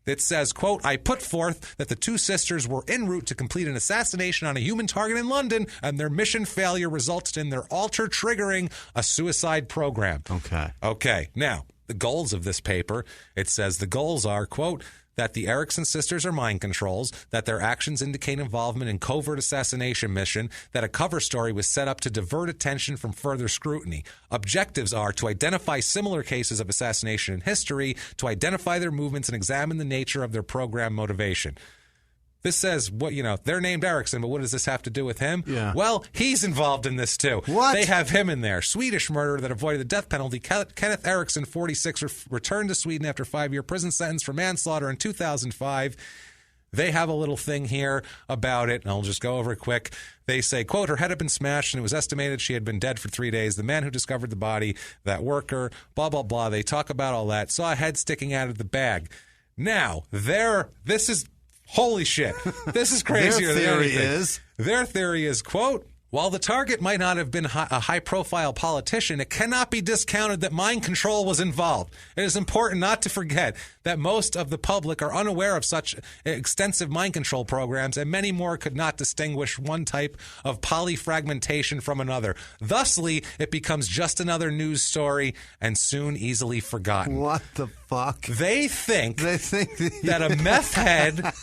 that says, quote, I put forth that the two sisters were en route to complete an assassination on a human target in London, and their mission failure resulted in their alter triggering a suicide program. Okay. Now, the goals of this paper, it says the goals are, quote, that the Eriksson sisters are mind controls, that their actions indicate involvement in covert assassination mission, that a cover story was set up to divert attention from further scrutiny. Objectives are to identify similar cases of assassination in history, to identify their movements and examine the nature of their program motivation. This says, they're named Eriksson, but what does this have to do with him? Yeah. Well, he's involved in this too. What? They have him in there. Swedish murderer that avoided the death penalty. Kenneth Eriksson, 46, returned to Sweden after a 5-year prison sentence for manslaughter in 2005. They have a little thing here about it, and I'll just go over it quick. They say, quote, her head had been smashed, and it was estimated she had been dead for 3 days. The man who discovered the body, that worker, blah, blah, blah. They talk about all that. Saw a head sticking out of the bag. Now, this is... Holy shit. This is crazier than anything. Their theory is, quote, while the target might not have been a high-profile politician, it cannot be discounted that mind control was involved. It is important not to forget that most of the public are unaware of such extensive mind control programs, and many more could not distinguish one type of polyfragmentation from another. Thusly, it becomes just another news story and soon easily forgotten. What the fuck? They think that a meth head...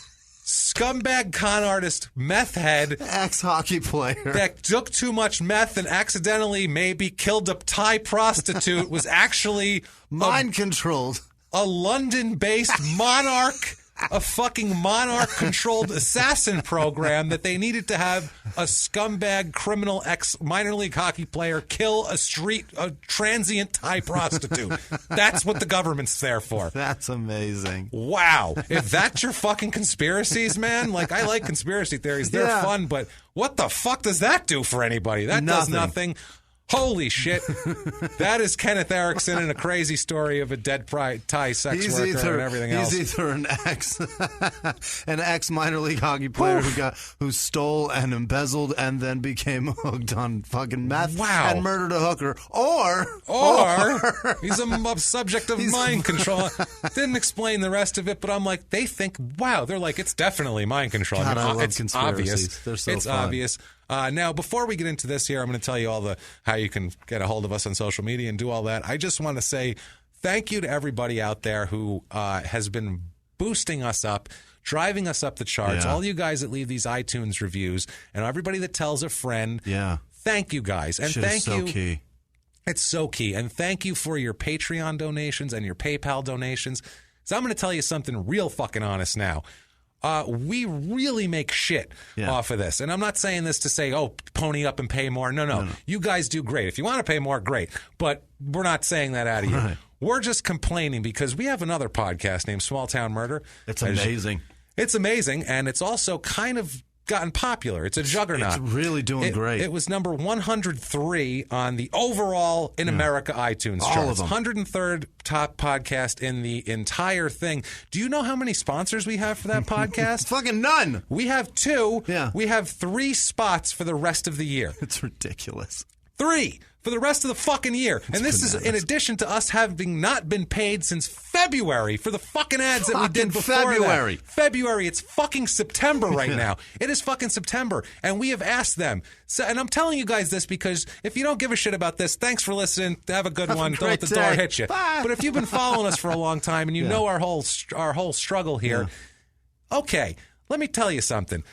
scumbag con artist, meth head, ex-hockey player that took too much meth and accidentally maybe killed a Thai prostitute was actually mind controlled. A London-based monarch, a fucking monarch-controlled assassin program that they needed to have a scumbag criminal ex-minor league hockey player kill a transient Thai prostitute. That's what the government's there for. That's amazing. Wow. If that's your fucking conspiracies, man, I like conspiracy theories. They're fun, but what the fuck does that do for anybody? That does nothing. Holy shit. That is Kenneth Eriksson and a crazy story of a dead Thai sex worker and everything else. He's either an ex minor league hockey player who stole and embezzled and then became hooked on fucking meth and murdered a hooker, or he's a subject of mind control. Didn't explain the rest of it, but I'm like, they think, wow, they're like, it's definitely mind control. God, I love it's conspiracies. Obvious. They're so it's fun. Obvious. Now, before we get into this here, I'm going to tell you how you can get a hold of us on social media and do all that. I just want to say thank you to everybody out there who has been boosting us up, driving us up the charts. All you guys that leave these iTunes reviews, and everybody that tells a friend. Yeah. Thank you guys, and thank you. Key. It's so key, and thank you for your Patreon donations and your PayPal donations. So I'm going to tell you something real fucking honest now. We really make shit off of this. And I'm not saying this to say, pony up and pay more. No. You guys do great. If you want to pay more, great. But we're not saying that out of you. Right. We're just complaining because we have another podcast named Small Town Murder. It's amazing. It's amazing, and it's also kind of gotten popular. It's a juggernaut. It's really doing great. It was number 103 on the overall in America iTunes charts. All of them. 103rd top podcast in the entire thing. Do you know how many sponsors we have for that podcast? Fucking none. We have 2. Yeah. We have 3 spots for the rest of the year. It's ridiculous. 3 for the rest of the fucking year. And this is in addition to us having not been paid since February for the fucking ads that we did before February. February. It's fucking September right now. It is fucking September. And we have asked them. So, and I'm telling you guys this because if you don't give a shit about this, thanks for listening. Have a good one. Don't let the door hit you. Bye. But if you've been following us for a long time and you know our whole struggle here, okay, let me tell you something.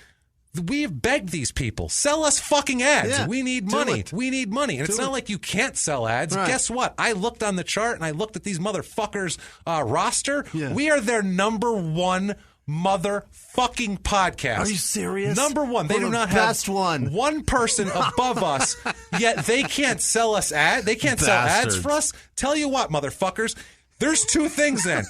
We've begged these people, sell us fucking ads. Yeah, we need money. We need money. And it's not like you can't sell ads. Right. Guess what? I looked on the chart and I looked at these motherfuckers' roster. Yeah. We are their number 1 motherfucking podcast. Are you serious? Number 1. They do not have one person above us, yet they can't sell us ads. They can't sell ads for us. Tell you what, motherfuckers. There's 2 things then.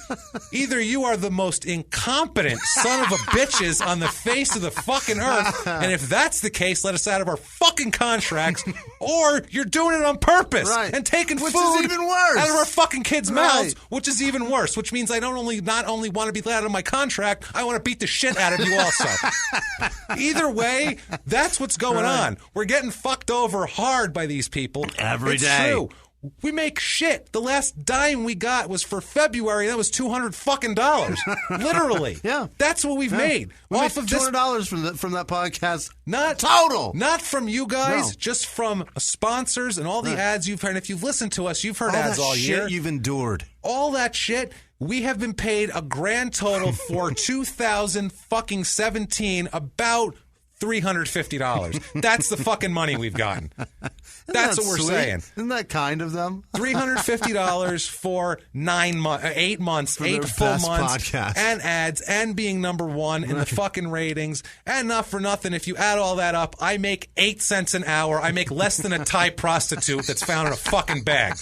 Either you are the most incompetent son of a bitches on the face of the fucking earth, and if that's the case, let us out of our fucking contracts, or you're doing it on purpose and taking food is even worse. out of our fucking kids' mouths, which is even worse, which means I not only want to be let out of my contract, I want to beat the shit out of you also. Either way, that's what's going on. We're getting fucked over hard by these people. Every day. True. We make shit. The last dime we got was for February. That was $200 fucking dollars. Literally. Yeah. That's what we've made. We Off made of this $200 from that podcast. Not total. Not from you guys, No. just from sponsors and all the ads you've heard. And if you've listened to us, you've heard ads that all shit year. You've endured. All that shit. We have been paid a grand total for 2017 about $350. That's the fucking money we've gotten. That's what we're sweet? saying. Isn't that kind of them? $350 for 8 months, For 8 their full best months, podcast. and ads, and being number one in the fucking ratings. And not for nothing, if you add all that up, I make 8 cents an hour. I make less than a Thai prostitute that's found in a fucking bag.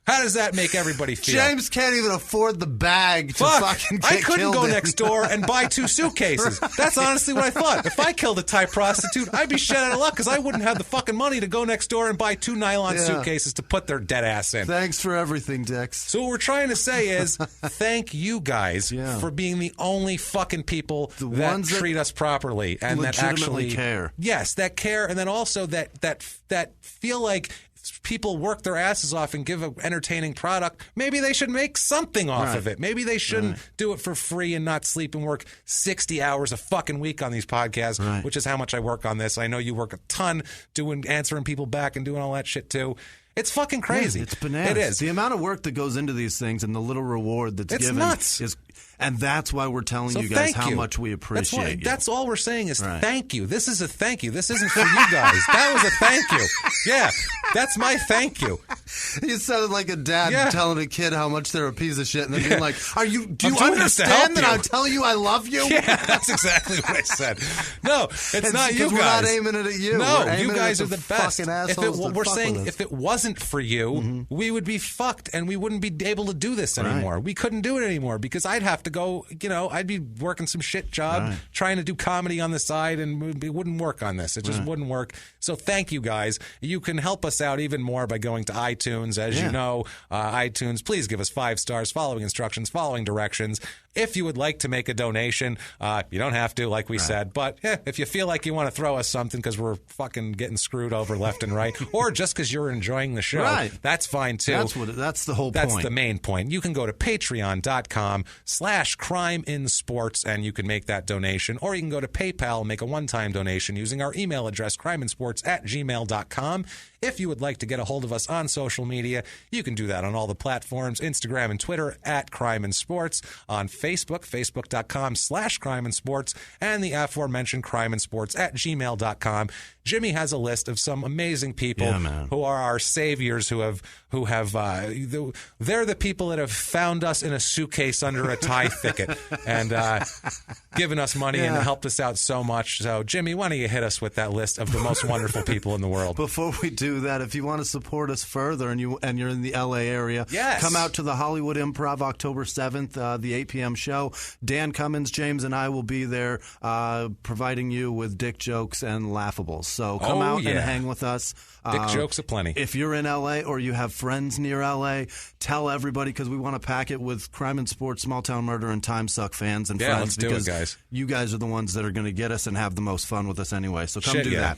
How does that make everybody feel? James can't even afford the bag to fucking get I couldn't killed go in. next door and buy 2 suitcases. That's honestly what I thought. If I killed a Thai prostitute, I'd be shit out of luck because I wouldn't have the fucking money to go next door and buy 2 nylon suitcases to put their dead ass in. Thanks for everything, Dix. So what we're trying to say is thank you guys for being the only fucking people that treat us properly and that actually care. Yes, that care, and then also that feel like people work their asses off and give an entertaining product. Maybe they should make something off of it. Maybe they shouldn't do it for free and not sleep and work 60 hours a fucking week on these podcasts, which is how much I work on this. I know you work a ton answering people back and doing all that shit too. It's fucking crazy. Yeah, it's bananas. It is. The amount of work that goes into these things and the little reward that's given nuts. And that's why we're telling you guys how much we appreciate you. That's all we're saying is thank you. This is a thank you. This isn't for you guys. That was a thank you. Yeah, that's my thank you. You sounded like a dad telling a kid how much they're a piece of shit and then being like, do you understand that I'm telling you I love you? Yeah, that's exactly what I said. No, it's not you guys. We're not aiming it at you. No, you guys are the best. We're saying if it wasn't for you, we would be fucked and we wouldn't be able to do this anymore. We couldn't do it anymore because I'd have to go, I'd be working some shit job, trying to do comedy on the side, and it wouldn't work on this. It just wouldn't work. So thank you guys. You can help us out even more by going to iTunes. As you know, iTunes, please give us 5 stars, following instructions, following directions. If you would like to make a donation, you don't have to, like we said. But if you feel like you want to throw us something because we're fucking getting screwed over left and right, or just because you're enjoying the show, that's fine too. That's the whole point. That's the main point. You can go to patreon.com/crimeinsports and you can make that donation. Or you can go to PayPal and make a one-time donation using our email address, crimeinsports@gmail.com. If you would like to get a hold of us on social media, you can do that on all the platforms, Instagram and Twitter @CrimeInSports, on Facebook, facebook.com/CrimeInSports, and the aforementioned CrimeInSports@gmail.com. Jimmy has a list of some amazing people who are our saviors, who have they're the people that have found us in a suitcase under a Thai thicket and given us money and helped us out so much. So, Jimmy, why don't you hit us with that list of the most wonderful people in the world? Before we do that, if you want to support us further and you're in the LA area, come out to the Hollywood Improv October 7th, the 8 p.m. show. Dan Cummins, James, and I will be there providing you with dick jokes and laughables. So come out and hang with us. Dick jokes aplenty. If you're in LA or you have friends near LA, tell everybody, because we want to pack it with Crime and Sports, Small Town Murder, and Time Suck fans and friends. Let's do it, guys. You guys are the ones that are going to get us and have the most fun with us anyway. So come do that.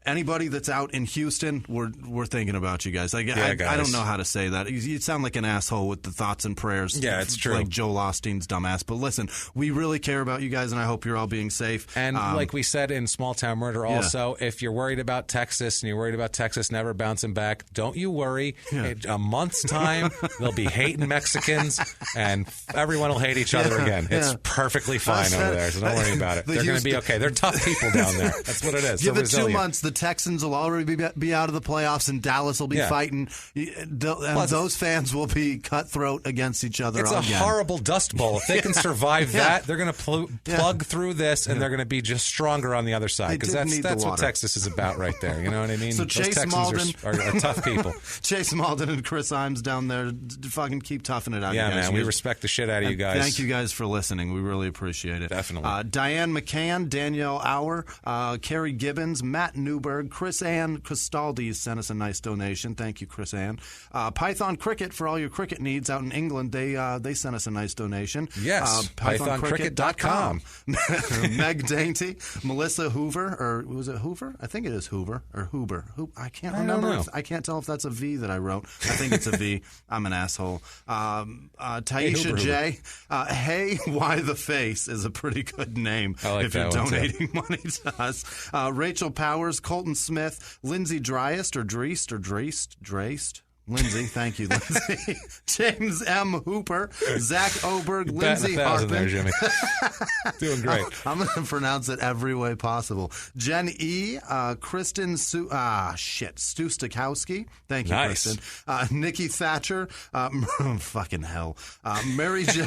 Anybody that's out in Houston, we're thinking about you guys. I don't know how to say that. You sound like an asshole with the thoughts and prayers. Yeah, it's true. Like Joel Osteen's dumbass. But listen, we really care about you guys, and I hope you're all being safe. And like we said in Small Town Murder also, if you're worried about Texas and you're worried about Texas never bouncing back, don't you worry. In a month's time, they'll be hating Mexicans, and everyone will hate each other again. It's perfectly fine over there, so don't worry about it. They're going to be okay. They're tough people down there. That's what it is. Give it 2 months. The Texans will already be out of the playoffs, and Dallas will be fighting. And those fans will be cutthroat against each other. It's a horrible dust bowl. If they can survive that, they're going to plug through this, and they're going to be just stronger on the other side, because that's what Texas is about right there. You know what I mean? So those Chase Texans Malden are tough people. Chase Malden and Chris Imes down there, fucking keep toughing it out. Yeah, you guys. man, we respect the shit out of you guys. Thank you guys for listening. We really appreciate it. Definitely. Diane McCann, Danielle Auer, Carrie Gibbons, Matt Newberg, Chris Ann, Castaldi sent us a nice donation. Thank you, Chris Ann. Python Cricket, for all your cricket needs out in England, they sent us a nice donation. Yes, pythoncricket.com. Meg Dainty, Melissa Hoover, or was it Hoover? I think it is Hoover, or Huber. I can't remember. I can't tell if that's a V that I wrote. I think it's a V. I'm an asshole. Taisha J. Hey, Why the Face is a pretty good name if you're donating money to us. Rachel Powers, Colton Smith, Lindsay Dryest, or Dreist. Lindsay, thank you, Lindsay. James M. Hooper, Zach Oberg, Lindsay Harpin. There, Jimmy. Doing great. I'm going to pronounce it every way possible. Jen E. Kristen Stustakowski. Thank you, nice. Kristen. Nikki Thatcher. Fucking hell. Mary J.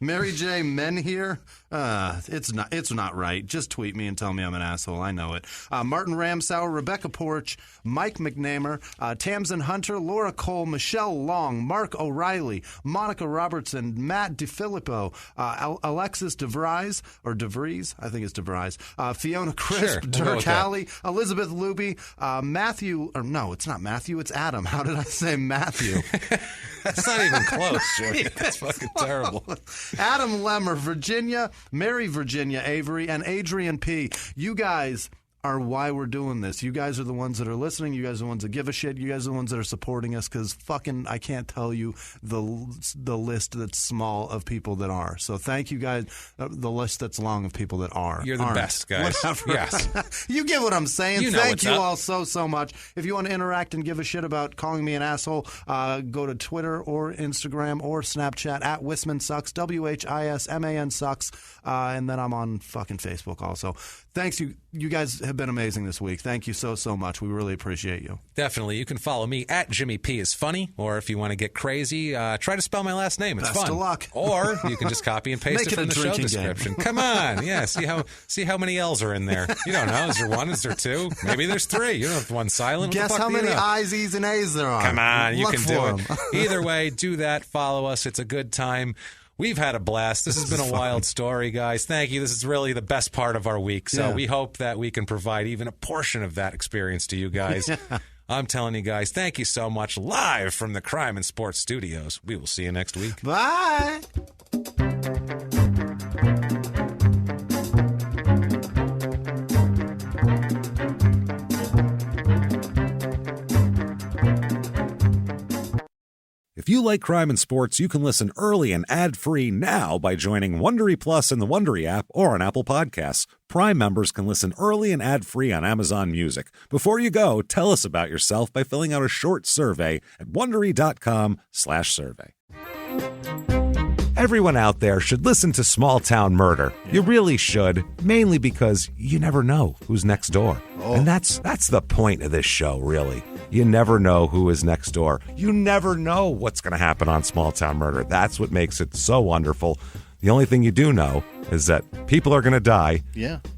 Menhier. It's not right. Just tweet me and tell me I'm an asshole. I know it. Martin Ramsauer, Rebecca Porch, Mike McNamer, Tamsin Hunter, Laura Cole, Michelle Long, Mark O'Reilly, Monica Robertson, Matt DeFilippo, Alexis DeVries, I think it's DeVries, Fiona Crisp, Dirk Halley, Elizabeth Luby, Matthew, or no, it's not Matthew, it's Adam. How did I say Matthew? That's not even close, Jimmy. That's fucking terrible. Adam Lemmer, Virginia, Mary Virginia Avery, and Adrian P. You guys are why we're doing this. You guys are the ones that are listening. You guys are the ones that give a shit. You guys are the ones that are supporting us, because fucking I can't tell you the list that's small of people that are. So thank you guys. The list that's long of people that are. You're the best, guys. Whatever. Yes. You get what I'm saying. You know thank you up. all so much. If you want to interact and give a shit about calling me an asshole, go to Twitter or Instagram or Snapchat at Wisman Sucks, WHISMAN Sucks, and then I'm on fucking Facebook also. Thanks, you guys have been amazing this week. Thank you so much. We really appreciate you. Definitely. You can follow me at Jimmy P is funny, or if you want to get crazy, try to spell my last name. It's Best fun. of luck. Or you can just copy and paste it from the show description. Come on. Yeah, see how many L's are in there. You don't know. Is there one? Is there two? Maybe there's three. You don't have one silent. Guess how many I's, E's, and A's there are. Come on. You can do it. them. Either way, do that. Follow us. It's a good time. We've had a blast. This has been a wild story, guys. Thank you. This is really the best part of our week. So we hope that we can provide even a portion of that experience to you guys. I'm telling you guys, thank you so much. Live from the Crime and Sports Studios. We will see you next week. Bye. If you like crime and sports, you can listen early and ad-free now by joining Wondery Plus in the Wondery app or on Apple Podcasts. Prime members can listen early and ad-free on Amazon Music. Before you go, tell us about yourself by filling out a short survey at Wondery.com/survey. Everyone out there should listen to Small Town Murder. You really should, mainly because you never know who's next door. And that's the point of this show, really. You never know who is next door. You never know what's going to happen on Small Town Murder. That's what makes it so wonderful. The only thing you do know is that people are going to die,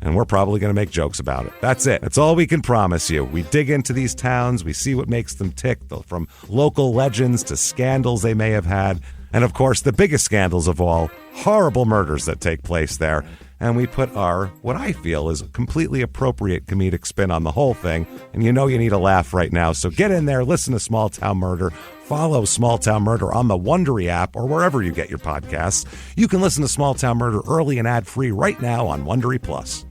and we're probably going to make jokes about it. That's it. That's all we can promise you. We dig into these towns. We see what makes them tick, from local legends to scandals they may have had. And, of course, the biggest scandals of all, horrible murders that take place there. And we put our, what I feel is a completely appropriate comedic spin on the whole thing. And you know you need a laugh right now. So get in there, listen to Small Town Murder, follow Small Town Murder on the Wondery app or wherever you get your podcasts. You can listen to Small Town Murder early and ad-free right now on Wondery Plus.